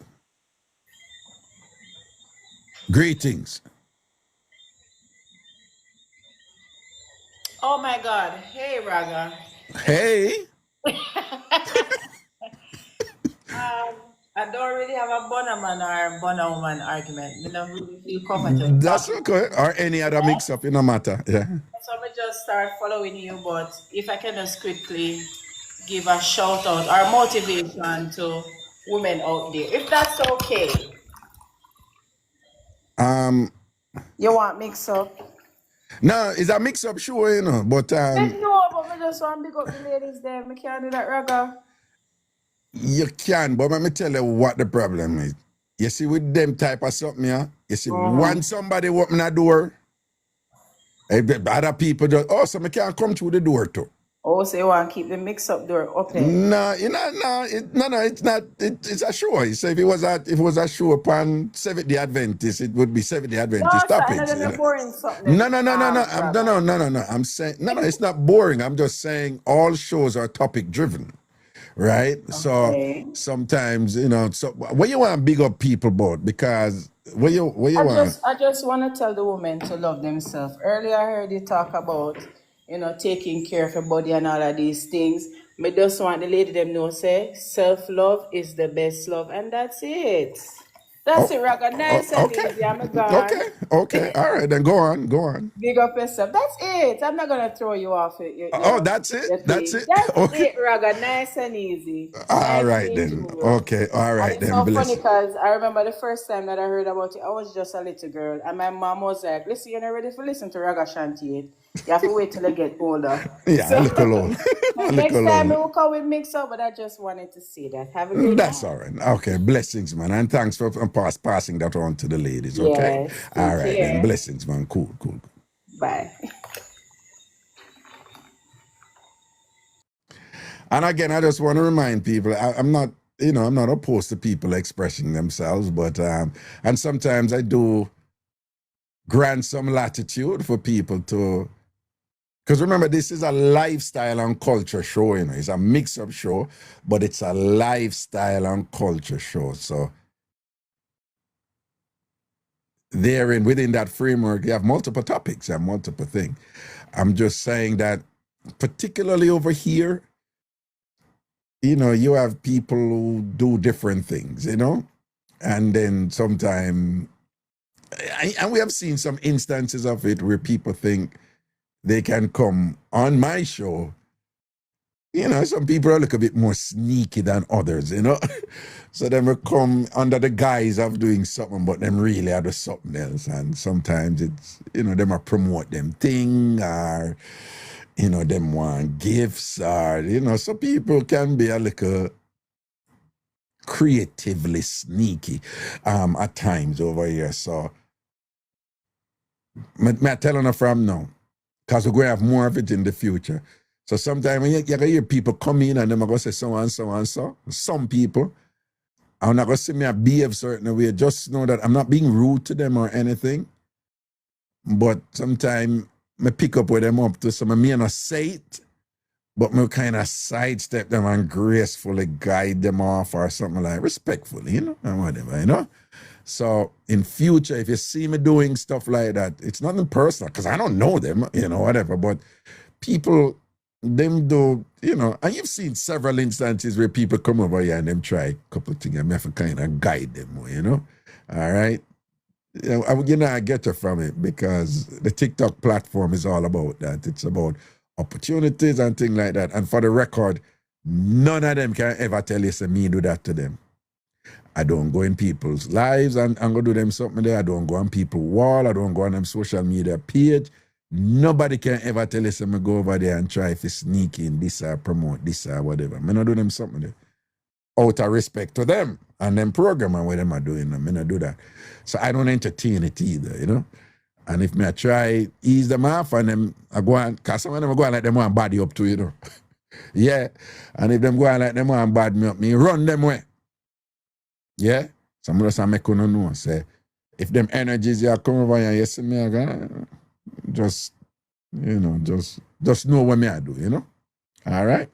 Oh my God. Hey, Raga.
Hey.
I don't really have a Bonner man or Bonner woman argument. I don't really feel comfortable.
That's okay. Or any other mix-up, it no matter. Yeah.
So I just start following you, but if I can just quickly give a shout out or motivation to women out there, if that's okay. You want mix-up?
No, it's a mix-up show, but
No, but I just want to pick up the ladies there. I can't do that, Raga.
you can, but let me tell you what the problem is. You see, with them type of something, yeah. You see, once somebody open a door, other people just, so I can't come through the door too.
Oh, so you want to keep the mix-up door open?
No, it's not. It's a show. So if it was a show upon Seventh-day Adventist, it would be Seventh-day Adventist topics. No. I'm saying no. It's not boring. I'm just saying all shows are topic driven, right? Okay. So sometimes So what you want to big up people about? Because what you want?
I just want to tell the women to love themselves. Earlier, I heard you talk about taking care of your body and all of these things. I just want the lady them know, say, self-love is the best love, and that's it. That's it, Raga. Nice and easy. I'm gone.
Okay. All right, then go on.
Big up yourself. That's it. I'm not going to throw you off it.
That's it? That's it?
That's it, Raga. Nice and easy.
All right, then. Okay, all right, then.
It's so funny because I remember the first time that I heard about it, I was just a little girl, and my mom was like, listen, you're not ready to listen to Ragashanti yet. You have to wait till I get older.
Yeah, a little old.
Next time we will come with Mixup, but I just wanted to say that. Have a good
That's all right. Okay, blessings, man. And thanks for passing that on to the ladies, okay?
Yes,
all right, then. Blessings, man. Cool.
Bye.
And again, I just want to remind people, I'm not I'm not opposed to people expressing themselves, but and sometimes I do grant some latitude for people to, because remember, this is a lifestyle and culture show, it's a mix-up show, but it's a lifestyle and culture show. So therein, within that framework, you have multiple topics and multiple things. I'm just saying that particularly over here, you have people who do different things, and then sometimes, and we have seen some instances of it where people think they can come on my show. Some people are a little bit more sneaky than others, So they will come under the guise of doing something, but them really are doing something else. And sometimes it's, them are promote them thing, or, them want gifts, or, so people can be a little creatively sneaky at times over here. So, I'm telling you from now, because we're going to have more of it in the future. So sometimes you can hear people come in and they're going to say so and so and so. Some people, I'm not going to say me I behave certain way. Just know that I'm not being rude to them or anything. But sometimes I pick up with them up to some, I may not say it, but I kind of sidestep them and gracefully guide them off or something like respectfully, and whatever, So in future, if you see me doing stuff like that, it's nothing personal because I don't know them, whatever. But people, them do, and you've seen several instances where people come over here and them try a couple of things and I have to kind of guide them, all right? I get it from it because the TikTok platform is all about that. It's about opportunities and things like that. And for the record, none of them can ever tell you, say, me do that to them. I don't go in people's lives and go do them something there. I don't go on people's wall. I don't go on them social media page. Nobody can ever tell us me go over there and try to sneak in this or promote this or whatever. I not do them something there. Out of respect to them and them program and what them are doing. I not do that. So I don't entertain it either, And if me I try ease them off and them I go on, because some of them go on like them want body up to, Yeah. And if them go on like them want bad me up, me run them way. Yeah? Some of us are making no know. Say, if them energies you come over here, you see me, I go, just know what me I do, All right?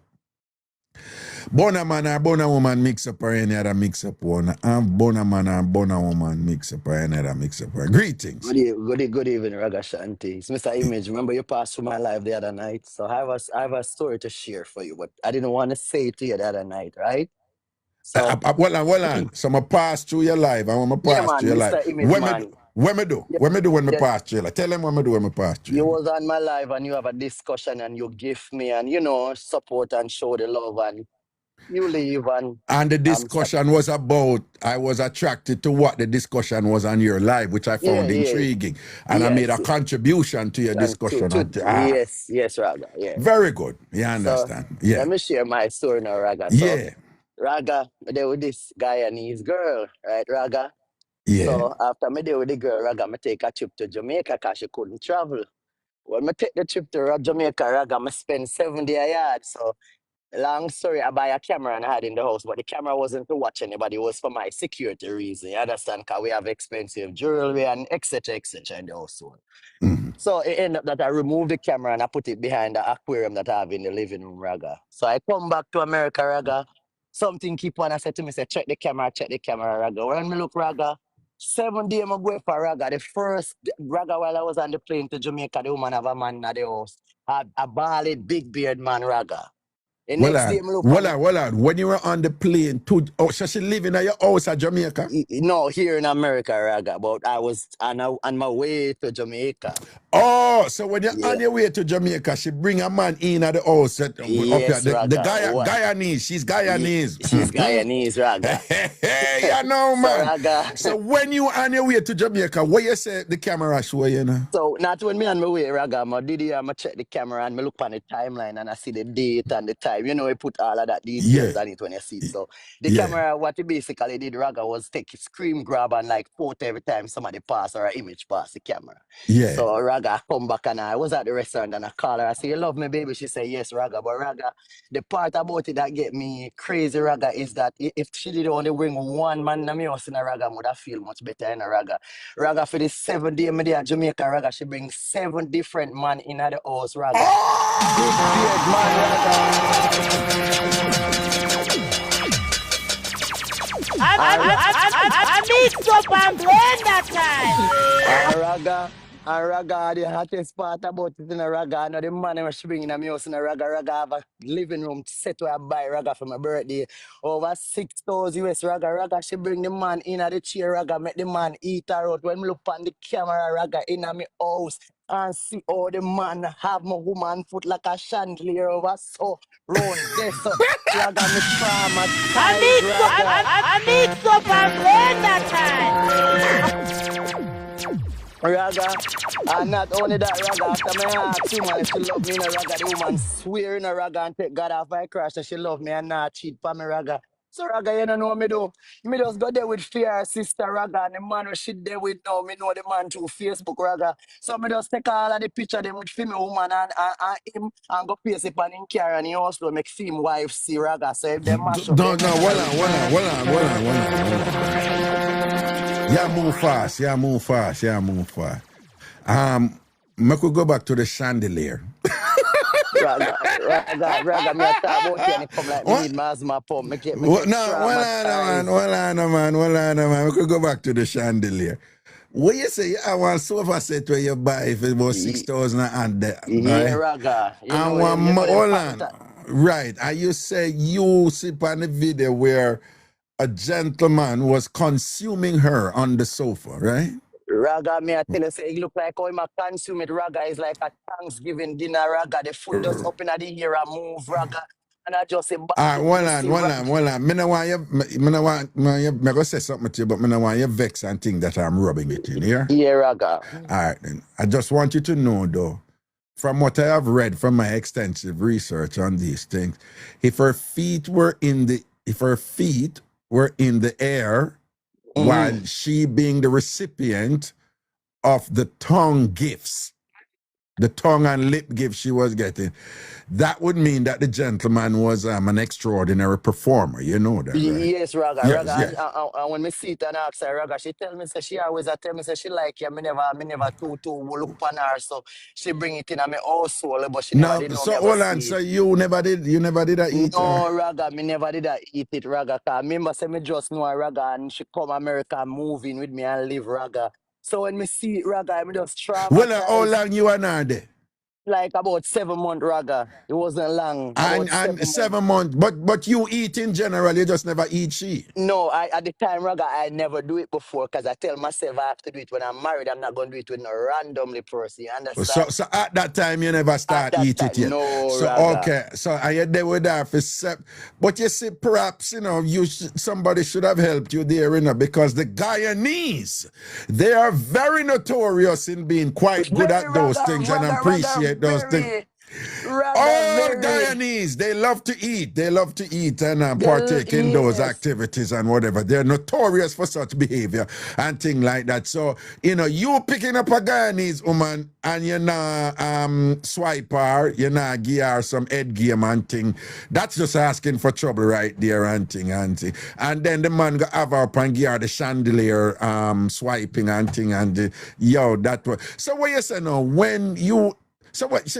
Bona man or bona woman mix up or any other mix up one. And bona man or bona woman mix up or any other mix up. Greetings.
Good evening, Ragashanti. It's Mr. Image. Remember you passed through my life the other night, so I have a story to share for you, but I didn't want to say it to you the other night, right? So
well on. So I pass through your life. I want to pass through your
Mr.
life.
Image, man.
When me do? When me do when me pass through your life? Tell them when me do when me pass through.
You was on my live and you have a discussion and you gift me and support and show the love and you leave
and the discussion was about, I was attracted to what the discussion was on your live, which I found intriguing. And I made a contribution to your discussion.
Yes, Raga. Yeah.
Very good. You understand?
So, let me share my story now, Raga. So, Raga, I there with this guy and his girl, right, Raga?
Yeah.
So after me there with the girl, Raga, I take a trip to Jamaica because she couldn't travel. When I take the trip to Jamaica, Raga, I spend 7 days a yard. So long story, I buy a camera and I had in the house, but the camera wasn't to watch anybody. It was for my security reason. You understand? Because we have expensive jewelry and etc. in the house. So it ended up that I removed the camera and I put it behind the aquarium that I have in the living room, Raga. So I come back to America, Raga. Something keep on. I said to me, say, check the camera, Raga. When me look, Raga, 7 days I go for Raga. The first Raga while I was on the plane to Jamaica, the woman have a man at the house. A bald, big beard man, Raga. The next day,
when you were on the plane, so she living at your house at Jamaica?
No, here in America, Raga, but I was on my way to Jamaica.
Oh, so when you're on your way to Jamaica, she bring a man in at the house.
Yes,
the
Raga.
Guyanese, she's Guyanese.
She's Guyanese, Raga.
Hey, man. So when you on your way to Jamaica, what you say the camera show,
So not when me on my way, Raga, I check the camera and I look on the timeline and I see the date and the time. I put all of that details on it when you see it. So the camera, what it basically did, Raga, was take a screen grab and like photo every time somebody pass or an image pass the camera.
Yeah.
So Raga Raga, I come back and I was at the restaurant and I call her. I say, "You love me, baby?" She say, "Yes, Raga." But Raga, the part about it that get me crazy, Raga, is that if she did only bring one man in my house in a Raga, I would have feel much better in a Raga. Raga, for the 7 day me there at Jamaica, Raga, she bring 7 different man in the house, Raga. Big beard man, Raga.
I Mixup and Blenda time.
Raga, the hottest part about it in a Raga. I know the man was bringing a house in a Raga. Raga have a living room set where I buy Raga for my birthday. Over 6,000 US Raga. Raga, she bring the man in at the chair, Raga, make the man eat her out. When me look on the camera, Raga, in a me house and see how the man have my woman foot like a chandelier over so round there. So Raga, me traumatized, Raga.
I Mixup and Blenda time.
Raga, and not only that, Raga, after me ask woman if she love me in a Raga, the woman swear in a Raga and take God off my crash that she love me and not cheat for me, Raga. So Raga, you don't know me do. Me just go there with fear, sister Raga, and the man who she there with now, me know the man through Facebook, Raga. So me just take all of the picture them with female woman and him and go paste it on him car and he also make him wife see Raga. So if they mash up,
No, hold on. Yeah, move fast. I could go back to the chandelier.
Raga, me a talk about you and it come like me need my asthma pump. Me get traumatized.
Hold on, man. We could go back to the chandelier. What you say? I want sofa set where you buy if it was 6,000 and that.
Yeah, Raga. You know,
hold on. Right. And you say you see on the video where a gentleman was consuming her on the sofa, right?
Raga, me I tell you, say, it look like how him a consume it. Raga is like a Thanksgiving dinner, Raga. The food just up in the air and move, Raga. And I just say,
hold on. Me no want you, me go say something to you, but me no want you vex and think that I'm rubbing it in here.
Yeah, Raga.
All right, then. I just want you to know, though, from what I have read from my extensive research on these things, if her feet were in the air, while she being the recipient of the tongue gifts, the tongue and lip gifts she was getting, that would mean that the gentleman was an extraordinary performer. You know that, right?
Yes, Raga.
Yes,
Raga.
yes.
And when me see it and ask her, Raga, she tell me, say she always tell me, say she like you. Me never too look upon her. So she bring it in and me household, but she never did know
so
me
hold
ever
on.
see
So
it.
you never did eat
No, Raga, me never did eat it, Raga. Cause remember, say me just know her, Raga, and she come America moving with me and live, Raga. So when me see it, Raga, me just traumatized.
How long you and her there?
Like about 7 months, Raga. It wasn't long. About
And
7
months. But you eat in general, you just never eat she.
No, at the time, Raga, I never do it before because I tell myself I have to do it when I'm married. I'm not going to do it with no randomly person. You understand?
So at that time, you never start eat it yet.
No,
So,
Raga.
okay. So are you there with that for but you see, perhaps, somebody should have helped you there, because the Guyanese, they are very notorious in being quite good at those things and appreciate those things. All Guyanese, they love to eat. They love to eat and partake in those activities and whatever. They're notorious for such behavior and things like that. So, you picking up a Guyanese woman and you're not swipe her, you're not give her some head game and thing. That's just asking for trouble right there and thing. And then the man go have her up and give her the chandelier swiping and thing and that was. So what you say now, so what,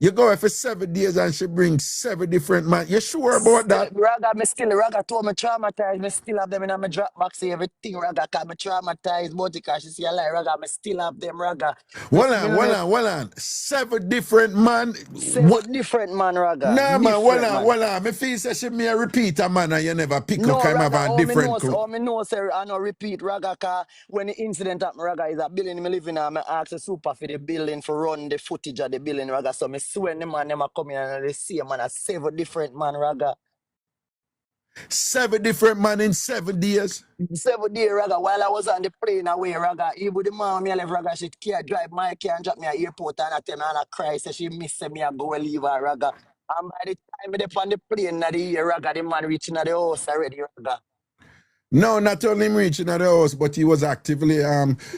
you go for 7 days and she brings 7 different men. You sure about that?
Raga, Raga told me traumatized. Me still have them in my drop box, everything, Raga. Cause me traumatized about it because she see a lie, Raga. Me still have them, Raga.
Hold on. 7 different man.
7 different man, Raga.
Nah, man, hold on. Me feel say she may repeat a man and you never pick up kind of a different crew.
All me know, sir, I know repeat, Raga, cause when the incident happened, Raga, is a building me living in, I ask the super for the building for run the footage of the building, Raga. So me swear the man never come in and they see a man, 7 different man, Raga.
7 different man in 7 days?
7 days, Raga, while I was on the plane away, Raga, even the mom me left, Raga, she can't drive my car and drop me at airport and I tell me and I cry, so she miss me and go leave her, Raga. And by the time I on the plane, the Raga, the man reaching at the house already, Raga.
No, not only him reaching at the house, but he was actively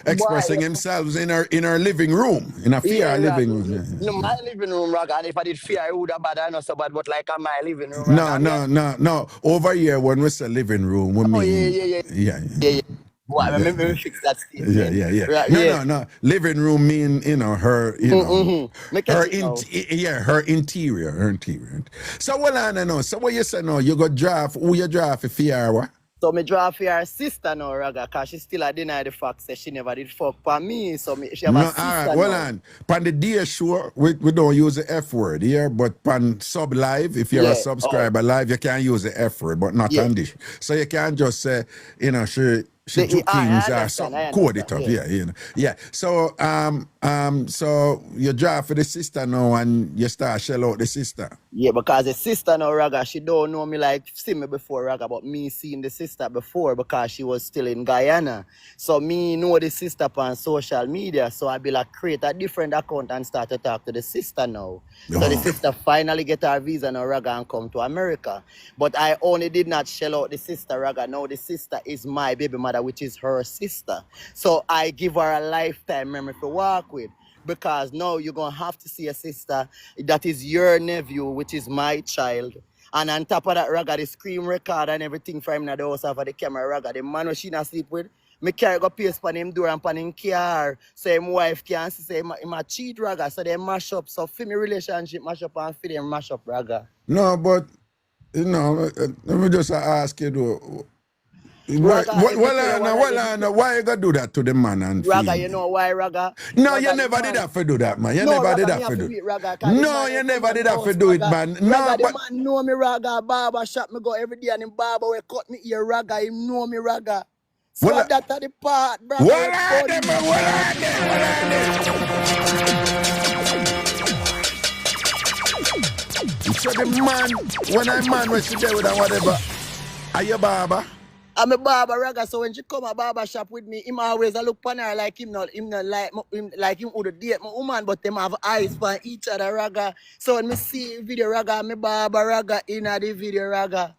expressing
Boy,
himself in her living room, in a fear living room.
no, my living room, Raga. And if I did fear, I would have bad. I know so bad, but like on my living room,
No,
Raga. Yeah.
no, no, no. Over here, when we say living room, we
Oh
mean
yeah. Boy, let me fix that statement.
Yeah.
Right,
No. Living room mean her,
Me catch it now.
her interior. So well, I know. So what you say now? You got draft? Who you draft if you are what?
So me draw for her sister now, Raga, cause she still a deny the fact that she never did fuck for me. So she have a sister
all right,
now.
well on. Pan the day show, we don't use the F word here, but pan sub live, if you're a subscriber live, you can use the F word, but not on this. So you can't just say, she took kings or something, code it up, yeah. So so you draw for the sister now and you start shell out the sister.
Yeah, because the sister now, Raga, she don't know me like see me before, Raga, but me seeing the sister before because she was still in Guyana. So me know the sister on social media, so I be like create a different account and start to talk to the sister now. So the sister finally get her visa now, Raga, and come to America. But I only did not shell out the sister, Raga. Now the sister is my baby mother, which is her sister. So I give her a lifetime memory to walk with. Because now you're going to have to see a sister that is your nephew, which is my child. And on top of that, Raga, the screen record and everything for him in the house of the camera, Raga, the man who she not sleep with, me carry go paste pan him door and pan him car. So him wife can see say him a cheat, Raga. So they mash up. So for me relationship mash up and for them mash up, Raga.
No, but, let me just ask you though. Why you gotta do that to the man and
Raga,
feel?
you know why, Raga?
No,
Raga,
you never did that for do that, man. You
no,
never
Raga,
did that for do
Raga,
no, you never did that for do it, man.
Raga,
No,
the
but
man know me, Raga. Barber shop me go every day and him barber will cut me ear, Raga. He know me, Raga. So
Well,
that's the part, Raga.
what are them? So the man, when she there with her whatever, are you barber?
I'm a barber, Raga. So when she come a barber shop with me, him always a look upon her like him not like him would date my woman, but them have eyes for each other, Raga. So when me see video, Raga, me barber, Raga, in the video, Raga.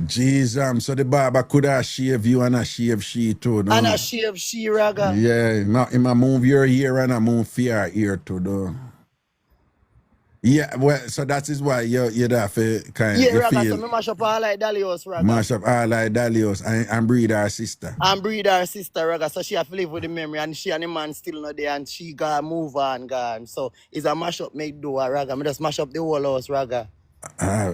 Jesus, so the barber could have shave you and I shave she too, no?
And I shave she, Raga.
Yeah, he move your ear and I move your ear too, though. Yeah, well, so that is why you're there for kind of
Raga,
feel.
so me mash up all like Dalios, Raga.
Mash up all like Dalios and breed her sister.
And breed her sister, Raga, so she have to live with the memory and she and the man still not there and she got move on, gone. So it's a mash up make do, Raga. Me just mash up the whole house, Raga.
All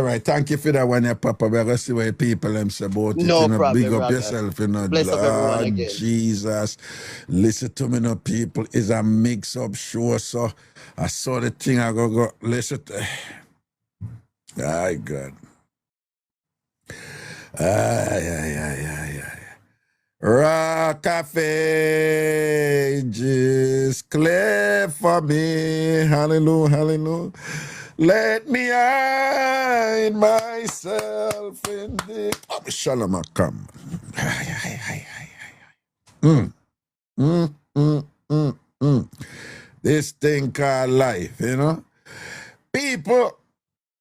right, thank you for that one, Papa. We're going to see what people say about it.
No problem,
big up
Raga.
yourself,
Bless up everyone again.
Jesus. Listen to me, people. It's a mix-up show, so I saw the thing. I go listen to. My God. Rock cafe just clear for me. Hallelujah. Let me hide myself in the Shalom come. This thing called life, People,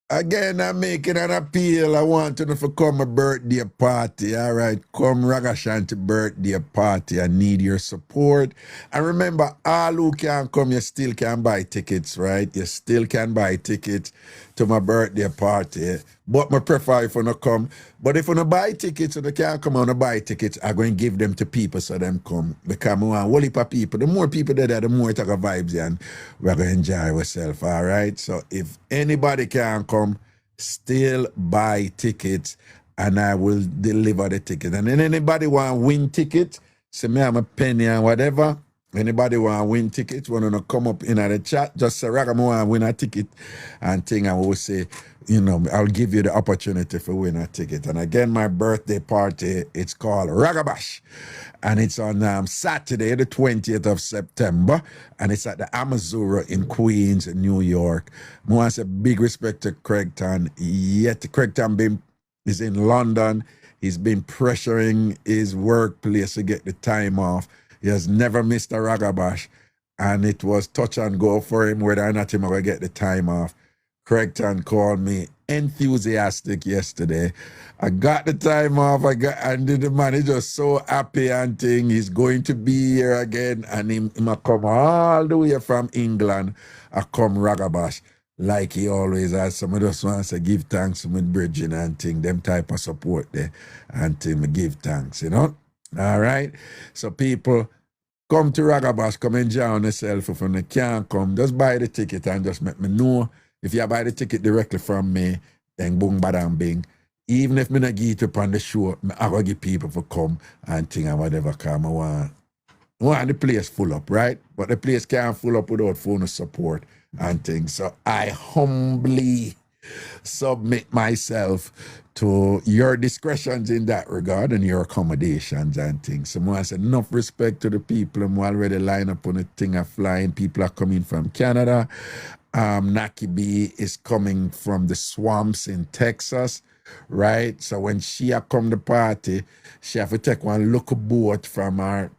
again, I'm making an appeal. I want you to come a birthday party. All right, come Ragashanti birthday party. I need your support. And remember, all who can come, you still can buy tickets, right? You still can buy tickets to my birthday party. But I prefer if you not come. But if you not buy tickets and you can't come on and buy tickets, I'm going to give them to people so them come. Because I want a whole heap of people. The more people there, the more take a vibes and we're going to enjoy ourselves, all right? So if anybody can come, still buy tickets and I will deliver the ticket. And then anybody want to win tickets, say me I'm a penny and whatever. Anybody want to win tickets, want to come up in the chat, just say Raga, I want to win a ticket and thing, and we'll say, I'll give you the opportunity for win a ticket. And again, my birthday party, it's called Ragabash. And it's on Saturday, the 20th of September. And it's at the Amazura in Queens, New York. I want to say big respect to Craigton. Yet Craigton is in London. He's been pressuring his workplace to get the time off. He has never missed a Ragabash. And it was touch and go for him whether or not he's going to get the time off. Craigton called me enthusiastic yesterday. I got the time off. And the man is just so happy and thing. He's going to be here again, and him a come all the way from England. I come Ragabash like he always has. Some just wants to give thanks to my bridging and thing. Them type of support there, and thing me give thanks. All right. So people, come to Ragabash, come enjoy yourself. If you can't come, just buy the ticket and just let me know. If you buy the ticket directly from me, then boom, badam, bing. Even if me not get up on the show, I will give people to come and thing and whatever come. I want the place full up, right? But the place can't full up without phone support and things. So I humbly submit myself to your discretions in that regard and your accommodations and things. So I said enough respect to the people. I'm already lined up on the thing of flying. People are coming from Canada. Naki B is coming from the swamps in Texas, right? So when she come to party, she have to take one local boat from her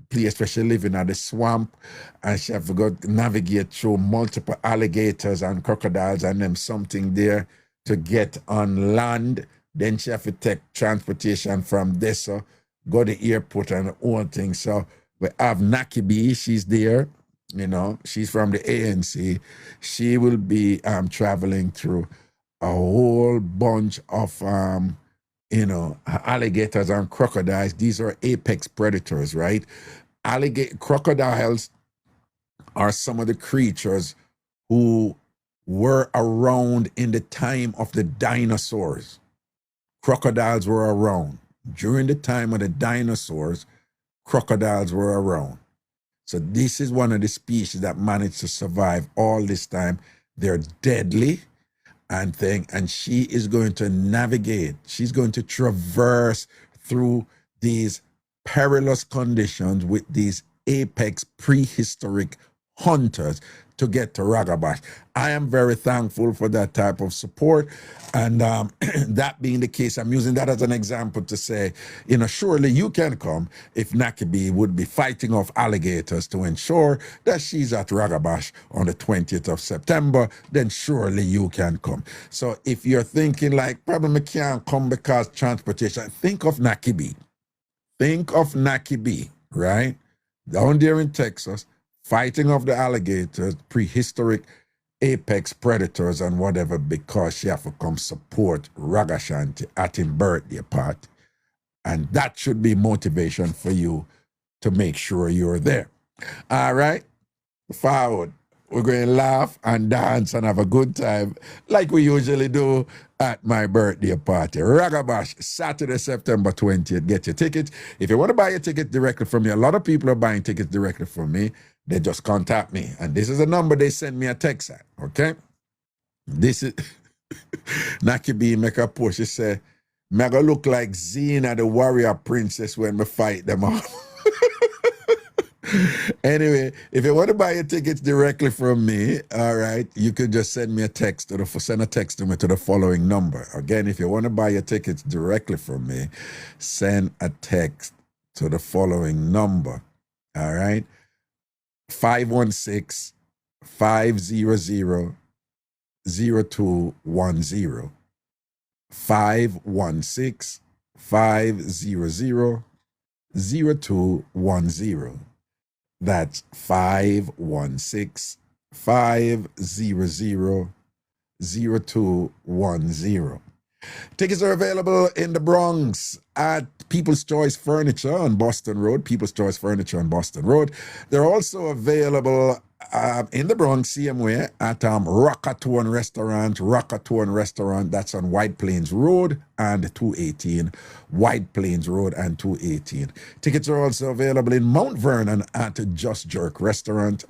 place where she living at the swamp, and she have to go navigate through multiple alligators and crocodiles and them something there to get on land. Then she have to take transportation from this, so go to the airport and the whole thing. So we have Naki B, she's there. She's from the ANC. She will be traveling through a whole bunch of alligators and crocodiles. These are apex predators, right? Crocodiles are some of the creatures who were around in the time of the dinosaurs. Crocodiles were around. During the time of the dinosaurs, crocodiles were around. So this is one of the species that managed to survive all this time. They're deadly and she is going to navigate. She's going to traverse through these perilous conditions with these apex prehistoric hunters to get to Ragabash. I am very thankful for that type of support. And that being the case, I'm using that as an example to say, surely you can come if Nakibi would be fighting off alligators to ensure that she's at Ragabash on the 20th of September, then surely you can come. So if you're thinking like, probably can't come because transportation, think of Nakibi. Think of Nakibi, right? Down there in Texas, fighting off the alligators, prehistoric apex predators and whatever, because she have to come support Ragashanti at his birthday party. And that should be motivation for you to make sure you're there. All right? Forward. We're going to laugh and dance and have a good time like we usually do at my birthday party. Ragabash, Saturday, September 20th. Get your tickets. If you want to buy your ticket directly from me, a lot of people are buying tickets directly from me. They just contact me. And this is a number they send me a text at, okay? This is... Naki B make a post. She say, "Me go look like Xena, the warrior princess, when we fight them all." Anyway, if you want to buy your tickets directly from me, all right, you could just send me a text send a text to me to the following number. Again, if you want to buy your tickets directly from me, send a text to the following number. All right, 516-500-0210. 516-500-0210. That's 516-500-0210. Tickets are available in the Bronx at People's Choice Furniture on Boston Road. People's Choice Furniture on Boston Road. They're also available in the Bronx, same way, at Rockatoon Restaurant. That's on White Plains Road and 218. White Plains Road and 218. Tickets are also available in Mount Vernon at Just Jerk Restaurant.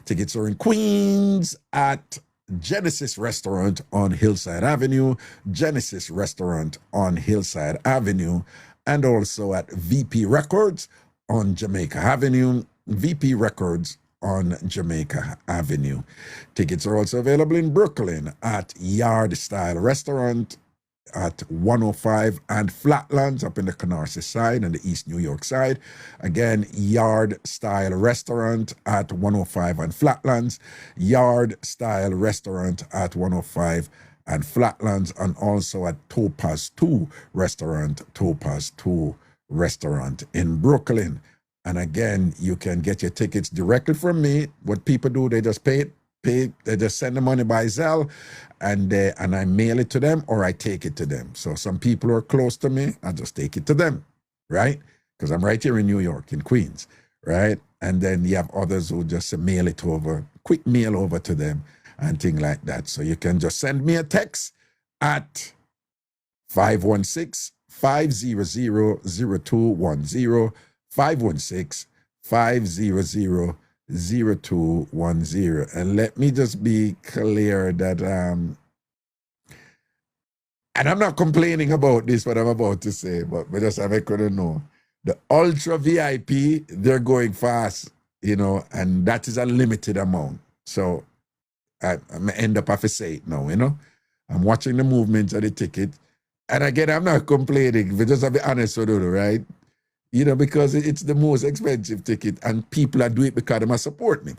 Tickets are in Queens at Genesis Restaurant on Hillside Avenue, and also at VP Records on Jamaica Avenue, Tickets are also available in Brooklyn at Yard Style Restaurant at 105 and Flatlands up in the Canarsie side and the East New York side. Again, Yard Style Restaurant at 105 and Flatlands. Yard Style Restaurant at 105 and Flatlands, and also at Topaz 2 Restaurant, Topaz 2 Restaurant in Brooklyn. And again, you can get your tickets directly from me. What people do, they just pay, they just send the money by Zelle, and I mail it to them, or I take it to them. So some people who are close to me, I just take it to them, right? Because I'm right here in New York, in Queens, right? And then you have others who just mail it over, quick mail over to them and things like that. So you can just send me a text at 516-500-0210, 516-500-0210. And let me just be clear that, and I'm not complaining about this, what I'm about to say, but I just have to know. The Ultra VIP, they're going fast, you know, and that is a limited amount. So I end up have to say it now, you know. I'm watching the movements of the ticket. And again, I'm not complaining, but just to be honest with you, right? You know, because it's the most expensive ticket, and people are doing it because they must support me.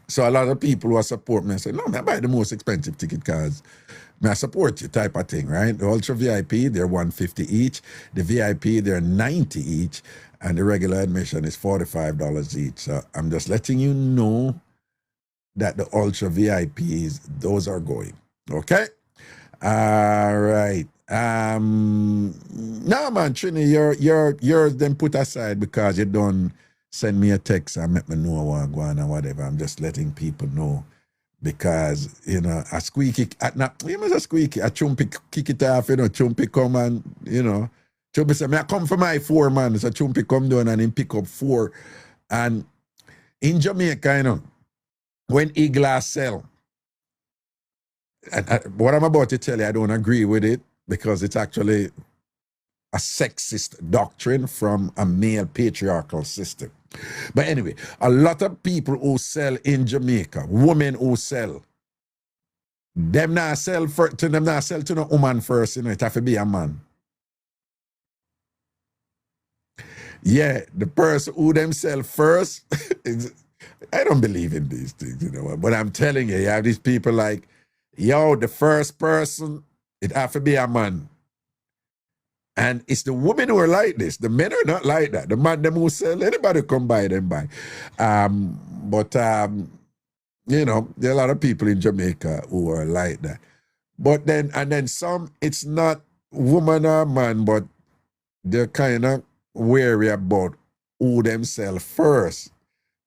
So a lot of people who are support me say, no, I buy the most expensive ticket because I support you type of thing, right? The Ultra VIP, they're $150 each. The VIP, they're $90 each. And the regular admission is $45 each. So I'm just letting you know that the Ultra VIPs, those are going. Okay? All right. No, man, Trini, yours then put aside because you don't send me a text and make me know what I'm going or whatever. I'm just letting people know because, you know, a squeaky, you must a squeaky, a chumpy kick it off, you know, chumpy come and, you know, chumpy say, I come for my 4 man, so chumpy come down and him pick up 4. And in Jamaica, you know, when E-glass sell, and what I'm about to tell you, I don't agree with it because it's actually a sexist doctrine from a male patriarchal system. But anyway, a lot of people who sell in Jamaica, women who sell, them not sell to no woman first, you know, it have to be a man. Yeah, the person who them sell first, I don't believe in these things, you know, but I'm telling you, you have these people like, yo, the first person, it have to be a man. And it's the women who are like this. The men are not like that. The man them who sell, anybody come buy, them buy. You know, there are a lot of people in Jamaica who are like that. But then, and then some, it's not woman or man, but they're kind of wary about who them sell first.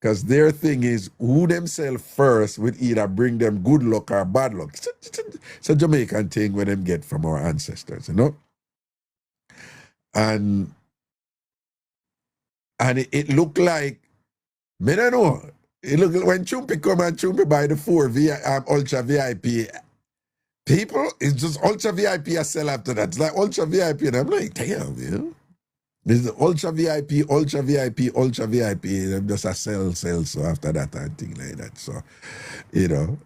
Because their thing is who themselves first would either bring them good luck or bad luck. It's a Jamaican thing where them get from our ancestors, you know? And it looked like, I don't know, it looked like when Chumpy come and Chumpy buy the 4 Ultra VIP, people, it's just Ultra VIP I sell after that. It's like Ultra VIP, and I'm like, damn, you know? This is the Ultra VIP, Ultra VIP, Ultra VIP. Them just a sell. So after that, I think like that. So, you know,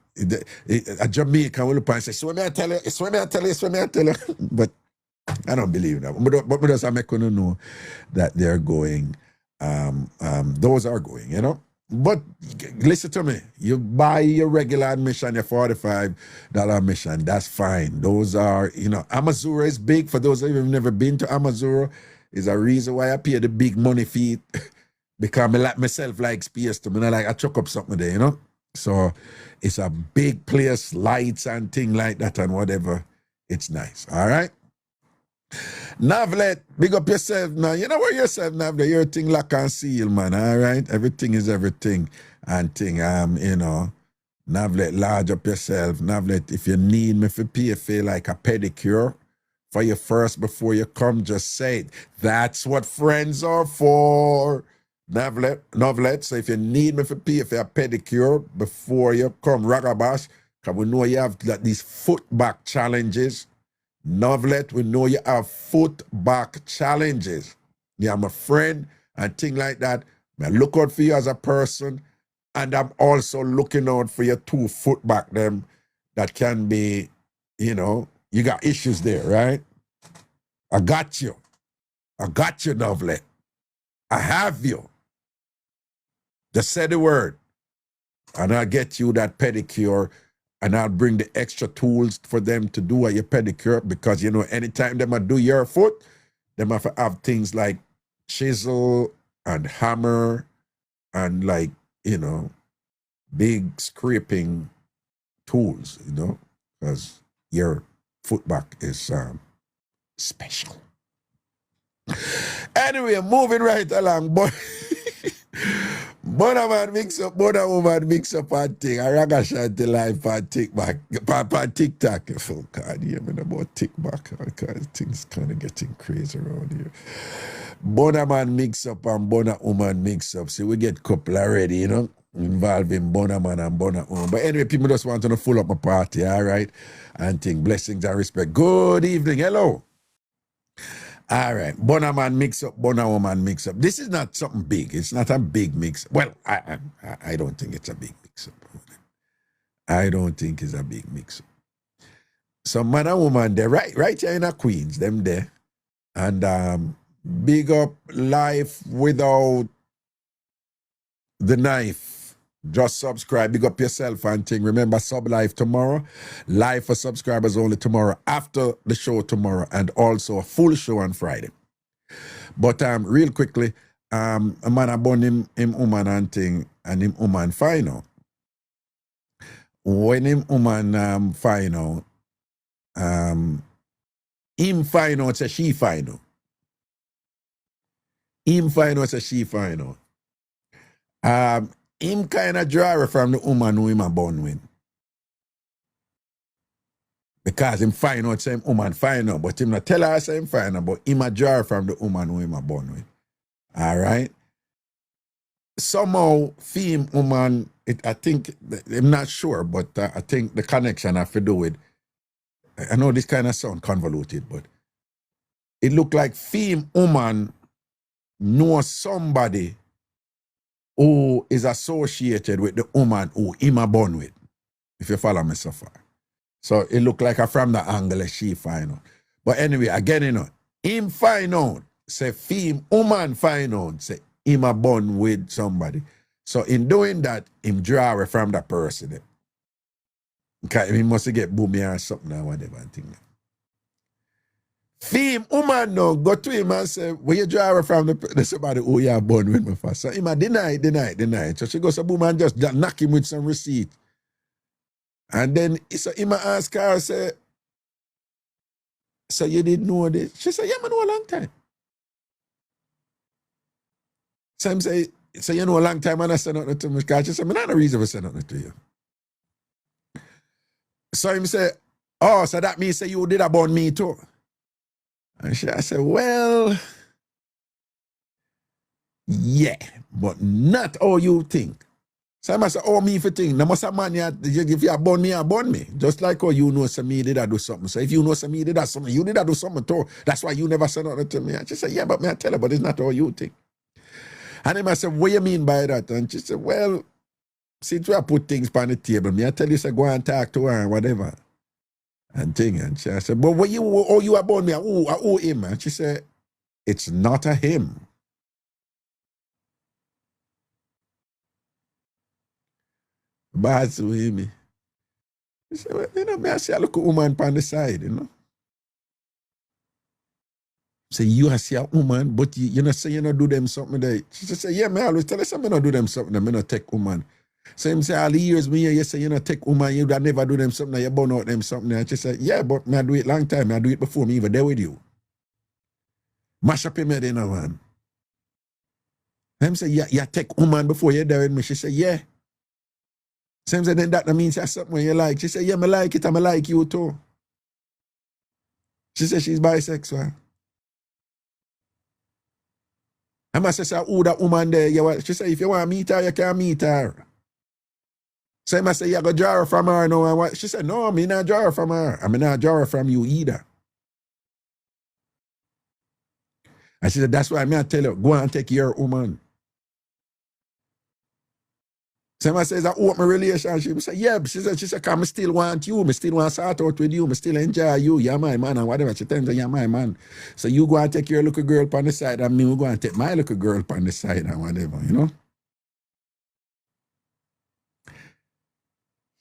a Jamaican will look and say, "Swim me, I tell you, swim me, I tell you, swim me, I tell you." But I don't believe that. But just I make you know that they're going. Those are going, you know. But listen to me. You buy your regular admission, your $45 admission. That's fine. Those are, you know, Amazura is big. For those of you who've never been to Amazura, is a reason why I pay the big money fee because I like myself like space to me. I chuck up something there, you know. So it's a big place, lights and thing like that and whatever. It's nice. All right. Navlet, big up yourself now. You know where yourself, Navlet. Your thing lock and seal, man. All right. Everything is everything and thing. You know. Navlet, large up yourself. Navlet, if you need me for pay for like a pedicure for you first before you come, just say it. That's what friends are for. Navlet. So if you need me for pay for a pedicure before you come, Ragabash, because we know you have these foot back challenges. Navlet, we know you have foot back challenges. Yeah, I'm a friend and thing like that. I look out for you as a person, and I'm also looking out for your 2 foot back them that can be, you know, you got issues there, right? I got you. I got you, Novlet. I have you. Just say the word. And I'll get you that pedicure, and I'll bring the extra tools for them to do your pedicure, because, you know, anytime they do your foot, they have to have things like chisel and hammer and, like, you know, big scraping tools, you know, because your foot back is special. Anyway, moving right along, but Bona man mix up, Bona woman mix up and thing. A Ragashanti live on TikTok. On TikTok. Oh God, you mean about TikTok, because things kind of getting crazy around here. Bona man mix up and Bona woman mix up. So we get couple already, you know, involving Bona man and Bona woman. But anyway, people just want to full up my party, all right? And think blessings and respect. Good evening, hello. All right, Bona man mix up, Bona woman mix up. This is not something big. It's not a big mix. Well, I don't think it's a big mix up. I don't think it's a big mix up. So man and woman, they're right here in a Queens, them there. And big up life without the knife. Just subscribe, big up yourself and thing. Remember, sub live tomorrow. Live for subscribers only tomorrow, after the show tomorrow, and also a full show on Friday. But real quickly, a man about him woman and thing, and him woman find out. When him woman find out, him find out, say she find out. Him find out, say she find out. Him kind of draw from the woman who him a born with. Because him find out, say him woman find out, but him not tell her say him find out, but him a draw from the woman who him a born with. All right? Somehow, femme woman, I think, I'm not sure, but I think the connection have to do with, I know this kind of sound convoluted, but it look like femme woman knows somebody who is associated with the woman who him a born with, if you follow me so far. So it look like from the angle she find out. But anyway, again, you know, him find out, say femme woman find out, say him a born with somebody. So in doing that, him draw from that person. Okay, he must get boomy or something or whatever thing. Femme woman no go to him and say, where you draw from the somebody who you are born with me first. So him a deny. So she goes to boom and just knock him with some receipt. And then so him a ask her, say, so you didn't know this? She said, yeah, I know a long time. So him say, so you know a long time and I said nothing to me. She said, I not a reason for saying nothing to you. So him say, oh, so that means say you did about me too. And I said, well, yeah, but not how you think. So I must say, oh, me for think. Now must a man, if you born me. Just like how you know some me did I do something. So if you know some me did I something, you did I do something too. That's why you never said nothing to me. And she said, yeah, but me I tell her, but it's not how you think. And then I said, what you mean by that? And she said, well, since we put things on the table, me I tell you, say, go and talk to her and whatever. And thing. And she said, but what you are born me, who him? And she said, it's not a him. But with me. She said, well, you know, me I see a look at woman on the side, you know. Say, you see a woman, but you know, say you not do them something there. She said, yeah, me always tell her, say, me not do them something, me not take woman. So him say, all the years me you say, you know, take woman, you that never do them something, you burn out them something. And she said, yeah, but me I do it long time, I do it before me even there with you. Mash up him head in a man. Him say, yeah, you take woman before you there with me. She said, yeah. Same say, then that means that's something you like. She said, yeah, me like it, and me like you too. She said she's bisexual. I must say, who that woman there? She said, if you want to meet her, you can meet her. So I must say, you go draw her from her now. She said, no, me not draw her from her. I mean, not draw her from you either. And she said, that's why I tell you, go and take your woman. Someone says, I want my relationship. I say, yeah. She said, come, I still want you. I still want to start out with you. I still enjoy you. You're my man and whatever. She tells me, you're my man. So you go and take your little girl on the side and me will go and take my little girl on the side and whatever, you know?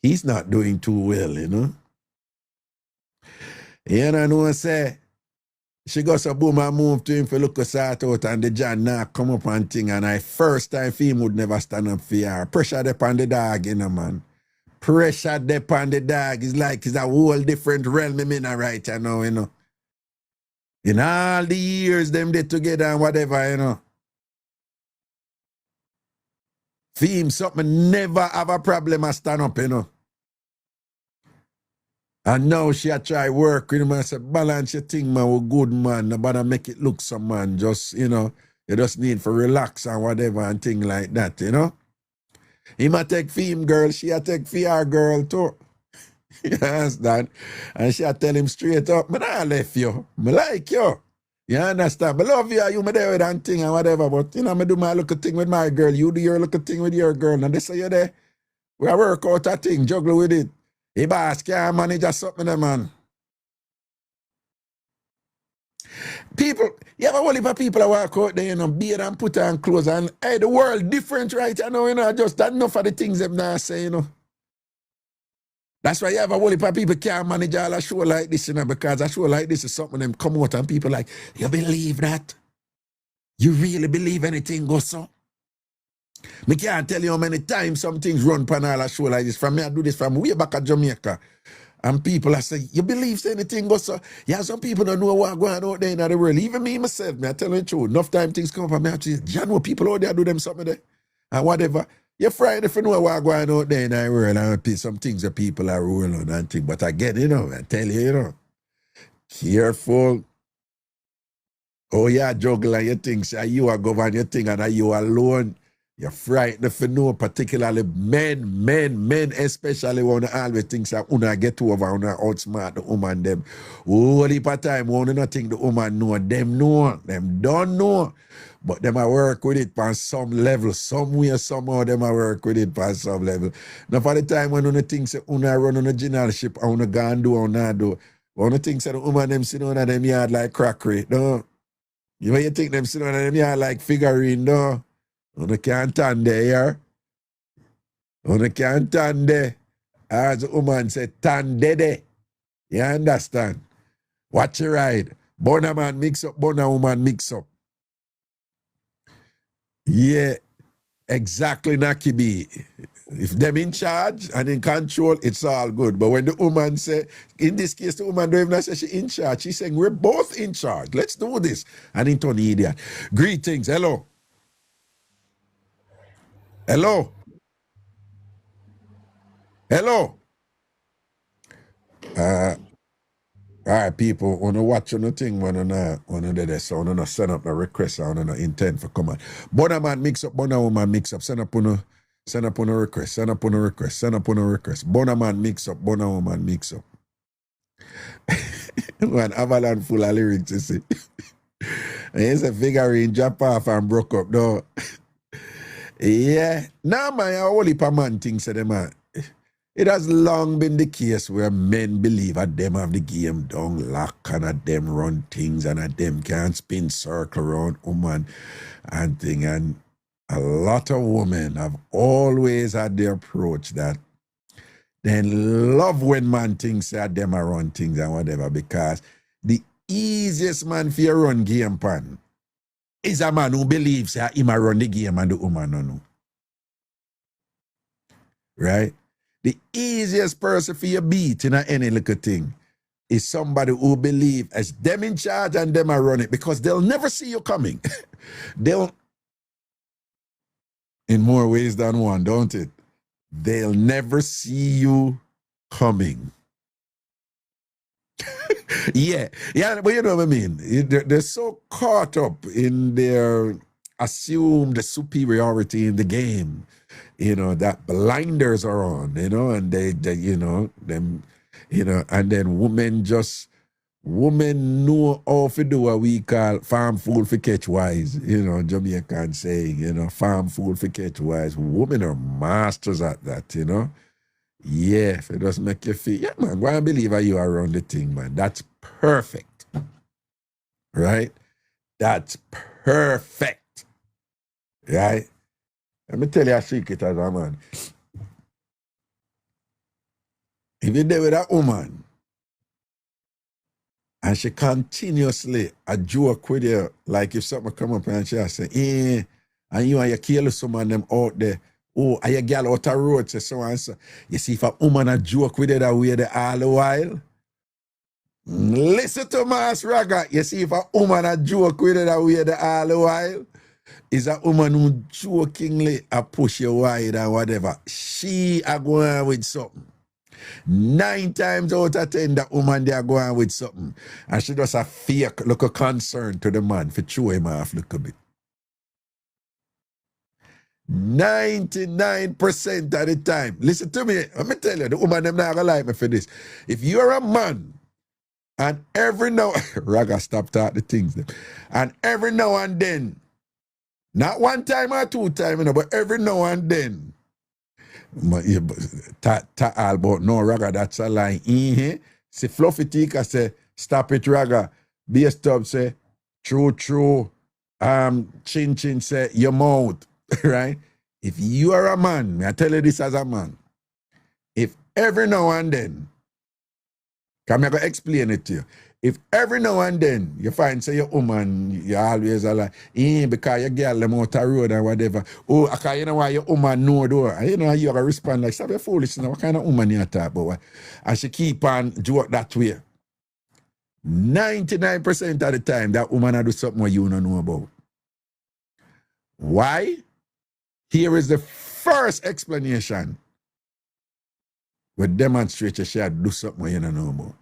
He's not doing too well, you know? You know what I say? She goes so boom and move to him for look a sort out and the John now come up and thing and I first time him would never stand up for her. Pressure upon the dog, you know, man. Pressure upon the dog is like it's a whole different realm in right now, you know. In all the years them they together and whatever, you know. For him, something never have a problem a stand up, you know. And now she a try work with him and say, balance your thing, man, with good man. Nobody make it look some man. Just, you know, you just need to relax and whatever and thing like that, you know. He might take for him girl, she a take for her girl too. You understand? And she a tell him straight up, man, I left you. I like you. You understand? I love you, you me there with that thing and whatever. But, you know, I do my little thing with my girl. You do your little thing with your girl. And they say you there. We work out a thing, juggle with it. Hey, boss, can't manage or something, man. People, you have a whole heap of people that walk out there, you know, beard and put on clothes, and hey, the world different right now, you know, just that enough of the things them now say, you know. That's why you have a whole heap of people can't manage all a show like this, you know, because a show like this is something them come out and people like, you believe that? You really believe anything goes so? Me can't tell you how many times some things run pan all a show like this. From me, I do this from way back at Jamaica. And people I say, you believe anything goes so? Yeah, some people don't know what's going on out there in the world. Even me myself, me, I tell you the truth. Enough time things come up and me actually, you know people out there do them something there. And whatever. You're frightened if you know what's going on out there in the world. And some things that people are rolling on and things. But again, you know, I tell you, you know, careful. Oh, yeah, juggle and you think, say, you are govern your thing and you alone. You're frightened if you know, particularly men especially when they always think that una get over, una outsmart the woman them. Whole heap of time, when not think the woman know, them don't know. But them a work with it on some level, somewhere, somehow them a work with it on some level. Now for the time when una think say una run on a generalship, or una go and do, or una do, una think say the woman them sit on them yard like crackery, no? You think them sit on them yard like figurine, no? Una can't stand there, yeah? Una can't stand there. As the woman said, tan dede. You understand? Watch your ride. Born a man mix up, born a woman mix up. Yeah, exactly, Nakibi. If them in charge and in control, it's all good. But when the woman say, in this case, the woman don't even say she's in charge. She's saying, we're both in charge. Let's do this. And into an idiot. Greetings. Hello. Hello. Hello. All right, people, wanna watch on the thing when on do this, so wanna send up the request, I wanna intent for comment. Bona man mix up, bona woman mix up, send up on a request, send up on a request, send up on a request. Bona man mix up, bona woman mix up. One avalanche full of lyrics, you see. And it's a figurine jump off and broke up, no. Yeah. Now man, a whole heap of man things say them man. It has long been the case where men believe that them have the game down lock and that them run things and that them can't spin circle around woman and thing. And a lot of women have always had the approach that they love when man thinks that them are run things and whatever, because the easiest man for you run game pan is a man who believes that he might run the game and the woman no know. Right? The easiest person for you beat in any little thing is somebody who believes as them in charge and them are run it, because they'll never see you coming. They'll, in more ways than one, don't it? They'll never see you coming. Yeah, but you know what I mean? They're so caught up in their assumed superiority in the game, you know, that blinders are on, you know, and they you know, them, you know, and then women just women know how to do what we call farm fool for catch wise. You know, Jamaican saying, you know, farm fool for catch wise. Women are masters at that, you know. Yeah, if it doesn't make you feel, yeah, man, go and believe how you are around the thing, man. That's perfect. Right? That's perfect. Right? Let me tell you a secret as a man. If you're there with a woman and she continuously a joke with you, like if something come up and she say, and you and your kill someone them out there, oh, are you girl out the road, say so and so. You see, if a woman a joke with you that way there all the while, listen to Mass Raga. You see, if a woman a joke with you that way there all the while, is a woman who jokingly a push you wide and whatever. She a going with something. 9 times out of 10, that woman they are going with something. And she does a fake look of concern to the man for throw him off a little bit. 99% of the time. Listen to me. Let me tell you, the woman them not gonna like me for this. If you're a man, and every now Raga stop talking the things them. And every now and then, not 1 time or 2 times, you know, but every now and then. But no, Raga, that's a lie. See, Fluffy Tika say, stop it, Raga. Be a stop, say, true. Chin say, your mouth, right? If you are a man, I tell you this as a man, if every now and then, I'm going to explain it to you. If every now and then you find, say, your woman, you always are like, because your girl them out the road and whatever. Oh, because you know why your woman know though. And you know, you have to respond like, stop your foolishness. What kind of woman you talk about? And she keep on joke that way. 99% of the time, that woman do something what you don't know about. Why? Here is the first explanation. We demonstrate she had do something what you don't know about.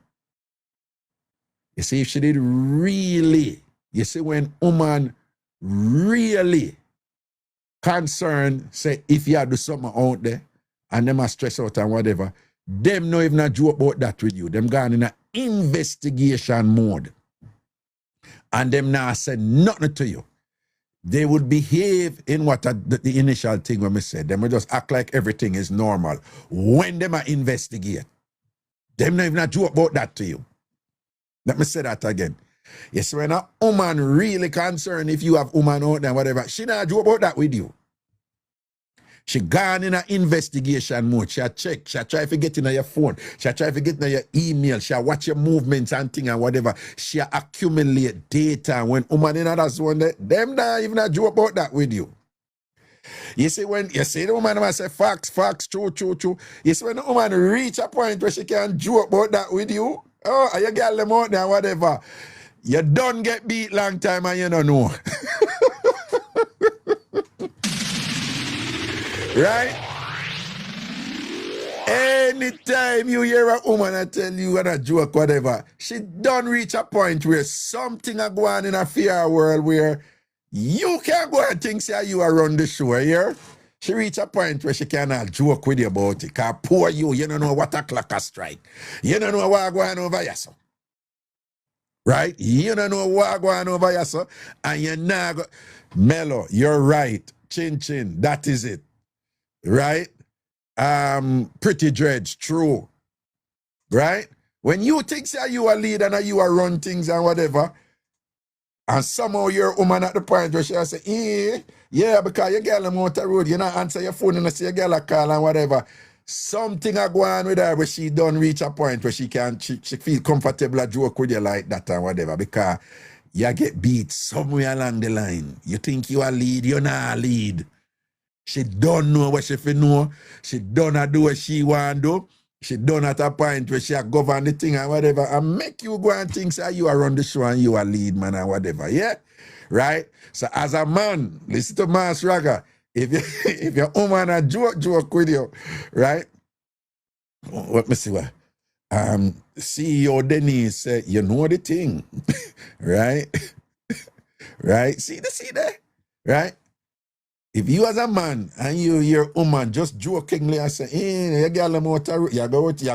You see, if she did really, you see, when woman really concerned, say, if you do something out there, and them are stressed out and whatever, them no even joke about that with you. Them gone in an investigation mode. And them now say nothing to you. They would behave in what the initial thing when we said. Them will just act like everything is normal. When them are investigate, them no even joke about that to you. Let me say that again. Yes, when a woman really concerned if you have woman out there, whatever, she not joke about that with you. She gone in an investigation mode. She check. She try to get in your phone. She try to get in your email. She watch your movements and thing and whatever. She accumulate data. When woman in that zone, them not even joke about that with you. You see, when you see the woman say facts, true. You see, when the woman reach a point where she can joke about that with you, oh, you get them out there, whatever. You don't get beat long time and you don't know. Right? Anytime you hear a woman I tell you a joke, whatever, she don't reach a point where something are going on in a fair world where you can't go and think say you are run the show here. She reach a point where she cannot joke with you about it. Cause poor you don't know what a clock a strike. You don't know what going over here, so. Right? You don't know what going over here, so. And you're not Mellow, you're right. Chin, that is it. Right? Pretty dreads, true. Right? When you think say you are lead and you are run things and whatever, and somehow you're a woman at the point where she say, yeah, because your girl am out the road, you not answer your phone and say your girl a call and whatever. Something a go on with her where she don't reach a point where she feel comfortable a joke with you like that and whatever, because you get beat somewhere along the line. You think you are lead, you're not a lead. She don't know what she fi know. She don't do what she want to do. She done at a point where she govern the thing and whatever, and make you go and think say you are run the show and you are lead man and whatever, yeah? Right? So as a man, listen to Mass Raga. If your woman a joke with you, right? Let me see what. CEO Denise said, you know the thing, right? Right? See there? Right? If you as a man and you hear woman just jokingly and say, your girl you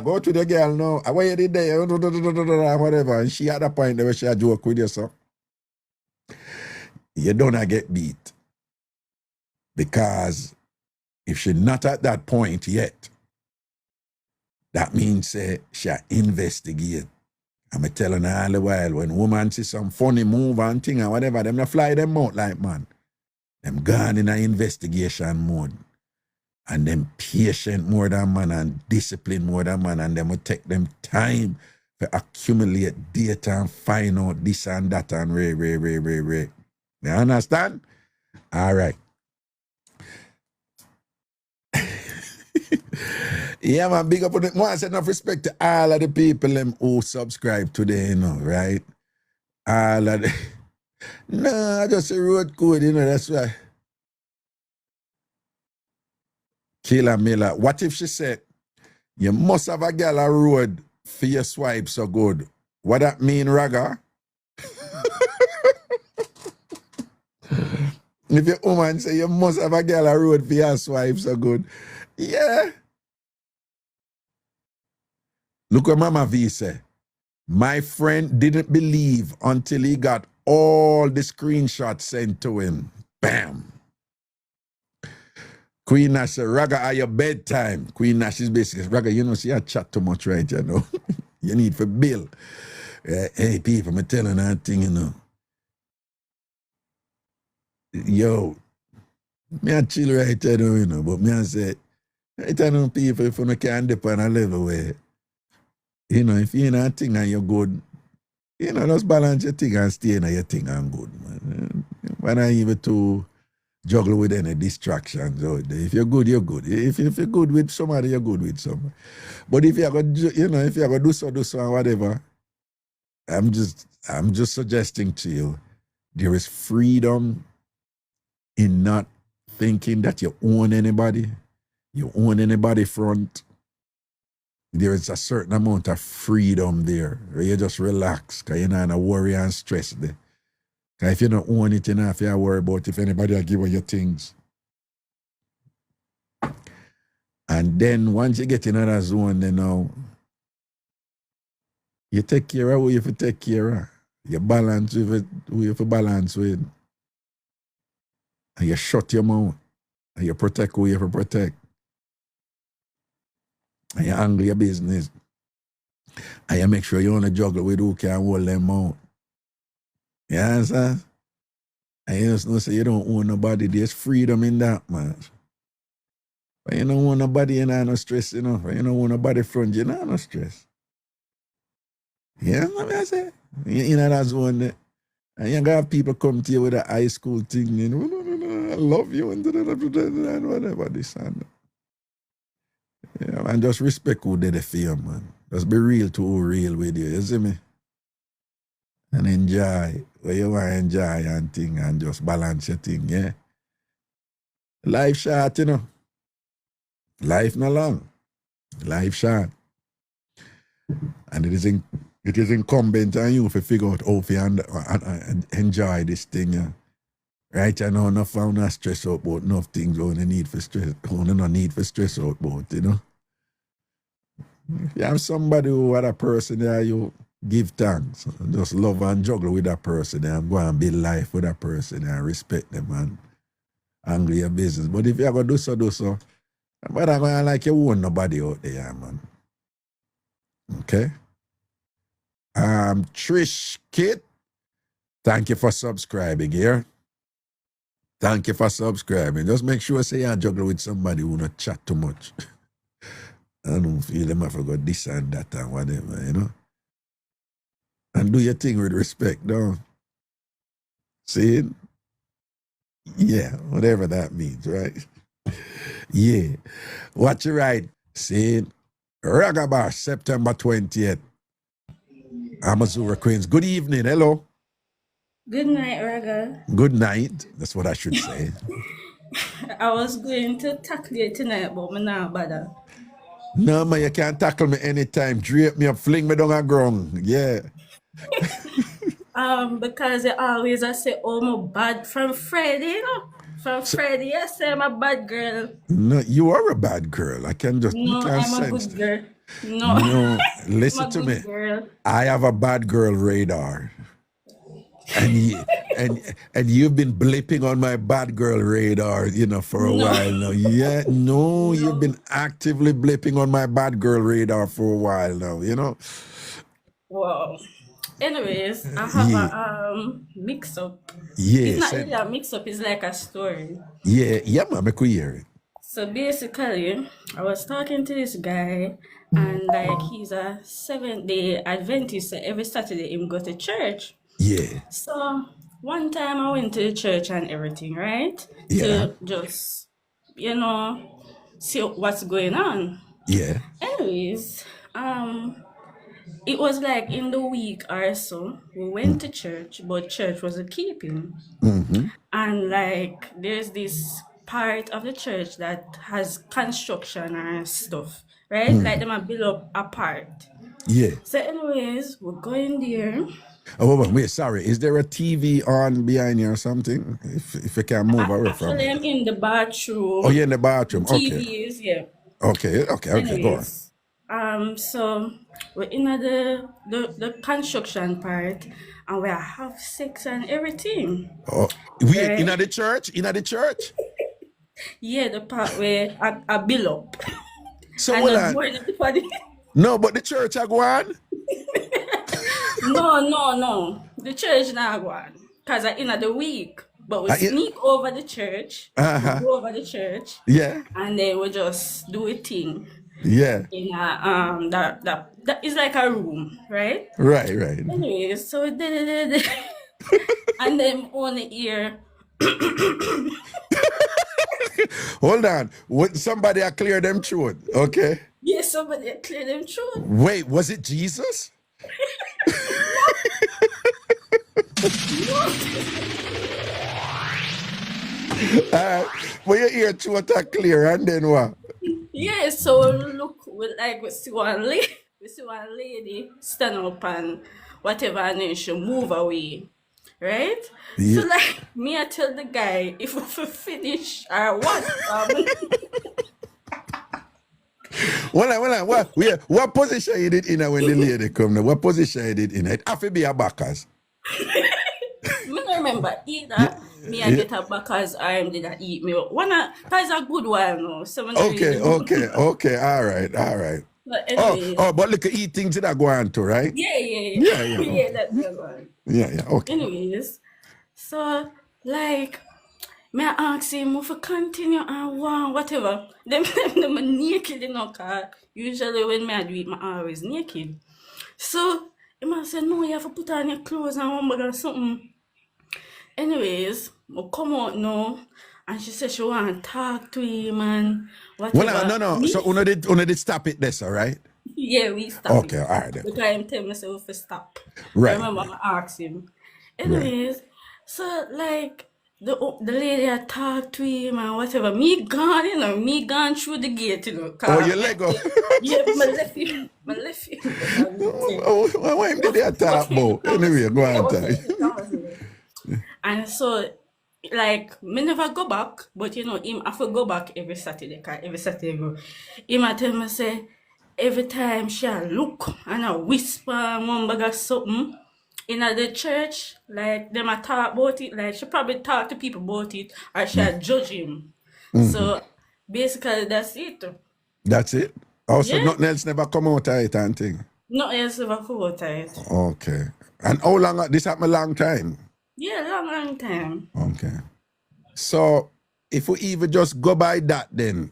go to the girl now, what you did there, whatever, and she at the point where she a joke with you, so you don't get beat. Because if she not at that point yet, that means she investigate. I'm telling her all the while, when woman see some funny move and thing and whatever, them not fly them out like man. Them gone in an investigation mode. And them patient more than man and discipline more than man, and them will take them time to accumulate data and find out this and that and ray. You understand? All right. Yeah, man, big up on it. Once enough respect to all of the people them who subscribe today, you know, right? All of the... No, I just a road code, you know, that's why. Killer Miller. What if she said, you must have a girl a road for your swipe so good? What that mean, Raga? If your woman say you must have a girl a road for your swipe so good. Yeah. Look what Mama V say. My friend didn't believe until he got all the screenshots sent to him. Bam. Queen Nash said, Raga, at your bedtime. Queen Nash is basically, Raga, you know, see, I chat too much, right, you know. You need for bill. Hey, people, I'm telling that thing, you know. Yo, me a chill right there, you know, but me I say, I tell them people, if you can't depend on a level where, you know, if you're in a thing and you're good, you know, just balance your thing and stay in your thing and good, man. When I even to juggle with any distractions out there. If you're good, you're good. If you're good with somebody, you're good with somebody. But if you're going to, you know, if you're going to do so, whatever, I'm just suggesting to you, there is freedom in not thinking that you own anybody. You own anybody front. There is a certain amount of freedom there where you just relax because you're not in a worry and stress there. Because if you don't own it, you don't have to worry about if anybody will give you your things. And then once you get in another zone, you know, you take care of who you have to take care of. You balance with who you have to balance with. And you shut your mouth. And you protect who you have to protect. And you handle your business. And you make sure you only juggle with who can hold them out. You understand? And you just know, say you don't own nobody. There's freedom in that, man. But you don't own nobody, you know, no stress, you know. But you don't own nobody front, you know, no stress. Yeah, what I say? You know, that's one there. And you have people come to you with a high school thing, you know, I love you, and whatever, this and that. Yeah, and just respect who did it for you, man. Just be real to who real with you, you see me? And enjoy where you want to enjoy and thing and just balance your thing, yeah? Life short, you know. Life not long. Life short. And it is incumbent on you to figure out how to enjoy this thing, yeah? Right, you know, enough found not stress out about enough things you only need for stress, only no need for stress out about, you know? If you have somebody who had a person there, you give thanks. Just love and juggle with that person and go and build life with that person and respect them and handle your business. But if you're going to do so, but I'm going to like you own nobody out there, man. Okay? Trish Kit, thank you for subscribing here. Thank you for subscribing. Just make sure say you juggle with somebody who not chat too much. I don't feel them I forgot this and that and whatever, you know? And do your thing with respect, don't. See it? Yeah, whatever that means, right? Yeah. Watch it right. See it? Ragabash, September 20th. Amazura Queens. Good evening. Hello.
Good night, Raga.
Good night. That's what I should say.
I was going to tackle you tonight, but I'm not bother.
No, man, you can't tackle me anytime. Drape me up, fling me down the ground. Yeah.
Because they always say, oh, I'm bad from Friday, you know? From Friday, yes, I'm a bad girl.
No, you are a bad girl. I can
No, I'm a
sense.
good girl. No,
No,
I'm
listen
a
to me.
good girl.
I have a bad girl radar. And you've been blipping on my bad girl radar, for a while now. Yeah, no, you've been actively blipping on my bad girl radar for a while now.
Wow. Anyways, I have a mix-up.
Yeah,
It's not really a mix-up, it's like a story.
yeah, man, I could hear it.
So basically, I was talking to this guy, and like he's a Seventh-day Adventist, so every Saturday him go to church.
Yeah.
So one time I went to the church and everything, right?
Yeah.
To just, see what's going on.
Yeah.
Anyways, it was like in the week or so, we went to church, but church was a keeping. And like there's this part of the church that has construction and stuff, right? Like them a build up a part.
Yeah.
So anyways, we're going there.
Oh, wait, sorry. Is there a TV on behind you or something? If you can move away from
Actually,
it.
I'm in the bathroom.
Oh, you're in the bathroom.
TV
Okay.
is, yeah.
Okay, go on.
Anyways, so we're in the construction part, and we have sex and everything.
Oh, we
Right.
in the church? In the church?
Yeah, the part where I build up.
So
And
hold
not
on.
going to the party.
No, but the church I go on?
No. The church now go on. Because I in the week. But we sneak over the church. We go over the church.
Yeah.
And then we just do a thing.
Yeah.
In a that is like a room, right?
Right.
Anyways, so we did it. And then on the ear.
Hold on. Somebody clear them throat, okay?
Yeah, somebody clear them throat.
Wait, was it Jesus? Well, your ear throat are clear, and then what?
Yeah, so look, we see one lady stand up and whatever, and then she move away, right?
Yeah.
So like me, I tell the guy if we finish or what.
What position you did in when the lady come now? What position you did in it? Have to be a backers.
Me don't remember either. Me I get a backers or did I eat me. That's a good one, no.
Okay, all right.
But anyways,
But look at eating to that go on to, right?
yeah.
Yeah.
That's the one.
Yeah, okay.
Anyways, so like me I ask him if we continue and wow, whatever. Them naked, cause usually when me I do it, I always naked. So he must say, no, you have to put on your clothes and one or something. Anyways, I come out now, and she said she want to talk to him and whatever.
No. So una did stop it this, all right?
Yeah, we stopped.
Okay, all right.
Because I'm telling myself to stop.
Right.
I remember I asked him. Anyways, so like the lady I talked to him and whatever. Me gone through the gate,
Oh, your leg up.
Yeah, my left him.
Why did they talk about? Anyway, go on.
And so, like, me never go back, but him have to go back every Saturday, because every Saturday go. Him a tell me say, every time she a look and a whisper and one bag of something in the church, like them a talk about it, like she probably talk to people about it, or she a judge him. So basically that's it.
That's it? Also,
Yeah.
nothing else never come out of it and thing?
Nothing else ever come out of it.
Okay. And how long, this happened a long time?
Yeah, long time.
Okay. So, if we even just go by that then,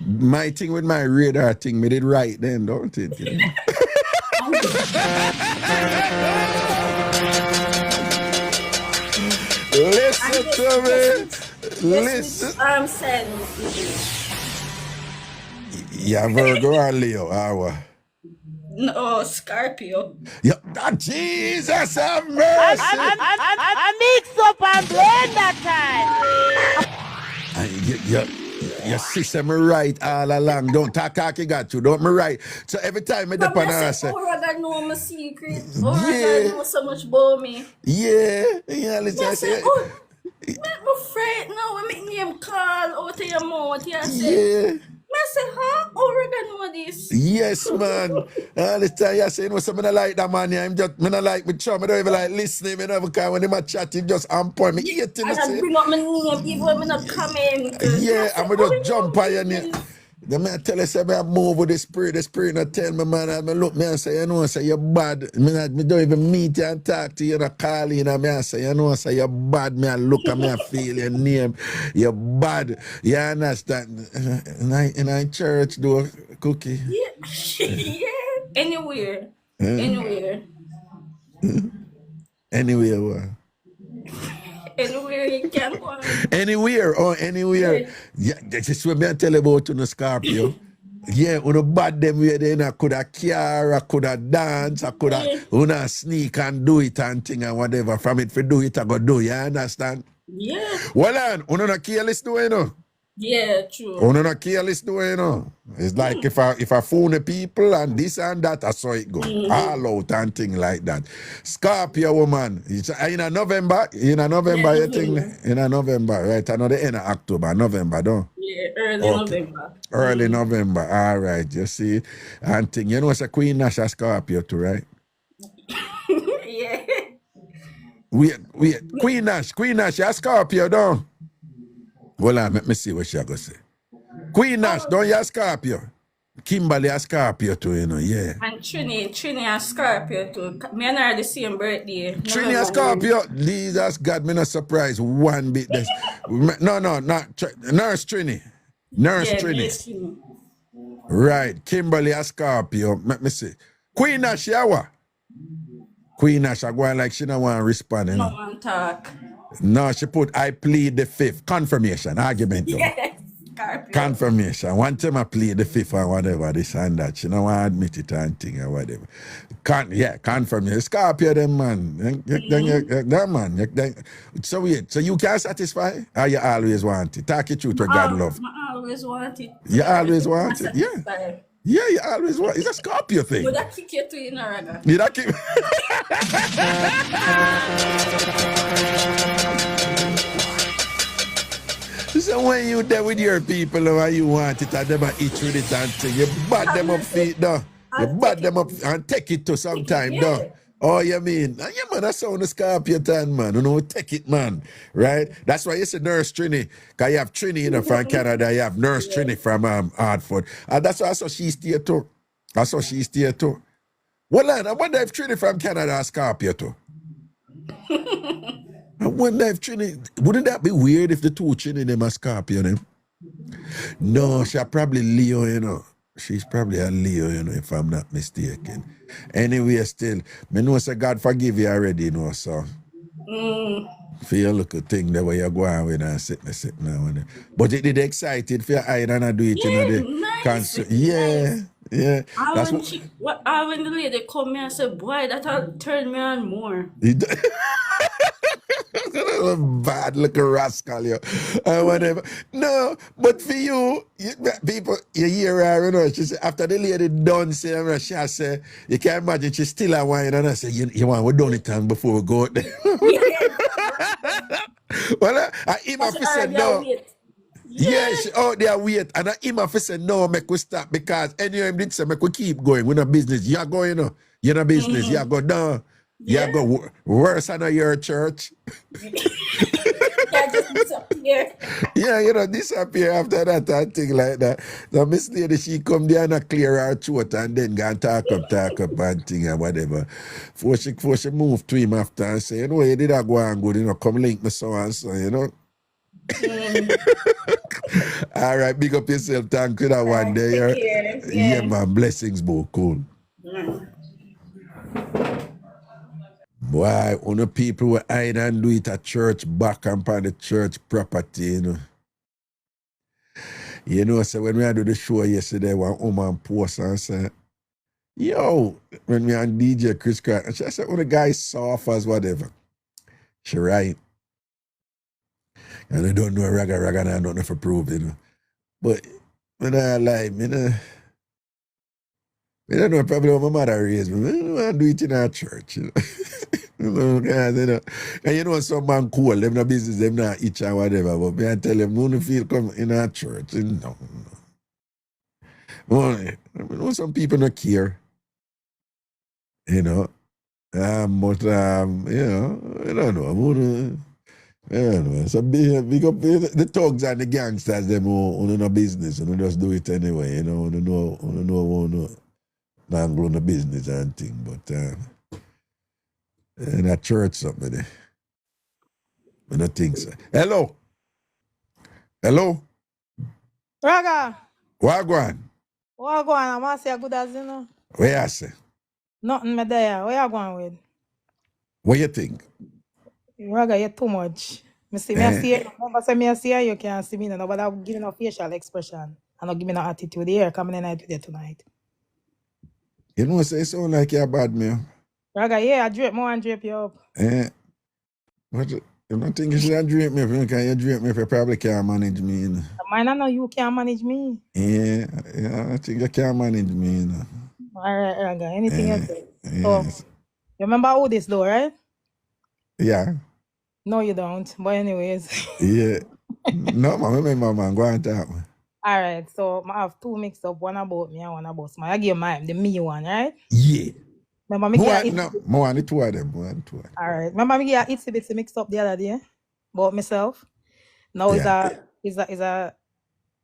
my thing with my radar thing, me did right then, don't it? Listen to me. Listen.
I'm saying.
Yeah, Virgo or Leo, or what?
No, Scorpio.
Yeah, Jesus have mercy.
I mix up and blend that time.
Your sister me right all along. Don't talk cocky got you. Don't me right. So every time me depend on her say,
Raga know my secret. Raga know so much about me.
yeah, listen, I
Yes,
say,
I'm afraid now when make name call out of your mouth, you say.
Yeah.
I say, huh? How we gonna know this?
Yes, man. All the time you say, you know, so I don't like that man. I'm just, I don't like my chum. I don't even like listening. I never can when him chat, he just on point. Me hate him,
I just
say.
bring up my name even when I not comment.
Yeah,
I say,
I'm gonna
how
just
we
jump
know
on your name.
this?
The man tell us I move with the spirit not tell me, man. I look me and say, you know, say you're bad. Me don't even meet you and talk to you and call you and I say, you know, say you're bad. Me I look at me and feel your name. You're bad. You understand? In I church though, Cookie.
Yeah. Yeah. Anywhere. Anywhere.
Anywhere, what?
Anywhere you can go on.
Anywhere, anywhere. Yeah, this is what I tell you about on the Scorpio. Yeah, on the bad them way then I could have car, I could have dance, I could have sneak and do it and thing and whatever. From it for do it, I go do, you understand?
Yeah.
Well on, not careless do you know?
Yeah, true.
Not careless do you know? It's like if I phone the people and this and that, that's how it go. All out and thing like that. Scorpio woman. It's in a November, you think in a November, right? Another end of October, November, don't?
Yeah, early November.
Early November, all right, you see. And thing, you know it's a Queen Nash a Scorpio too, right?
Yeah.
Wait, Queen Nash a Scorpio, don't? Well, let me see what she gonna say. Queen Nash, don't you a Scorpio? Kimberly a Scorpio too, you know, yeah.
And Trini a Scorpio too. Me and her the same birthday.
Trini a Scorpio, Jesus God, me not surprised one bit. This. No, not Nurse Trini. Nurse Trini. Right, Kimberly a Scorpio. Let me see. Queen Nash, yeah, what? Queen Nash, I go like she don't want to respond, you know.
No one talk.
No, she put, I plead the fifth. Confirmation, argument.
Yes, Scorpio.
Confirmation. One time I plead the fifth or whatever, this and that. She don't want to admit it and thing or whatever. Confirmation. Scorpio, them man. That man. So wait, so you can satisfy or you always want it? Talk it truth to God love.
I always want it.
You always want it? Yeah. Yeah, you always want it. It's a Scorpio thing.
Would I kick you to in a raga?
Did I keep... So when you there with your people and you want it and them eat with it and thing, you bad them up feet though. You bad them up and take it to sometime though. Oh, you mean? Yeah, man, that's how the Scorpio time, man. You know, take it, man. Right? That's why you say Nurse Trini. Because you have Trini, you know, from Canada. You have Nurse Trini from Hartford. And that's why she stay too. That's why she stay too. Well, I wonder if Trini from Canada is Scorpio too. I wonder if Trini, wouldn't that be weird if the two Trini them are Scorpio them? No, she's probably Leo, you know. She's probably a Leo, you know, if I'm not mistaken. Anyway, still, me know say God forgive you already, you know, so. For your little thing the way you go on with and sit now. But it did excited for your eye and I do it,
Yeah,
you know.
nice.
Yeah. That's
when the lady come here and say, boy, that'll turn me on more.
Bad little rascal, you. Whatever. No, but for you, people, you hear her, you know, she say, after the lady done say, she say, you can't imagine she's still a wine, and I say, you want, we done it time before we go out there. Well, him have to say no. Yeah, she out there wait, and him have to say no, make we stop, because anyway, him did say, make we keep going, we're not business, you're going, you know, you're not business, you go down. Yeah, go worse than your church.
Yeah, just disappear.
Yeah, you know, disappear after that and thing like that. So Miss Lady, she come there and clear her throat and then go and talk up and thing and whatever. Before she move to him after and say, you know, you did that go on good, you know, come link me so and so, you know. All right, big up yourself. Thank you that one day. Yeah, man, blessings, bro. Cool. Boy, only people will hide and do it at church back and on the church property, you know. You know, so when we had do the show yesterday, one woman post and said, yo, when we on DJ Chris Crack, and she said, oh, the guy soft as whatever. She right. And I don't know raga, and I don't know if I prove, you know. But when I lie, I don't know probably what my mother raised me. I don't want to do it in our church, you know. And you know, some man cool, them no business, them not each or whatever, but me I tell them, who feel come in a church, no. Well, some people don't care, you know. But you know, I don't know. I don't know. So big up the thugs and the gangsters, them who no business, and just do it anyway, you know, not go no business and thing, but in a church something there. I don't think so. Hello.
Raga,
Wagwan.
I'm going to say good as you know.
Where you say?
Nothing me there. Where you going with?
What you think?
Raga, you're too much. Me see you. Remember say me see you can't see me no, but I'm giving a facial expression. I'm not giving no attitude here. Coming in night with you tonight.
You know, say sound like you're bad, man.
Raga, yeah, I drape more and drape you up.
What? You don't think you should drape me? If you can't drape me, if you probably can't manage me, you know.
Mine, I know you can't manage me.
Yeah, I think you can't manage me, you know.
All right, Raga, anything else?
Yes.
So, you remember all this though, right?
Yeah.
No, you don't. But anyways.
Yeah. No, man, remember, man. Go and talk, man.
All right, so I have two mixed up, one about me and one about my. I give mine, the me one, right?
Yeah.
Remember me
more the two of them.
All right. Remember me get itsy bitsy mixed up the other day about myself. Now is a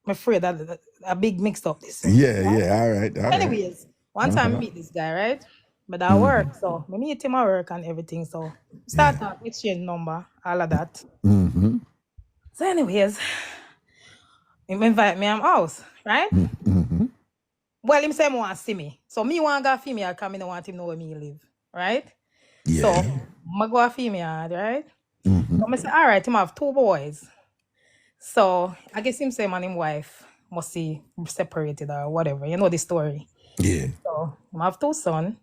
I'm afraid that a big mixed up this.
Yeah, all right.
Anyways, one time I meet this guy, right? But I work, so I meet him at work and everything. So start talk, exchange number, all of that.
Mm-hmm.
So anyways, he invite me at house, right?
Mm-hmm.
Well, him say he want to see me. So me want to go female because I don't want him to know where me live, right?
Yeah.
So I go a female, right?
Mm-hmm.
So I say, all right, him have two boys. So I guess him say man him wife must be separated or whatever. You know the story.
Yeah.
So I have two sons.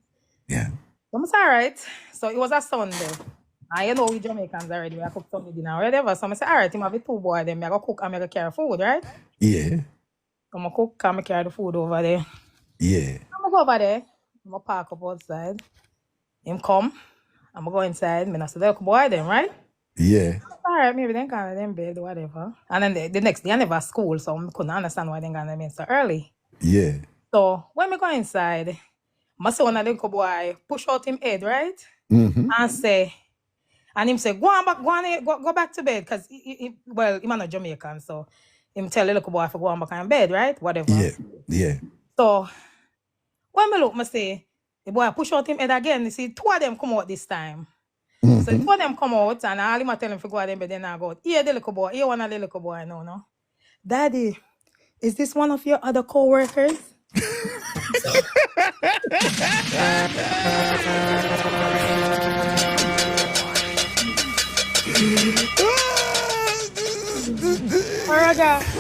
Yeah.
So I say, all right. So it was a Sunday. And you know we Jamaicans already. I cook Sunday dinner or whatever. So I say, all right, him have the two boys. Then I go cook and I go carry food, right?
Yeah.
So I cook and I carry the food over there.
Yeah.
I go over there. I park up outside. Him come. I'm go inside. I say, look, boy, then, right?
Yeah.
All right, maybe they can't them bed, whatever. And then the next day, I never school, so I couldn't understand why they got them in so early.
Yeah.
So when I go inside, my son, a little boy, push out him head, right?
Mm-hmm.
And him say, go back to bed, because well, he's not Jamaican, so him tell the little boy to go on back in bed, right? Whatever.
Yeah.
So when I look, I say, the boy push out him head again. You see, two of them come out this time.
Mm-hmm.
So two of them come out, and all him tell him to go out them bed, then I go, here the little boy, here one of the little boy, no. Daddy, is this one of your other co-workers?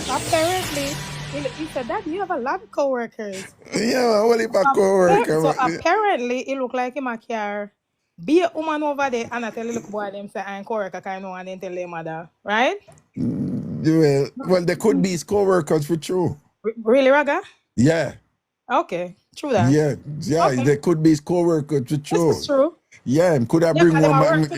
Apparently, he said, Daddy, you have a lot of co-workers.
Yeah, what if a co-worker?
So apparently, it look like him a care. Be a woman over there, and I tell the little boy them say I'm co-worker, kind of, and then tell their mother, right?
Well, there could be his co-workers for true.
Really, Raga?
Yeah.
Okay, true that.
Yeah, okay. There could be his co-workers for true.
This is true.
Yeah, could have bring home.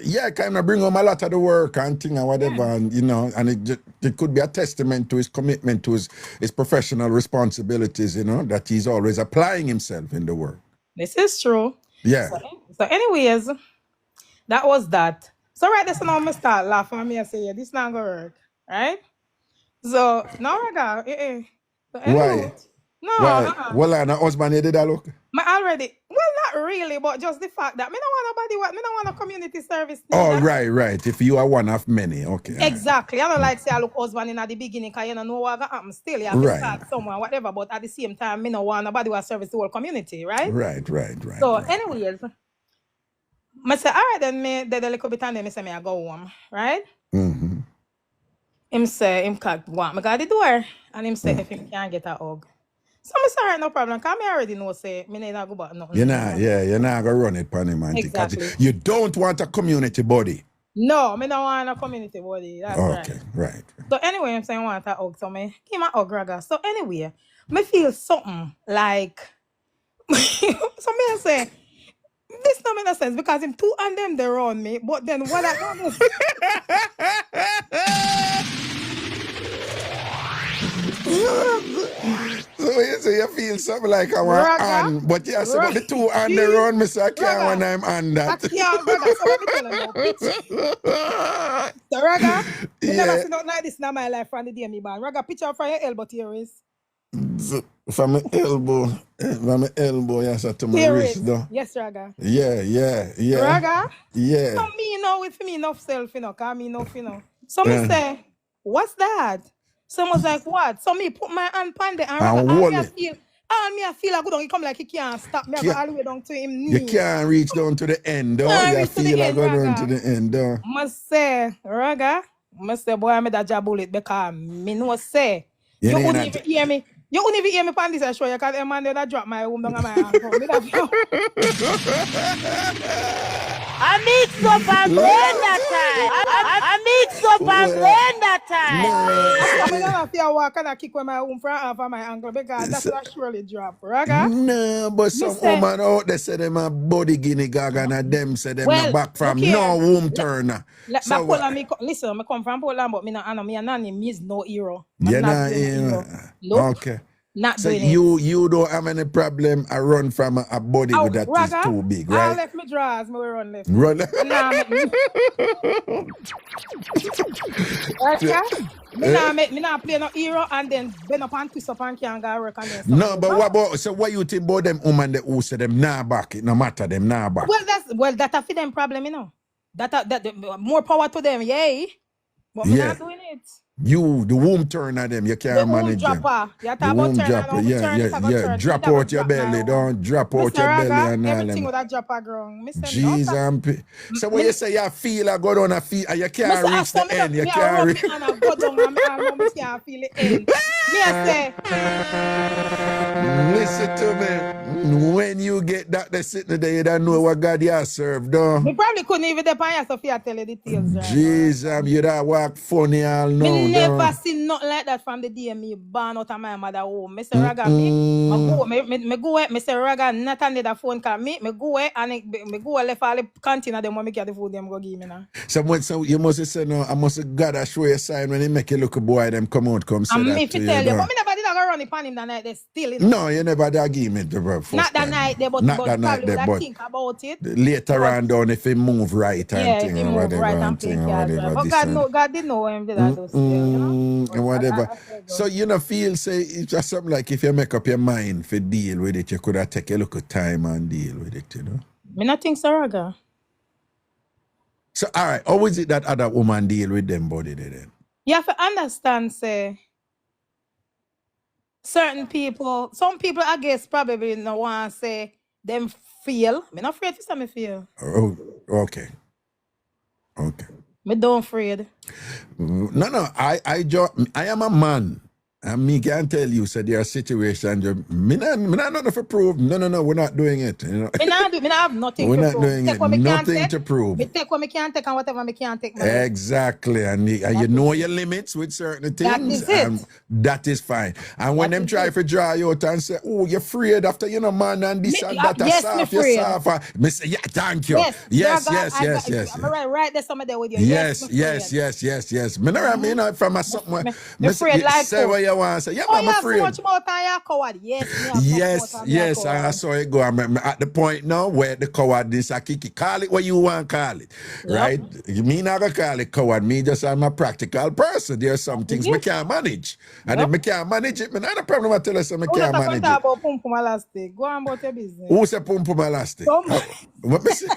Yeah,
kind of bring home a lot of the work and thing and whatever, and you know, and it could be a testament to his commitment to his professional responsibilities, you know, that he's always applying himself in the work.
This is true.
Yeah.
So anyways, that was that. So right this now I start laughing at me and say, yeah, this not gonna work, right? So now Raga, So
why?
No.
Why? Well, and a husband did that look.
Not really, but just the fact that me don't want nobody. Me don't want a community service.
Oh, right. If you are one of many, okay.
Exactly. I don't like say I look husband in at the beginning because you don't know what happen. Still, you have to start somewhere, whatever. But at the same time, me don't want nobody who service the whole community, right?
Right.
So, anyways, I say, all right, then me the little bit and then me say me I go home, right?
Mm-hmm.
Him say him can't go out. Me got the door, and him say if him can't get a hug. So I say, all right, no problem. Because I already know, say, me need to go back nothing.
You're not going to run it, Panny, man.
Exactly.
You don't want a community body.
No, me don't want a community body. That's
okay, right.
So anyway, I'm saying I want a hug. So me give my hug, Raga. So anyway, me feel something like, so me say, this don't make no sense because him two and them they run me, but then what I don't know.
So you say you feel something like I want on, but yeah, so the two on the run, me so I can't when I'm on that.
I can't, brother. So let me tell you now. So Raga, you never seen nothing like this in my life from the day me born. Raga, picture from your elbow to your wrist.
From my elbow, yes, to my wrist, though.
Yes, Raga.
Yeah.
Raga?
Yeah.
So me, you know, with me enough self, you know, cause me enough, you know. So me say, what's that? Someone's like, what? So me put my hand on the and Raga, I feel I go down, he come like he can't stop me. I go all the way down to him knee.
You can't reach down to the end, though. You feel I go down to the end, though.
Must say, Raga, boy, I made that job bullet because me no say. You wouldn't even hear me. You wouldn't even hear me on this, I show you, because the man that drop my room down on my ankle.
I mix up and blend that time. I mix up and blend that time.
I'm going to walk and I kick with my room from half of my ankle because that's what I surely drop, Raga.
No, but some woman out there say them a body guinea gag and them say them well, back from no womb turner.
So listen, I come from Poland, but me and Nanny is no hero.
You're not hero. Okay.
Not
so
doing
you don't have any problem I run from a body that
Raga,
is too big, right?
I left me drawers, me run left.
Run left.
Me not play no hero and then bend up and twist up and can't go work and then
no, but what about so what you think about them woman that who say them nah back? It no matter them nah back.
Well that's a for them problem, you know. That more power to them, yay. But me not doing it.
You, the womb turn at them, you can't manage them.
The womb dropper,
yeah. Drop out your belly, don't drop out your belly and all
everything with a dropper ground.
Jesus. So when you say you feel, I go down a feel, you can't reach the end, you can't reach.
And I go down and I can't feel the end.
Listen to me. When you get that they sitting there, you don't know what God you have served, though.
We probably couldn't even depend on Sophia tell you details.
Jesus, you that walk funny all now.
Never seen nothing like that from the day me born out of my mother home. Mr. Raga, me go away. Mr. Raga, not another phone call me. Me go away and me go left all the container them when me get the food them go give me now.
So you must say no. I must God show you a sign when he make you look a boy them come out come say that.
If you tell you, but me never did go run upon him that night. They still. You
know? No, you never did give me the
not that night, but not that night, but think about it.
Later on down if he move right and thing or whatever.
Right and thing, but God did know him did that those things.
Whatever. So you know feel say it's just something like if you make up your mind for deal with it, you could have take a look at time and deal with it, you know.
Me not think so, Raga.
So all right, how is it that other woman deal with them body then?
You have to understand, say certain people, some people I guess probably no want to say them feel. Me not afraid to say me feel.
Oh, okay.
Me don't afraid.
No. I am a man. And me can tell you, so there are situations. Me not nothing to prove. No, we're not doing it. You know?
Me not have nothing
we're
to
not
prove.
doing it. Nothing to prove.
Me take what me can take and whatever me can't take.
Exactly. And you know your limits with certain things.
That is it.
That is fine. And when them try to draw you out and say, oh, you're afraid after you know man and this and that.
Yes,
you're soft. Me say, yeah, thank you. Yes.
I'm right there somewhere there with you.
Yes. Me not from a something.
Me afraid like
say what you want to say. Yeah, I'm afraid.
So much more time coward.
Yes. I saw it go. I'm at the point now where the coward is a kiki. Call it what you want to call it. Right? Me not gonna call it coward. Me just I'm a practical person. There are some things me can't manage. And if me can't manage it, me not a problem. I tell you something me can't manage it.
About pum elastic. Go on about your business.
Who say pum elastic? What me say?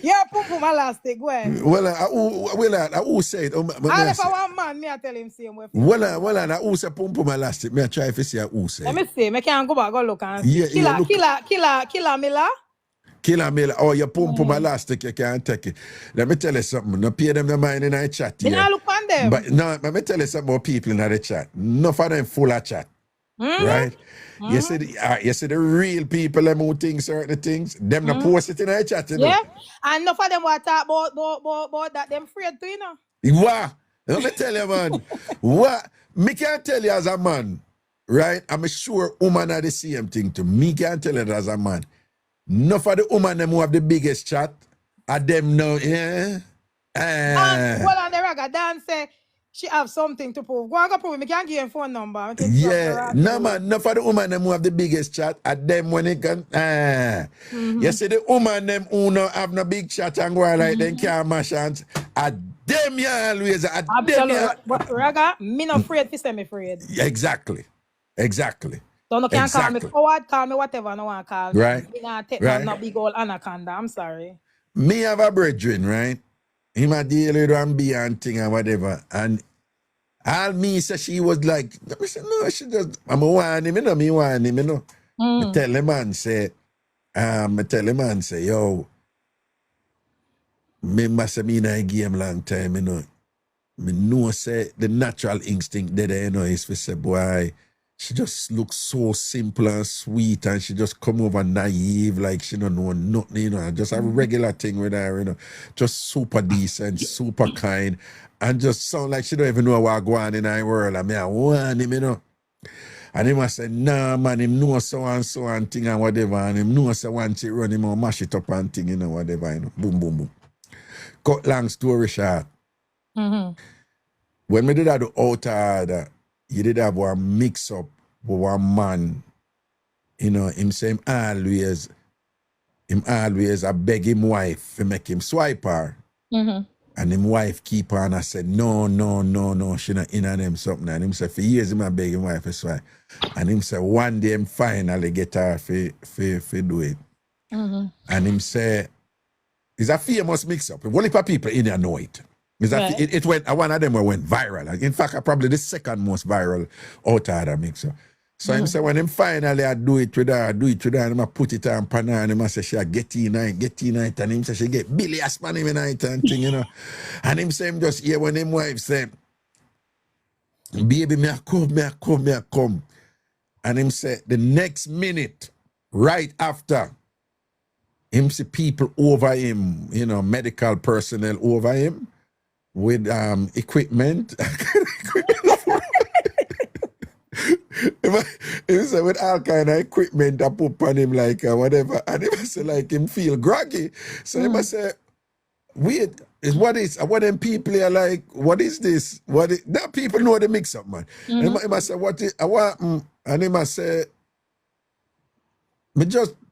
Yeah, pum elastic. Go ahead.
Who say it?
If I want man, me I tell him same way.
Well, who say pum elastic? Me I try to see who say.
Let me see. Me can't go back go look and see. Killer Miller.
Killer Miller. Oh, your pum elastic, you can't take it. Let me tell you something. No pay them the mind in the chat.
Me not look on them.
But no, let me tell you something about people in the chat. Enough of them full of chat. Right? You see the real people them who think certain things, them not post it in the chat, you know?
Yeah. And enough of them want to talk about that them afraid to, you know.
What? Let me tell you, man. What? Me can't tell you as a man, right? I'm sure woman are the same thing to me. Can't tell you as a man. enough of the woman them who have the biggest chat, at them now, yeah.
Well, on the Raga, Dan say she have something to prove. Go and go prove it. Me can't give you a phone number.
Yeah, no man, enough of the woman them who have the biggest chat, at them when it can, You see the woman them who no have no big chat and go like them can't mash hands, at them you always, at them you.
But Raga, me not afraid to say me afraid.
Exactly.
So no can call me coward, call me whatever no want call me.
Right.
Me not take
Right.
no big old anaconda. I'm sorry.
Me have a brethren, right? Him a deal with Rambi and thing and whatever. And all me say she was like, I said, no, she just, I'm a want him, you know, me want him, you know. I tell the man, say, yo, me must have been in a game long time, you know. Me know, say, the natural instinct there, you know, is to say, boy, she just looks so simple and sweet, and she just come over naive, like she don't know nothing, you know, just a regular thing with her, you know, just super decent, super kind, and just sound like she don't even know what's going on in her world. I mean, I want him, you know. And him say, nah, man, him know so and thing and whatever, and him know so one thing run him and mash it up and thing, you know, whatever, you know, boom, boom, boom. Cut long story short, when we did that out order, you did have one mix up with one man, you know, him say him always I beg him wife to make him swipe her. And him wife keep on and said, no, she not in on him something. And him say, for years him a beg him wife to swipe. And him say, one day him finally get her for do it. And him say, it's a famous mix up. Only for people in there know it. It went, one of them went viral. In fact, probably the second most viral out of the mix up. So him say, when him finally do it with her, and him put it on pan her, and him say she get in night, and him say she get billions pan him in night and thing, you know. And him say him just hear when him wife say, baby, me a come. And him say the next minute, right after, him see people over him, you know, medical personnel over him with equipment. He say with all kind of equipment I put on him like whatever, and he must say like him feel groggy. So he must say, wait, what them people are like, what is this? That people know the mix up, man. He must say, what is and he must say,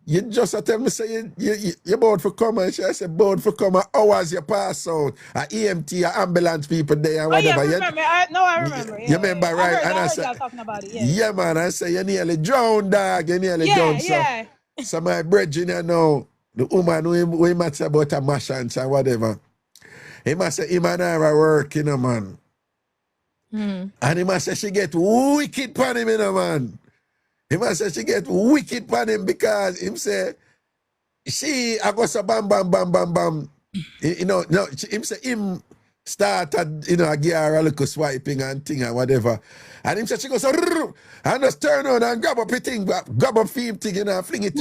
you just tell me say you're about for come, and I said about for come hours you pass out. EMT, ambulance people there and whatever.
Yeah, I remember.
You remember, right?
And I said, talking about it.
Yeah, man. I say you nearly drowned, dog. You nearly drowned.
Yeah.
So my brethren, you know, the woman who might say about a mash and whatever. He must say him and her are working, you know, man. And he must say she get wicked pan him, you know, man. He must say she get wicked pan him because him say I go so bam. You know, no, him say him started, you know, I give her a little swiping and thing and whatever. And him say she goes so and just turn on and grab up a thing, grab up film thing, you know, fling it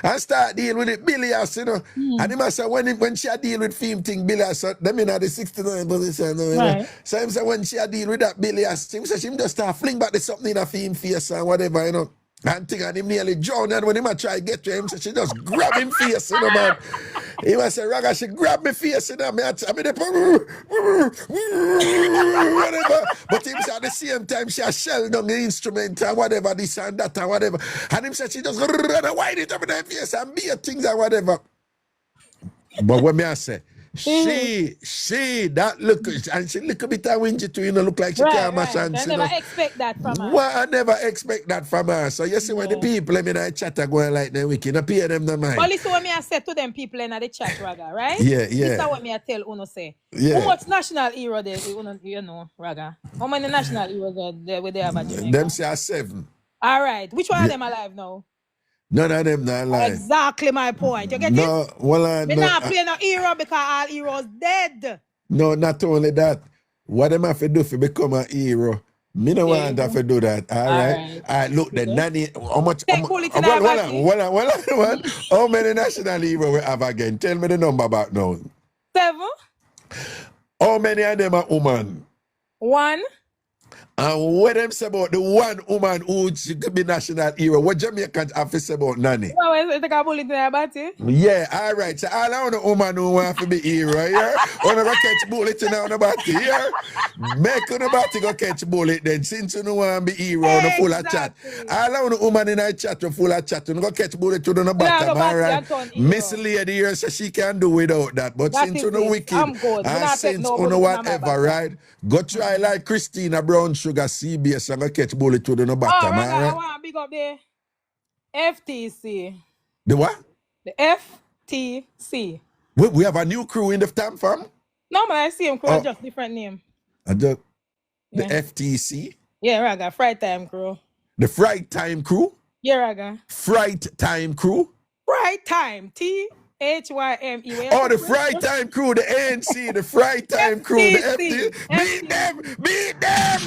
and start deal with it billions, you know. And him say when she deal with film thing billions, so them in the 69 position, you know.
Right.
So him say when she deal with that billions, him say she just start fling back the something in a film face and whatever, you know. And thing and him nearly drowned, and when him try to get to him, so she just grab him face, you know, man. He must say, Raga, she grab me face, you know, whatever. But him say at the same time, she a shell down the instrument and whatever, this and that and whatever. And him say she just run and wind it up in her face and be things and whatever. But what me I say, she that look, and she look a bit wingy too, you know, look like she can't mash and
I never expect that from her.
Well, I never expect that from her. So you see when the people in the chat are going like them, we can pay them the mind.
But listen what me I say to them people in the chat, Raga, right?
Yeah.
This is what me I tell Uno say.
Yeah.
How much national hero there, you know, Raga? How many national heroes are there with they have at Jamaica?
Them say 7.
All right. Which one of them alive now?
None of them not alive.
Exactly my point. You get
no,
it?
Well,
Me not play no hero because all heroes dead.
No, not only that. What them have to do to become a hero? Me no want to have to do that. All right. Look, the nanny. How much? Hold on. How many national heroes we have again? Tell me the number back now.
7.
How many of them are women?
1.
And what them say about the one woman who could be national hero? What Jamaicans have to say about Nanny?
Well, take a bullet in her body.
Yeah, all right. So all I want a woman who want to be hero here. Wanna go catch bullet in on the body here. Make on the body go catch bullet then. Since you don't want to be hero, no full of chat. All I want a woman in a chat full of chat. You go catch bullet to the bottom, all right? Miss Lady here so she can do without that. But that since you know wicked and since you know whatever, right? Go try like Christina Brown Sugar CBS and go catch bullet to the bottom, all right?
I want to big up the FTC.
The what?
The FTC.
We have a new crew in the TamFam?
No, but I see him crew, just different name.
The FTC?
Yeah, Raga, Fright Time Crew.
The Fright Time Crew?
Yeah, Raga.
Fright Time Crew?
Fright Time, THYME.
Oh, the Fright Time Crew, the ANC, the Fright Time Crew, the FTC. Beat them! Beat them!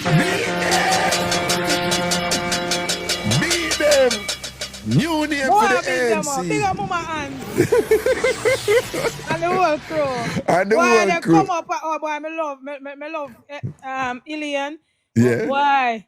Beat them! Beat them! New name for the ANC.
Big up Mama Ann. And the whole crew.
And the whole crew.
Come up, oh boy, me love Ilian.
Yeah.
Why?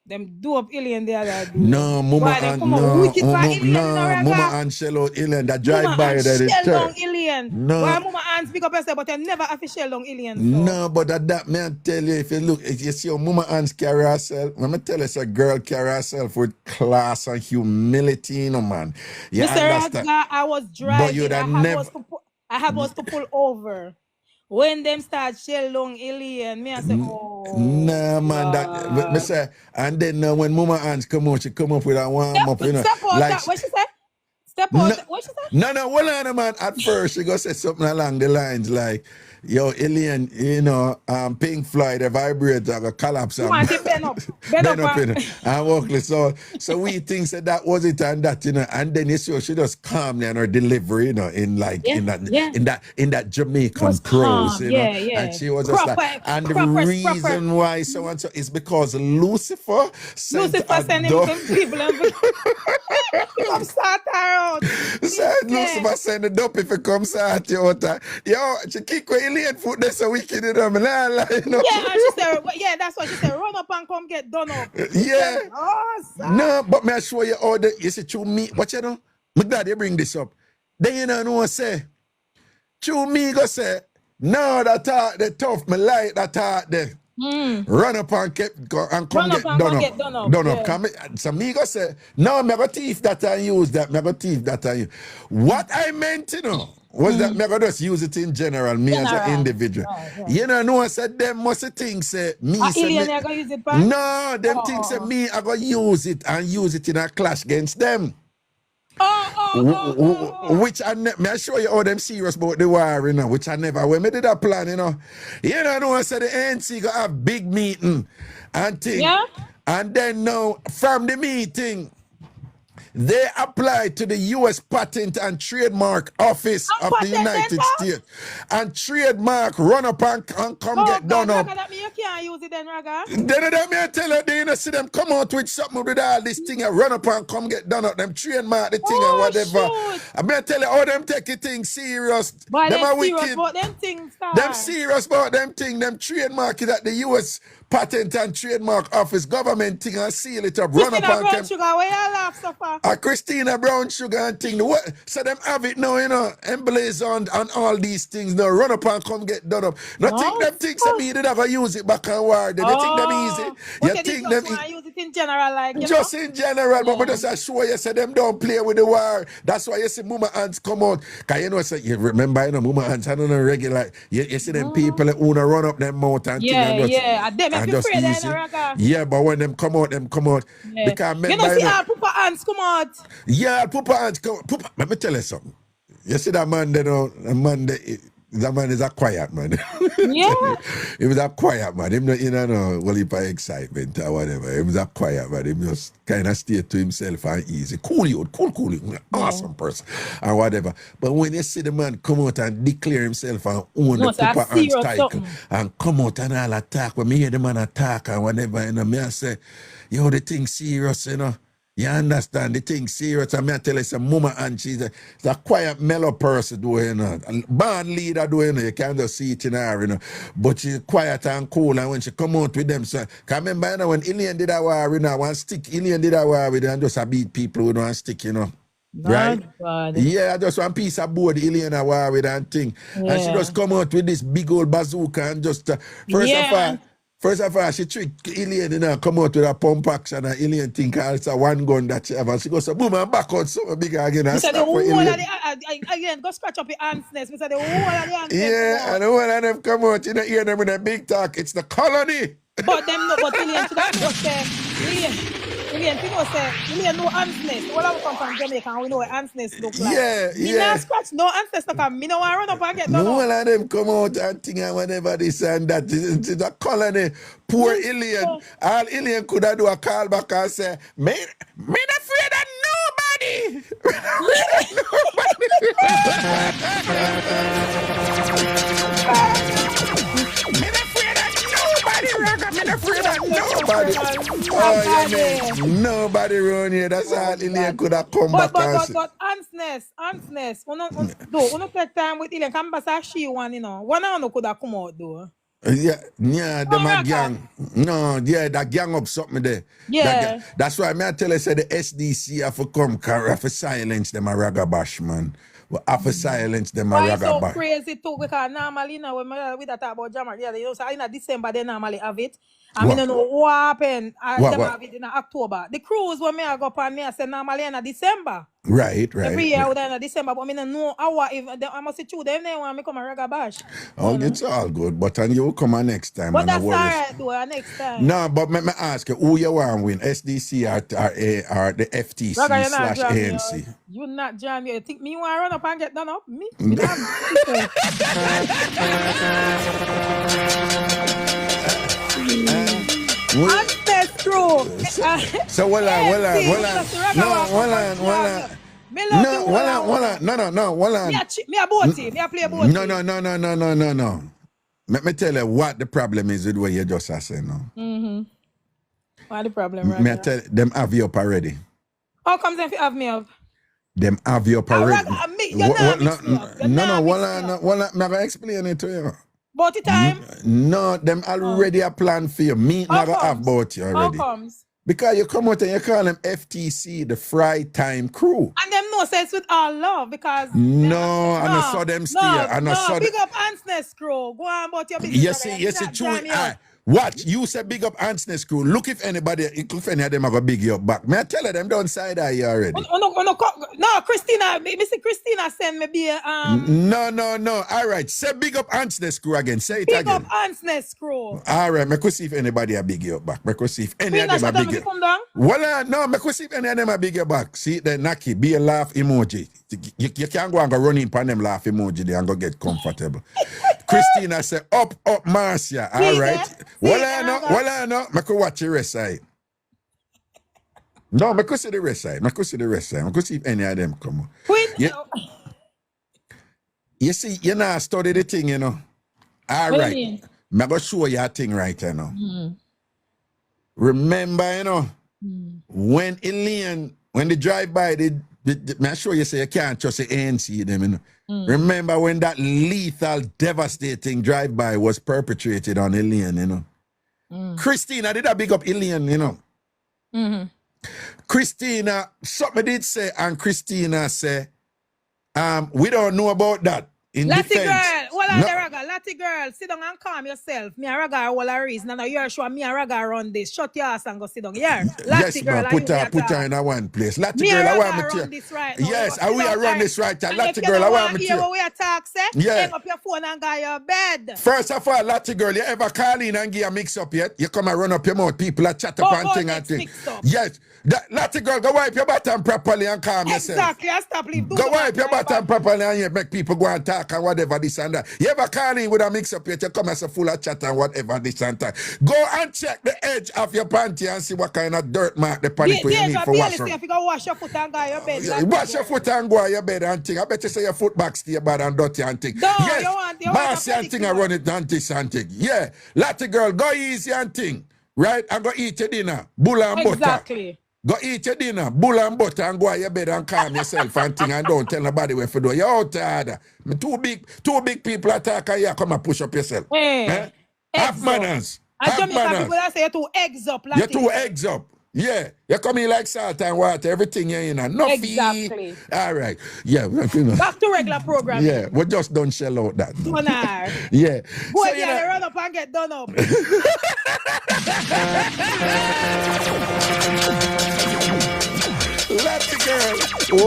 Them dope Ilian the other day.
No, Mama Ann, Mama Ann shell out Ilian that drive by that
shell down Ilian.
No.
Why Mama Ann speak up yourself, but they never have to shell down Ilian. So.
No, but that man tell you, if you look, if you see how Mama Ann's carry herself, let me tell you, it's a girl carry herself with class and humility, you know, man. You
Mr. Radga, I was driving,
but you'd
I was to pull over. When them start shell down Ilian, me I say, oh.
Nah, man, that, me say, and then when Mama Ann's come out, she come up with a warm up, you know.
Step out
like,
that, what she say? Step out, what she say?
No, hold on, man. At first, she gonna say something along the lines like, yo, Ilian, you know, Pink Floyd, the vibrator, go collapse.
You want to bend up. Bend up,
you know, and walk. So we think that was it and that, you know, and then you see she just calmly in her delivery, you know, in like in that Jamaican prose, you know. And she was just like, and the reason why so and so is because Lucifer sent
him some people and come start her out.
Lucifer send it up if it comes out, yo, she kick away Ilian foot, that's so wicked, you know. You know?
Yeah, and she said, yeah, that's what she said. Run up and come get done up.
Yeah.
Awesome.
No, but may I show you all the, you see, through me, but you know, my glad you bring this up. Then you know what I say. Through me, go say, no, that thought, the tough, me like that thought there. Run up and come get done up. Done up. So me go say, no, me go thief that I use that. Me go thief that I use. What I meant, you know, was that me go just use it in general, me as an individual. You know, I said them must think say me say
use it back?
no, them think say me I go use it and use it in a clash against them. Which may I show you how them serious about the war, you know, which I never, when me did that plan, you know. You know, I said the ANC go have big meeting and thing.
Yeah?
And then now, from the meeting, they apply to the U.S. Patent and Trademark Office of the United States. And trademark run up and come get done up.
That mean you can't use it then, Raga?
Then I tell you, they see them come out with something with all this thing and run up and come get done up. Them trademark the thing and whatever. I mean, tell you, all them take the thing serious.
But
them are
serious
wicked.
about them things, star.
Them serious about them thing. Them trademark it at the U.S. Patent and Trademark Office government thing and seal it up. Run up and
Brown Sugar, where you laugh so far?
Christina Brown Sugar and thing. So them have it now, you know, emblazoned on all these things now. Run up and come get done up. Not think them things to me, they never use it back and war. They think them easy.
You think them use it in general, like you
just
know?
In general, but just show you say them don't play with the war. That's why you see Mama Ants come out. Cause you know, say you remember, you know, Mama Ants, I don't know regular. You see them people that wanna run up them mouth and
and just easy.
Yeah, but when them come out. Yeah. Because
you know, see our Papa Ants come out.
Yeah, Papa Ants come out. Let me tell you something. You see that man there, that man is a quiet man.
Yeah.
He was a quiet man. Him not, you know, well, if excitement or whatever. He was a quiet man. He just kind of stay to himself and easy. Cool. Awesome person. And whatever. But when you see the man come out and declare himself and own the Papa Ants title and come out and all attack, when me hear the man attack and whatever, you know, me I say, yo, the thing serious, you know. You understand? The thing serious. I mean, I tell you, some mama and she's a quiet, mellow person doing, you know. Band leader doing, you know. You can't just see it in her, you know. But she's quiet and cool. And when she come out with them, so, can remember, you know, when Ilian did a war, you know, one stick, Ilian did a war with them and just a beat people with one stick, you know. Right?
God.
Yeah, just one piece of board, Ilian a war with and thing.
Yeah.
And she just come out with this big old bazooka and just, First of all, she tricked Ilian, you know, come out with a pump action, and Ilian think it's a one gun that she have, and she goes, so boom, and back out something bigger again. And
said the whole of the, again, go scratch up your handsness. We said the whole of the handsness.
Yeah, and the whole of them come out, you know, hear them in a big talk. It's the colony.
But them no, but Ilian should have just say, Ilian, people say, Ilian no handsness. All of us come from Jamaica, and we know what handsness look like.
Yeah,
me not scratch no handsness, no, me no want to run up and get done.
No one of them come out and think and whatever this and that. It's a colony. Poor Ilian. All Ilian could have do a call back and say, me not afraid of nobody. Nobody. Oh, yeah, nobody around here. That's all Ilian could have come back and say.
But honestness. We don't take time with Ilian. Come back and she one, you know. One of them could have come out, though.
Yeah, them a gang. No, yeah, that gang up something there.
Yeah.
That's why I tell you, say the SDC have to come, have to silence them a ragabash, man. We have to silence them a ragabash.
Why so crazy too? Because normally, you know, when we talk about Jamaica, yeah, you know, so in December they normally have it. I mean, I don't know what happened. Them have it in October. The cruise when I go up and I say normally in December.
Right.
Every year I would in December, but I mean, no hour if I must say true, them they want me come a ragabash.
Oh, it's all good, but and you will come on next time.
But that's all right, though, next time.
No, but let me ask you, who you want to win? SDC or the FTC / ANC?
You not jam. You think me want to run up and get done up? Me? That's true.
So hold on.
Me a boaty. Me a play boaty.
No. Let me tell you what the problem is with what you just said now.
What the problem, right?
Me tell you, them have you up already.
How come they have me up?
Them have you up already.
No,
I'm going to explain it to you.
About the time?
No, them already a plan for you. Me never have about you already.
How comes?
Because you come out and you call them FTC, the Fry Time Crew.
And them no sense with all love because...
No, and I saw them steer.
Big up Ansness Crew. Go on about your
Yes,
business.
true. Watch, you say big up Ansness Crew. Look if any of them are going to big you up back. May I tell you them down side eye already?
No, Christina. Mr. Christina send me be
No. All right, say big up Ansness Crew again. Say it again.
Big up Ansness Crew.
All right, me could see if anybody are big you up back. Me could see if any of them are big you up. Well, no, me could see if any of them are big you back. See, the Naki, be a laugh emoji. You can't go and go running on them laugh emoji there and go get comfortable. Christina said, up, Marcia. All right. Well, no. I could watch the rest side. No, I could see the rest side. I could see if any of them come. You see, you know, study the thing, you know. All right. I'm going to show you a thing right now. Remember, you know, when the drive-by, I show you say you can't trust the ANC, them, you know. Remember when that lethal, devastating drive-by was perpetrated on Ilian, you know. Christina did a big up Ilian, you know. Christina, something did say, and Christina say, we don't know about that.
Lati girl, Lati girl, sit down and calm yourself. Me and Raga all a reason, and you're sure me and Raga run this. Shut your ass and go sit down. Yeah,
Lati girl, put her in a one place. Lati girl, I want me to run this right now. Yes, and we are run this right now. Lati girl, I want me to.
Hear what we are talk, say?
Yeah.
Hang up your phone and go your bed.
First of all, Lati girl, you ever call in and give a mix up yet? You come and run up your mouth. People are chat up and thing and thing. Yes. Lati girl, go wipe your bottom properly and calm yourself.
Exactly, I stop leave.
Go wipe your bottom properly and you make people go and talk and whatever this and that. You ever call in with a mix up yet? You come as a full of chat and whatever this and that. Go and check the edge of your panty and see what kind of dirt mark the panty you need for washing.
If you go wash your foot and go your bed.
Wash your foot and go your bed and thing. I bet you say your foot back stay bad and dirty and thing.
Yes,
Marcy and thing I run it and this and thing. Yeah, Lati girl, go easy and thing. Right? And go eat your dinner. Bull and butter.
Exactly.
Go eat your dinner, bull and butter, and go to your bed and calm yourself and thing, and don't tell nobody where to do. You're out there. Two big people attack and you come and push up yourself.
Eh?
Have manners.
And
Have
Jamaican
manners.
people that say you're too eggs up.
You're too eggs up. Yeah. You come in like salt and water, everything you're in. No
Exactly.
fee. All right. Yeah.
Back to regular programming.
Yeah. We just don't shell out that.
Don't know.
Yeah.
Boy,
So,
yeah, run up and get done up.
Lappy girl,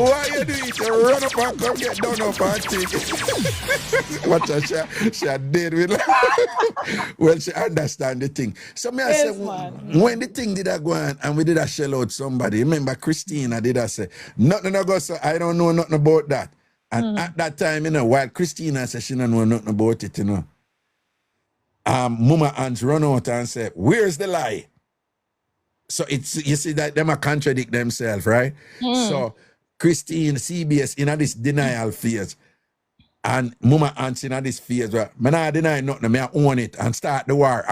why you do it? You run up and come get done up and take. What she did with well, she understand the thing. So me I say, when the thing did I go on and we did a shell out somebody, remember Christina did I say, nothing I go so I don't know nothing about that. And at that time, you know, while Christina said she don't know nothing about it, you know, Mama Ants run out and say, where's the lie? So it's, you see that them a contradict themselves, right? So Christine, CBS in this denial phase, and Mama Ants in this phase, right? Man, I deny nothing, I own it and start the war.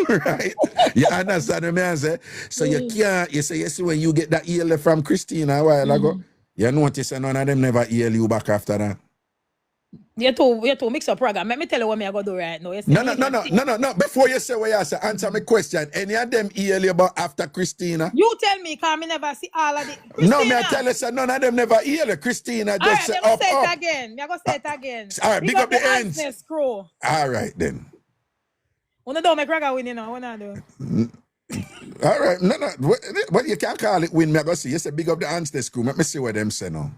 Right? You understand what I say? So you can't, you see when you get that email from Christine a while ago, you notice that none of them never email you back after that.
You're too mix up program. Let me tell you what I'm going to do right now. No.
Before you say what you say, answer my question. Any of them email you about after Christina?
You tell me, because I never see all of the Christina.
No, me I tell you, none of them never email you. Christina just say up.
Say it again. I'm going to say it again.
All right, big up the ends.
Crew.
All right, then.
When don't make Raga win, you know, when I do.
All right, no. What you can't call it win, me I go see. You say big up the ends crew. Let me see what them say now.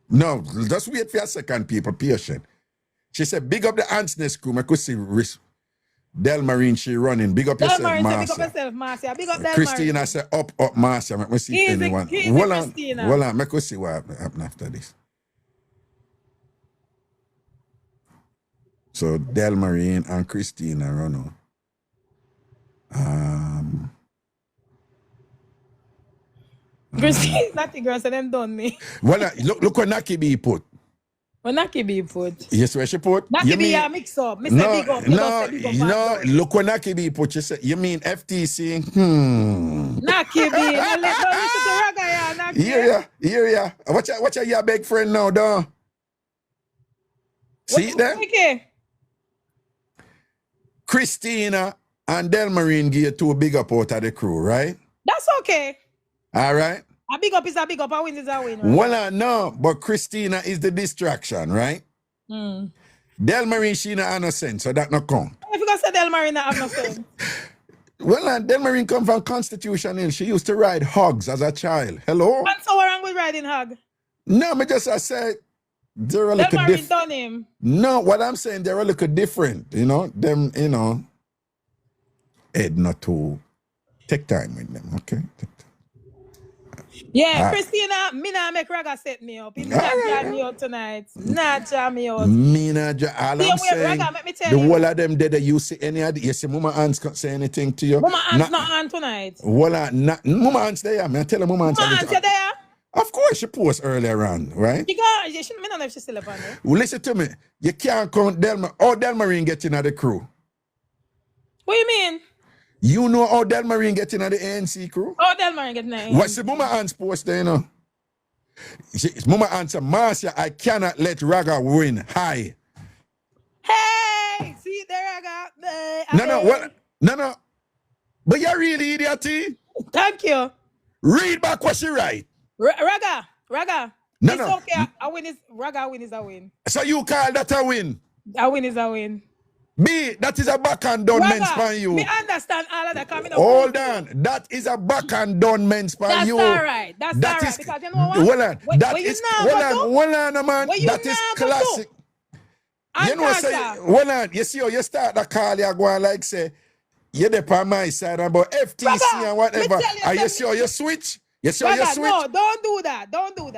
No, just wait for a second, people. Patient. She said, big up the Ants crew. I could see Delmarine, she running. Big up yourself, Marcia.
Big up yourself, Marcia. Big up Delmarine.
Christina said, up, Marcia. Let me see if anyone. Hold on. I could see what happened after this. So, Delmarine and Christina run on.
Natty girl said them done me.
Well, look what Naki B put.
What Naki B put?
Yes, where she put?
Naki B a mix up. Mr. Big up.
No, look what Naki B put. You mean FTC?
Naki B. Don't listen to Raga, Naki.
Yeah. Watch your big friend now, though. See it there?
Okay.
Christina and Delmarine give two big up out of the crew, right?
That's okay.
All right.
A big up is a big up, a win is a win. Right?
Well, no, but Christina is the distraction, right? Delmarine, she not innocent, so that not count.
If you can say Delmarine not innocent.
Well, Delmarine come from Constitution Hill. She used to ride hogs as a child. Hello?
And so wrong with riding hog?
No, I said they're a little different.
Done him.
No, what I'm saying, they're a little different. You know, them, you know, Ed not to take time with them, okay?
Yeah, Christina, me not make Raga set me up. He not jam me out tonight. Not jam me out.
Me not jam. All I'm saying,
Raga, let me tell
the
you.
whole of them did you see any of the, you see Mama Ants say anything to you?
Mama Ants not on tonight.
Mama Ants there, me I tell her Mama Ants.
Mama Ants you there?
Of course she post earlier on, right?
She got, me don't know if she's still up on there.
Well, listen to me. You can't count Delmarine getting at the crew.
What do you mean?
You know how Delmarine getting at the ANC crew?
Oh, Delmarine getting at the ANC.
What's the Mama Ants post there, you know? Mama Ants said, Marcia, I cannot let Raga win. Hi.
Hey! See there, Raga.
No. But you're really idiot.
Thank you.
Read back what she write.
Raga.
No.
It's okay. Raga win is a win.
So you call that a win?
A win is a win.
B, that is a back and done men's span you.
Me understand all of that coming up.
Hold on. That is a back and done men's span you.
That's all right. That's all right. Because you know what?
Hold on, man. That is classic. You know, say, hold on. You see how you start the call, you go and like say, you're the on my side about FTC Raga, and whatever. Are you sure you switch? You sure you switch?
No, don't do that. Don't do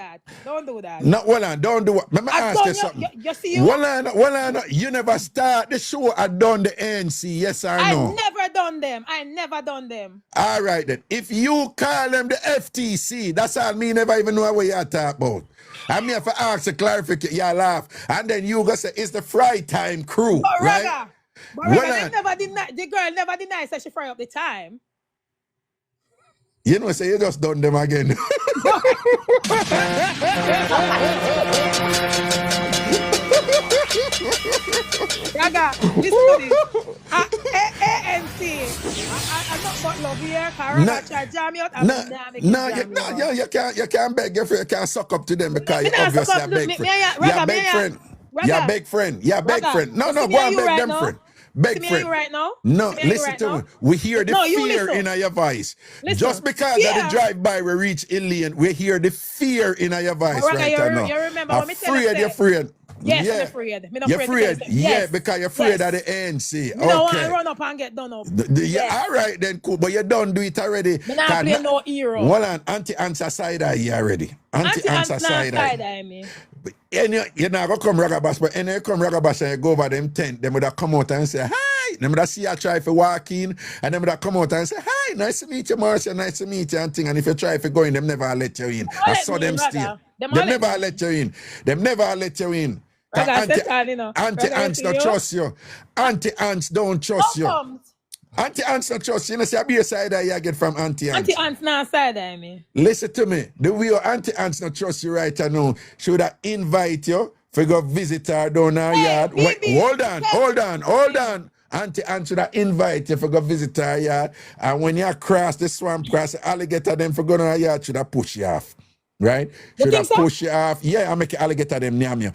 that.
No, hold on, don't do it. Let me ask you something.
You see
hold on. You never start the show and done the ANC, yes or no?
I never done them.
All right then. If you call them the FTC, that's all me never even know what you're talking about. I mean, if I ask a clarification, you laugh. And then you go say, it's the fry time crew, right?
But Raga, the girl never denies that she fry up the time.
You know, say you just done them again.
Raga, listen to this. ANC. I'm not got love here. Raga try jam you out.
You can't beg your friend. You can't suck up to them because you obviously a big friend. You're a big friend. You're a big friend. You're a big friend. No, go and beg them friend. Beg friend.
Right now?
No, listen to me. We hear the fear in your voice. Just because of the drive-by we reach Ilian, we hear the fear in your voice right now.
You remember what me tell you?
You're afraid.
Yes, I'm afraid.
You're afraid. Yeah, because you're afraid of the ANC.
I don't want to run up and get done up.
Yeah, all right then, cool. But you don't do it already.
I'm not playing no hero.
Hold on, anti-answer side eye already. Anti-answer side eye. You're not going to come Ragabash, but when you come Ragabash and you go over them tent, they would have come out and say, hi. They would have see you try to walk in, and they would have come out and say, hi, nice to meet you, Marcia, nice to meet you, and thing. And if you try to go in, they never let you in. I saw them still. They never let you in. They never let you in. Anti-ants don't trust you. Anti-ants don't trust you. Anti-ants don't trust you. You know, see a beer side that you get from anti-ants.
Anti-ants not side eye me.
Listen to me. The way your anti-ants don't trust you right now, should I invite you for go visit her down her yard? Wait, hold on. Anti-ants should I invite you for go visit her yard. And when you cross the swamp, cross the alligator, them for go to her yard, should I push you off? Right? Should I push you off? Yeah, I make alligator them near me.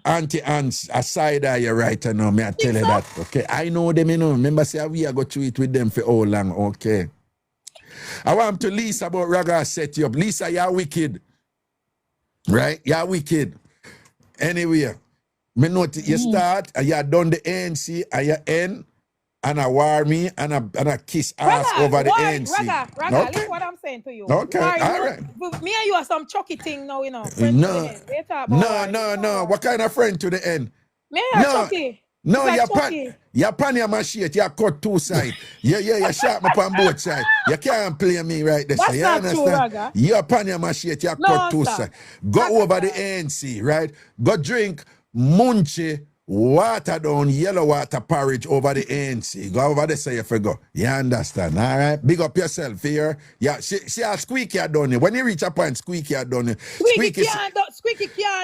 Anti-ants aside of you right now, me I tell you that. Okay. I know them, you know. Remember, say we are going to eat with them for how long, okay. I want to Lisa about Raga set you up. Lisa, you're wicked. Right? You're wicked. Anyway, me notice you start, and you done the ANC, and you end. And I war me and I kiss ass over the ANC.
Raga, okay. Look what I'm saying to you.
Okay, all right.
Me and you are some chucky thing now, you know.
No. What kind of friend to the end?
Me and you chucky.
No, you're Panama shit. You cut two sides. You shot me on both sides. You can't play me right there.
That's not true, Raga.
You're Panama shit. You cut two sides. Go over the ANC, right? Go drink Munchie water down, yellow water porridge over the ANC. Go over there, say you forgo. You understand, all right? Big up yourself here. Yeah, see how squeaky are done you. When you reach a point, squeaky are done you.
Squeaky can't done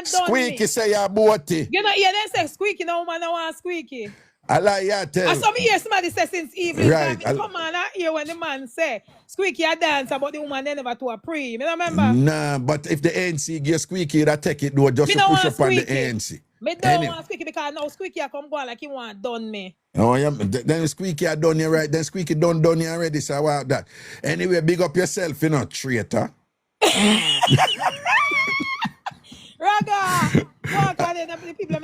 Squeaky say you're boaty.
You know, yeah, they say squeaky, no man, I want squeaky.
I like you tell.
I saw me hear somebody say since evening.
Right.
Come on, I hear when the man say squeaky a dance about the woman they never to a pre. You remember?
Nah, but if the ANC give squeaky, that take it, do just to push up on the ANC.
Me don't want squeaky because now squeaky I come go like he want done me.
Oh yeah, then squeaky I done you right. Then squeaky done you already. So about that. Anyway, big up yourself, you know, traitor.
Raga, walk on the people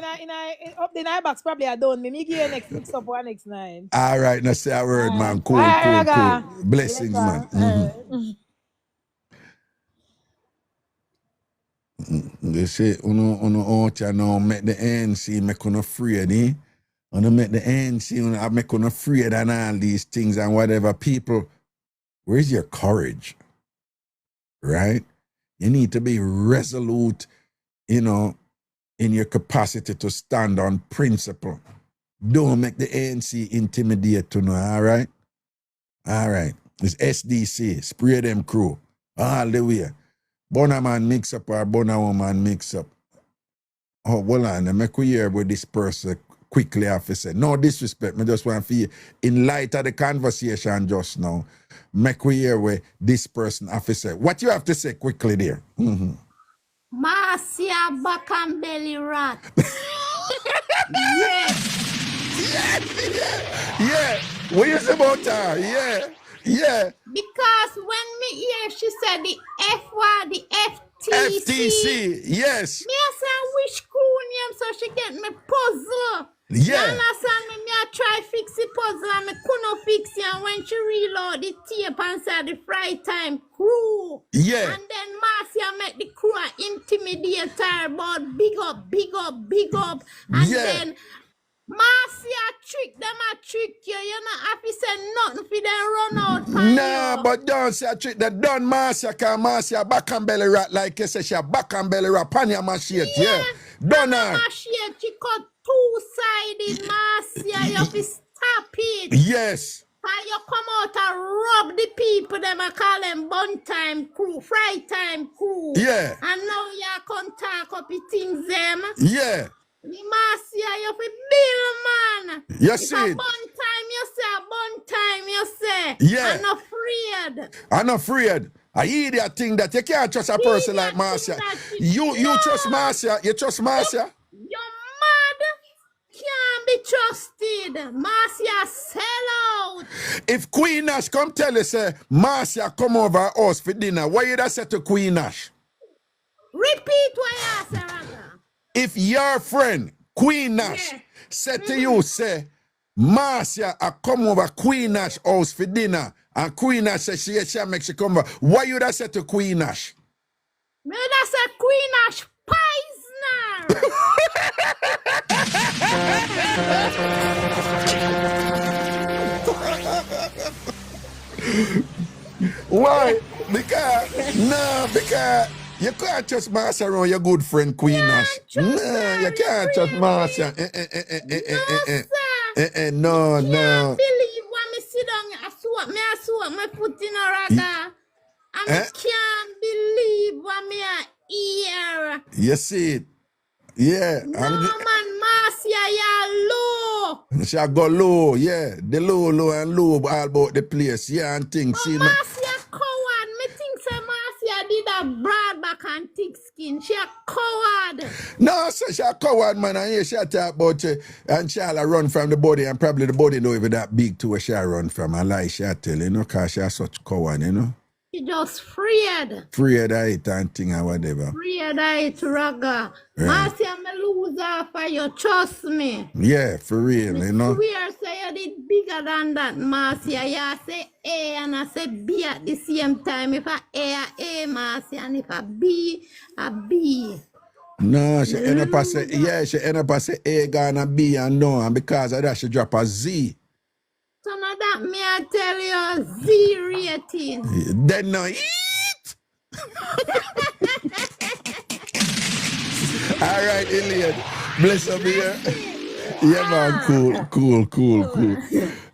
up the night box probably are done. Me give you next Mixup or next night.
All right, now say a word, man. Cool. Blessings, man. They say, uno out here now make the ANC make you afraid, eh? Uno make the ANC make you afraid and all these things and whatever. People, where's your courage? Right? You need to be resolute, you know, in your capacity to stand on principle. Don't make the ANC intimidate you, know, all right? All right. It's SDC, spray them crew, all the way. Bona man mix up or bona woman mix up. Oh, hold on, I make we hear with this person quickly officer. No disrespect, I just want to feel in light of the conversation just now. Make we hear with this person officer. What you have to say quickly there?
Marcia back and belly rat.
Yeah. What you say about her? Yeah.
Because when me hear she said the F word, the FTC.
Yes.
Me I say which school name so she get me puzzle.
Yeah.
You understand me? Me I try fix the puzzle and me couldn't fix it. And when she reload the tape and say the fry time crew.
Yeah.
And then Marcia make the crew intimidate her about big up. And then Marcia trick them a trick you. You know, if you say nothing for them run out.
Nah, but don't say a trick that done Marcia, cause Marcia back and belly rat like you say she a back and belly rat panya machete. Yeah. Done her.
Machete, she cut two-sided Marcia. You have to stop it.
Yes.
How you come out and rub the people, them I call them bun time crew, fry time crew.
Yeah.
And now you come talk up the things them.
Yeah.
The Marcia, you fi bill, man.
You
If
see
a
it?
bun time, you say, a bun time, you say.
Yeah.
I'm not afraid.
I'm not afraid. I hear that thing that you can't trust a person like Marcia. You trust Marcia? You trust Marcia?
You're mad. Can't be trusted. Marcia sell out.
If Queen Nash come tell you, say, Marcia come over our house for dinner, what you da say to Queen Nash?
Repeat what you say, Raga.
If your friend, Queen Nash, said to you, say, Marcia, I come over Queen Nash house for dinner, and Queen Nash say she make she come over, what you da say to Queen Nash?
Me da say Queen Nash poisoner.
Why? Because you can't trust Marcia around your good friend Queen Nash. No, you can't trust Marcia. No, no.
Can't believe when me sit down, I sweat my foot in a Raga. And I can't believe what me a hear.
You see it? Yeah.
No, man, Marcia, you low.
She go low, yeah. The low and low all about the place, yeah, and things.
But
See,
Marcia coward. Me think say Marcia did a broad back and thick skin. She a coward.
no, so she a coward, man, and yeah, she a talk about and she'll run from the body, and probably the body not even that big to where she run from. I lie, she a tell, you know, because she a such coward, you know.
She just afraid.
Afraid of it and thing or whatever.
Afraid of it, Raga.
Yeah.
Marcia, me lose her for you. Trust me.
Yeah, for real, you know.
Swear say you did bigger than that, Marcia. You say A and I say B at the same time. If I A, Marcia, and if I B, B.
No, she end up as say, yeah, she end up as say A gonna B and no, and because of that she drop a Z.
So now that me I tell you Z rating.
Then no eat. All right, Iliad. Bless up here. Yeah, man, cool.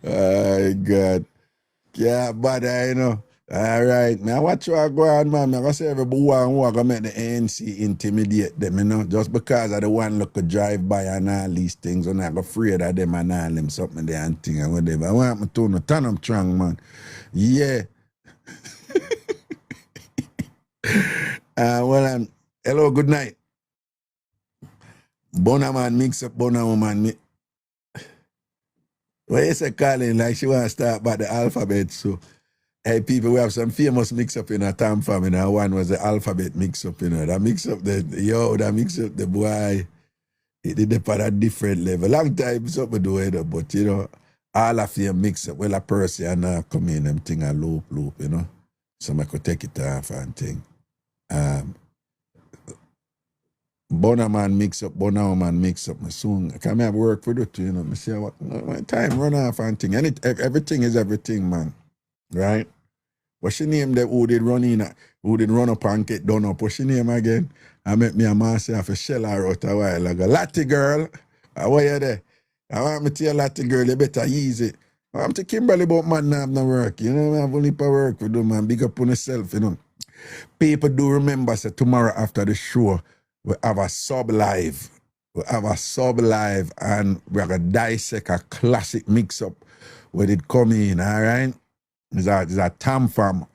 Oh, God. Yeah, but you know. All right, man. Watch what go on, man. I say every boy and walk and make the ANC intimidate them, you know, just because of the one look could drive by and all these things, and I'm afraid of them and all them something there and thing and whatever. I want me to turn them strong, man. Yeah. Well, hello, good night. Bona man mix up, bona woman. Well, you say Colin, like she want to start by the alphabet, so. Hey, people, we have some famous mix-up in our TamFam, you know. One was the alphabet mix-up, you know. That mix-up, the boy, it did it at a different level. Long time, something do it, but, you know, all of them mix-up, well, a person and come in and thing a loop, you know. So I could take it off and thing. Bona man mix-up, Bona woman mix-up. Soon, I can have work for it, you know. I say, what time run off and thing. And everything is everything, man. Right? What's your name that who did run up and get done up? What's your name again? I met me a Marcia for shell her out a while ago. Lottie girl, how are you there? I want me to tell Lottie girl, you better ease it. I'm to Kimberly about man have no work. You know, I have only for work with them, man. Big up on yourself, you know. People do remember, say, tomorrow after the show, we have a sub live. And we're going to dissect a classic mix-up where it come in, all right? It's a TamFam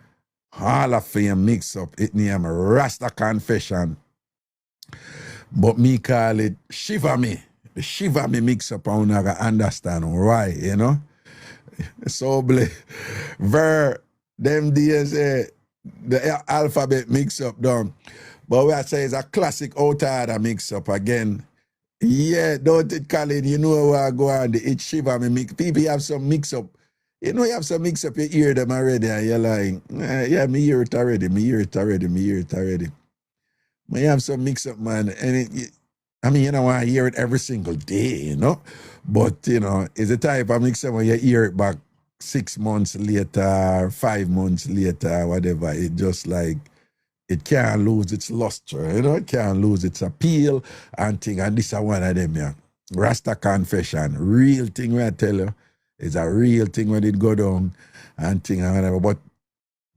Hall of Fame mix-up. It name Rasta Confession. But me call it Shiva Me. The Shiva Me mix-up, I don't understand why, you know? So, them days, the alphabet mix-up done. But we say it's a classic out-order mix-up again. Yeah, don't it, Colin? You know where I go on. It's Shiva Me mix. People have some mix-up. You know you have some mix-up, you hear them already, and you're like, yeah, me hear it already. But you have some mix-up, man, and you know, I hear it every single day, you know? But, you know, it's a type of mix-up when you hear it back 6 months later, 5 months later, whatever. It just like, it can't lose its luster, you know? It can't lose its appeal and thing. And this is one of them, yeah. Rasta Confession, real thing, I tell you. It's a real thing when it go down and thing and whatever. But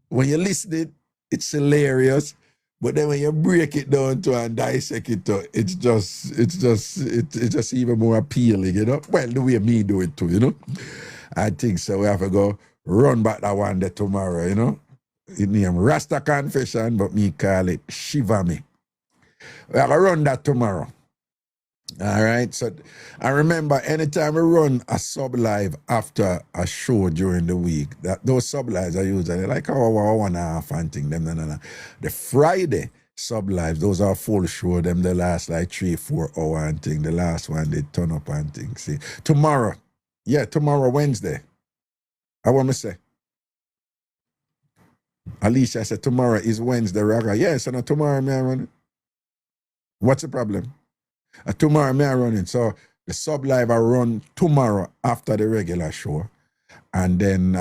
when you listen it, it's hilarious. But then when you break it down to and dissect it to, it's just even more appealing, you know? Well, the way me do it too, you know? I think so. We have to go run back that one day tomorrow, you know? It name Rasta Confession, but me call it Shiva Me. We have to run that tomorrow. All right. So I remember anytime we run a sub live after a show during the week, that those sub lives are usually like 1.5 and thing. Them. The Friday sub lives, those are full show. Them the last like 3-4 hour and thing. The last one they turn up and thing. See tomorrow, Wednesday. I want to say. Alicia said tomorrow is Wednesday, Raga. Yes, so tomorrow me I run it. What's the problem? Tomorrow me I run it. So the sub live I run tomorrow after the regular show. And then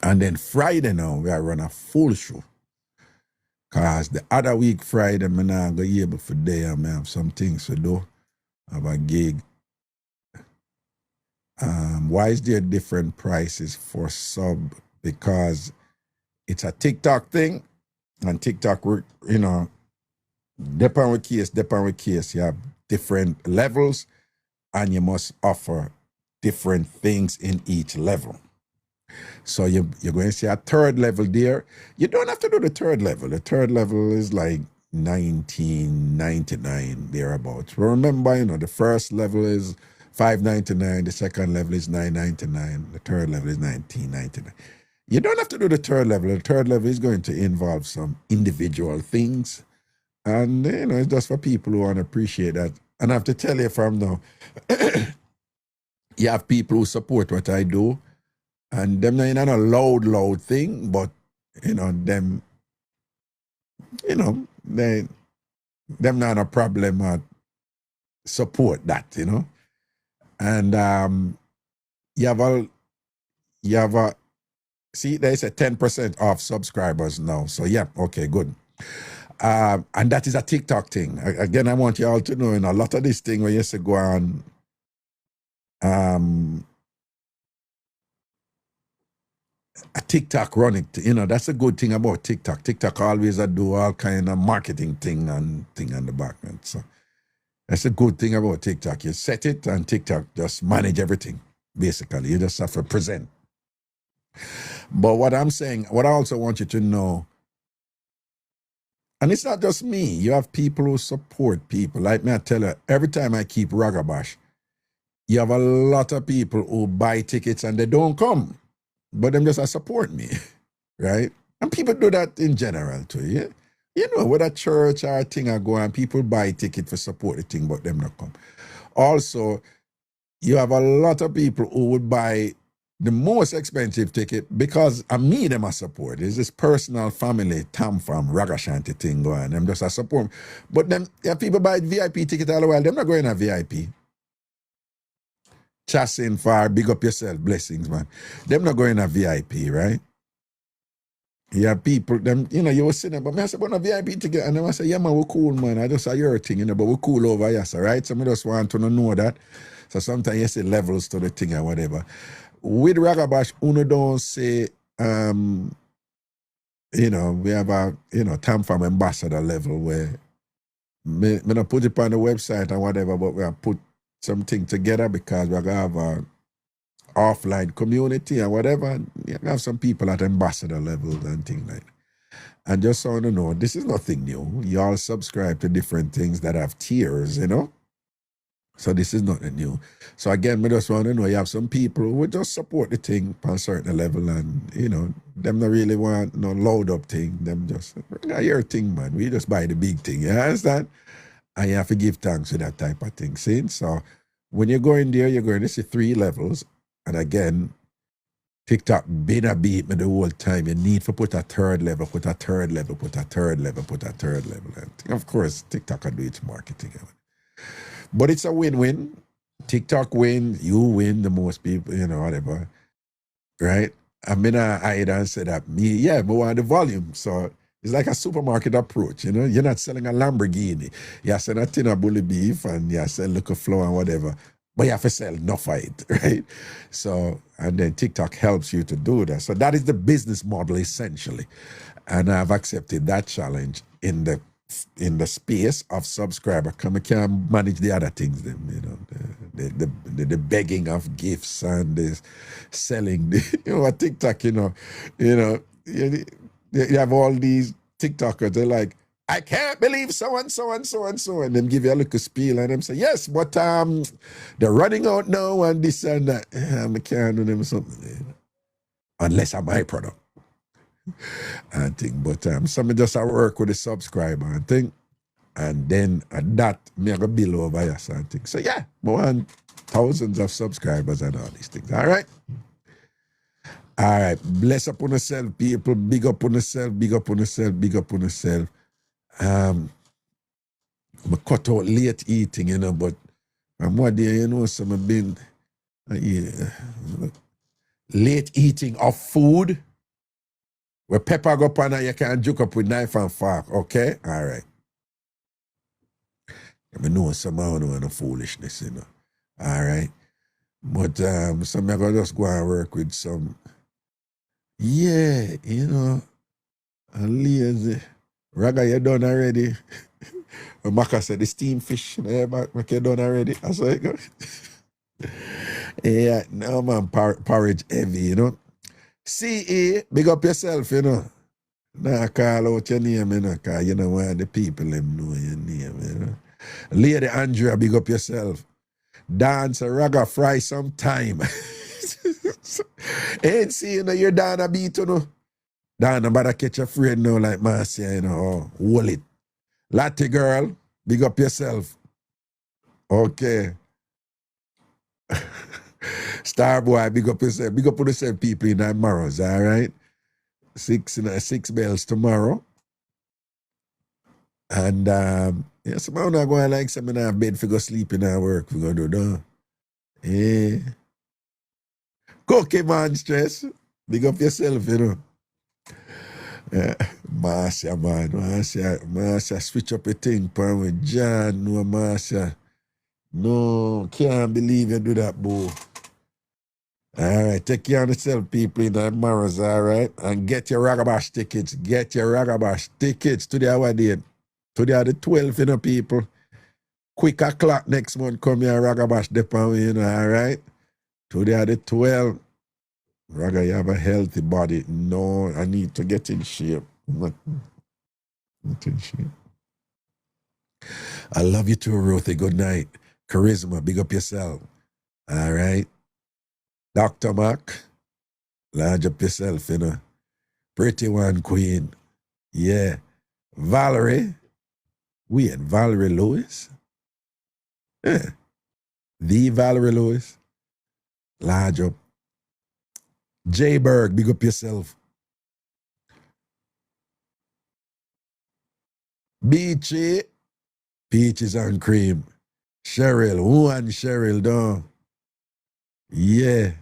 and then Friday now we are run a full show. Cause the other week Friday me not go able for day and I have some things to do. I have a gig. Why is there different prices for sub? Because it's a TikTok thing, and TikTok, you know, depend with case, you have different levels, and you must offer different things in each level. So you're going to see a third level there. You don't have to do the third level. The third level is like $19.99 thereabouts. Remember, you know, the first level is $5.99, the second level is $9.99, the third level is $19.99. You don't have to do the third level. The third level is going to involve some individual things. And, you know, it's just for people who want to appreciate that. And I have to tell you from now, you have people who support what I do, and them not in a loud thing, but, you know, them not a problem at support that, you know. And you have a see, there's a 10% off subscribers now. So yeah, okay, good. And that is a TikTok thing. Again, I want you all to know, in a lot of this thing when you say go on a TikTok running, you know, that's a good thing about TikTok. TikTok always do all kind of marketing thing on the back end. So that's a good thing about TikTok. You set it and TikTok just manage everything, basically. You just have to present. But what I'm saying, what I also want you to know, and it's not just me, you have people who support people. Like me, I tell you, every time I keep Ragabash, you have a lot of people who buy tickets and they don't come, but them just support me, right? And people do that in general too, yeah? You know, whether church or a thing I go and people buy ticket for support the thing, but them not come. Also, you have a lot of people who would buy the most expensive ticket because I me them a support. It's this personal family TamFam Ragashanti thing going. Them just a support. But them, yeah, people buy VIP ticket all the while. Them not going to VIP. Chasing far, big up yourself, blessings, man. Them not going to VIP, right? Yeah, people, them, you know, you were sitting there, but I said, but no VIP ticket. And then I said, yeah, man, we're cool, man. I just saw your thing, you know, but we're cool over here, so, right? So I just want to know that. So sometimes you say levels to the thing or whatever. With Ragabash, Uno don't say, you know, we have a, you know, TamFam ambassador level where me don't put it on the website and whatever, but we have put something together because we're going to have a offline community and whatever. You have some people at ambassador levels and things like that. And just so you know, this is nothing new. You all subscribe to different things that have tiers, you know? So this is nothing new. So again, we just want to know, you have some people who just support the thing on a certain level and, you know, them not really want no load up thing. Them just, your thing, man. We just buy the big thing. You understand? And you have to give thanks to that type of thing. See? So when you go in there, you're going to see 3 levels. And again, TikTok been a beat me the whole time. You need to put a third level, put a third level, put a third level, put a third level. And of course, TikTok can do its marketing. But it's a win-win. TikTok win, you win, the most people, you know, whatever. Right? I mean, I hide and say that but want the volume. So it's like a supermarket approach, you know. You're not selling a Lamborghini. You're selling a tin of bully beef and you're selling liquor flour and whatever. But you have to sell enough of it, right? So, and then TikTok helps you to do that. So that is the business model essentially. And I've accepted that challenge in the space of subscriber. Come, I can't manage the other things, then, you know, the begging of gifts and the selling, you know, TikTok, you have all these TikTokers, they're like, I can't believe so and so and so and so, and them give you a little spiel and them say, yes, but they're running out now and this and that. I can't do them something, you know, unless I'm my product. I think, but some just I work with the subscriber and think, and then at that me I go bill over here something. So yeah, more than thousands of subscribers and all these things. All right. Bless up on yourself, people. Big up on yourself, big up on yourself, big up on yourself. I cut out late eating, you know, but from what day, you know, some have been late eating of food. Where pepper go up on you can juke up with knife and fork, okay? All right. I know some of the foolishness, you know. All right. But some I go just go and work with some, yeah, you know, and lazy. Raga, you done already? Maka said the steamed fish, you done already? I saw it go. Yeah, no man, porridge heavy, you know. CE, big up yourself, you know. Nah, call out your name, you know, because you know why the people them know your name, you know. Lady Andrea, big up yourself. Dance a ragga fry sometime. Ain't see, you know, you're down a beat, you know. Down about catch a friend now like Marcia, you know, or hold it. Latte girl, big up yourself. Okay. Starboy, big up yourself. Big up on yourself, people in that Morrows, all right? 6 bells tomorrow. And yeah, somehow not going like some in our bed for go sleep in our work. We're gonna do that. Yeah. Cookie man stress. Big up yourself, you know. Marcia, man. Marcia, switch up a thing, pan with John. No, Marcia. No, can't believe you do that, boo. All right, take care of yourself, people in the Morrows, all right? And get your Ragabash tickets. Get your Ragabash tickets to the hour date. To the 12th, you know, people. Quick o'clock next month, come here, Ragabash depot, you know, all right? To the 12th. Raga, you have a healthy body. No, I need to get in shape. Not in shape. I love you too, Ruthie. Good night. Charisma, big up yourself. All right? Dr. Mac, large up yourself, you know. Pretty one, queen. Yeah. Valerie. Weird. Valerie Lewis? Yeah. The Valerie Lewis. Large up. J Berg, big up yourself. Beachy. Peaches and cream. Cheryl. One Cheryl, though. Yeah.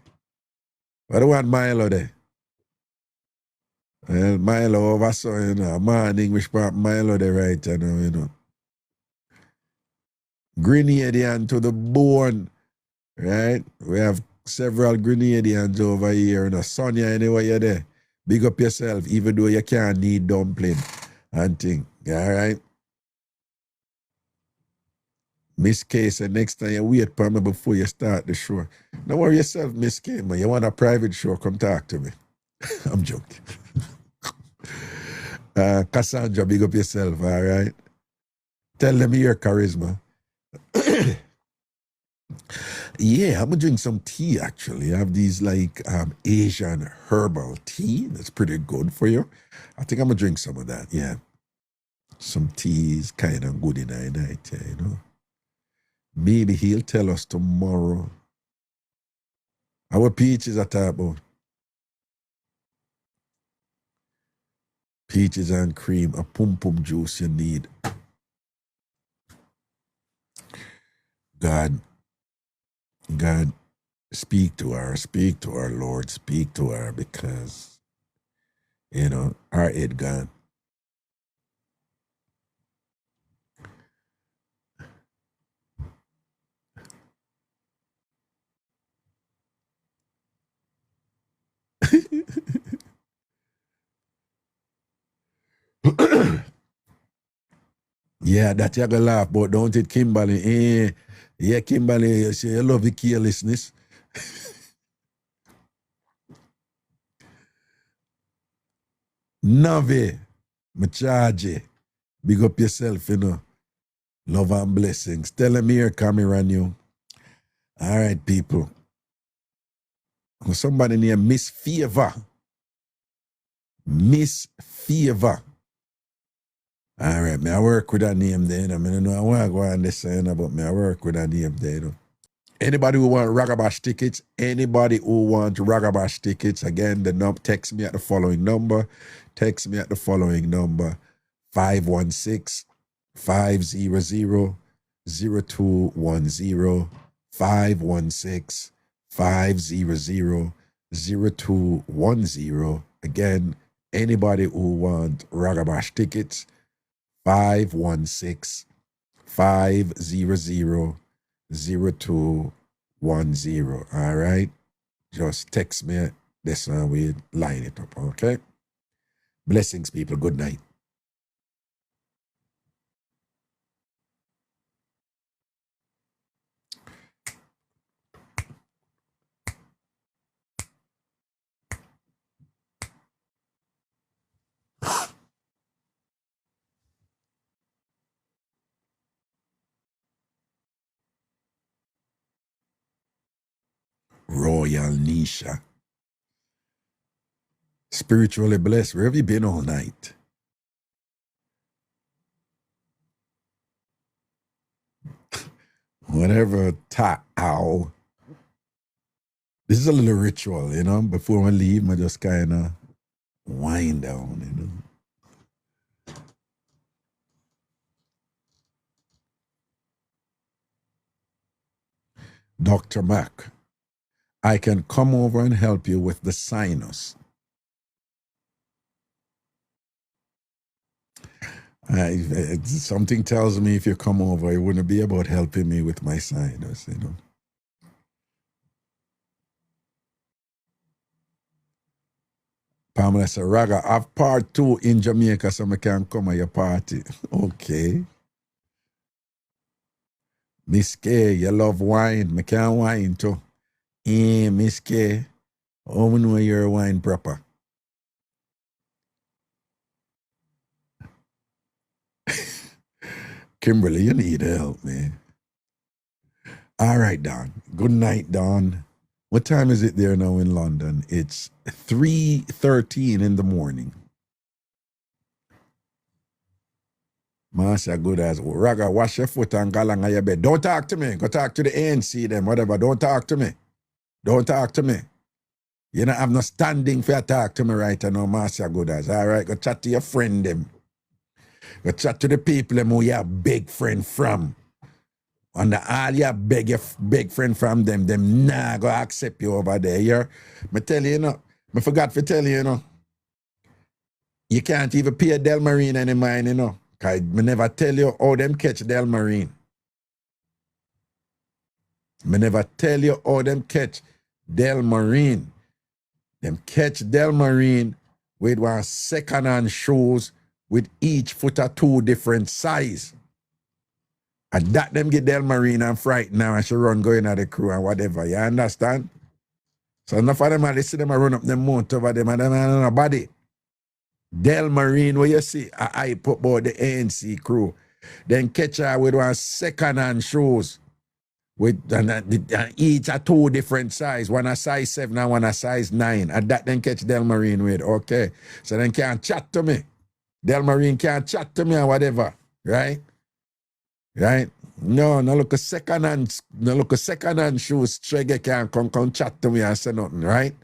What do you want Milo there? Well, Milo over so, you know. Man, English part Milo there right, you know. Grenadian to the bone. Right? We have several Grenadians over here. You know. Sonia, anyway, you're there. Big up yourself, even though you can't need dumpling and thing. All right? Miss K said next time you wait for me before you start the show. Don't worry yourself, Miss K, man. You want a private show, come talk to me. I'm joking. Cassandra, big up yourself, all right? Tell them your charisma. Yeah, I'm gonna drink some tea actually. I have these like Asian herbal tea. That's pretty good for you. I think I'm gonna drink some of that, yeah. Some tea is kind of good in the night, yeah, you know. Maybe he'll tell us tomorrow. Our peaches are talking about. Peaches and cream, a pum juice you need. God, speak to her, Lord, speak to her because, you know, our head gone. Yeah, that you gonna laugh, but don't it, Kimberly? Yeah, Kimberly, you love the carelessness. Navi, Machaji, big up yourself, you know. Love and blessings. Tell them here, Cameron, you. All right, people. Somebody named Miss Favor. Miss Favor. All right, I work with that name there. I don't know I want to go on this, but I work with that name there. You know. Anybody who want Ragabash tickets, again, text me at the following number. Text me at the following number, 516 500 0210, 516 500 0210. Again, anybody who want Ragabash tickets, 516 500 0210. All right? Just text me this and we line it up, okay? Blessings, people. Good night. Royal Nisha. Spiritually blessed. Where have you been all night? Whatever, ow. This is a little ritual, you know. Before I leave, I just kind of wind down, you know. Dr. Mac, I can come over and help you with the sinus. Something tells me if you come over, it wouldn't be about helping me with my sinus, you know. Pamela said, Raga, I have part 2 in Jamaica, so I can come at your party. Okay. Miss K, you love wine. I can wine too. Miss K, how we know you're wine proper? Kimberly, you need help, man. All right, Don. Good night, Don. What time is it there now in London? It's 3:13 in the morning. Master good as Raga, wash your foot and go along your bed. Don't talk to me. Go talk to the ANC, them, whatever. Don't talk to me. Don't talk to me. You know, I'm not standing for you talk to me right now, Master good as. All right, go chat to your friend, them. Go chat to the people them who you a big friend from. And all you big friend from them nah go accept you over there. Me tell you, you know, me forgot to tell you, you know. You can't even pay Delmarine any mind, you know. Cause me never tell you how them catch Delmarine. Me never tell you how them catch Delmarine. Them catch Delmarine with one second-hand shoes with each foot of 2 different size. And that them get Delmarine and frightened now and she run going at the crew and whatever. You understand? So enough of them I see them run up them mount over them and them and nobody. Delmarine, where you see, I put about the ANC crew. Then catch her with one second-hand shoes with each a 2 different size. One a size 7 and one a size 9. And that then catch Delmarine with, okay. So then can't chat to me. Delmarine can't chat to me or whatever. Right? Right? No look a second-hand shoes. Reggae can't come chat to me and say nothing, right?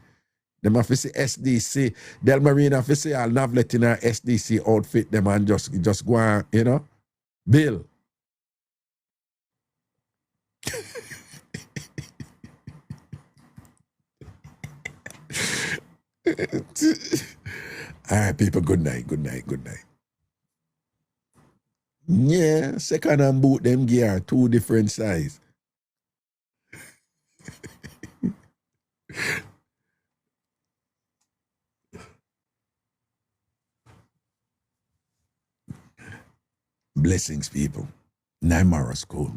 Them have to see SDC. Delmarine have to see all Navlet in her SDC outfit them and just go on, you know. Bill. All right, people, good night. Yeah, second hand boot them gear, 2 different size. Blessings, people. Naimara School.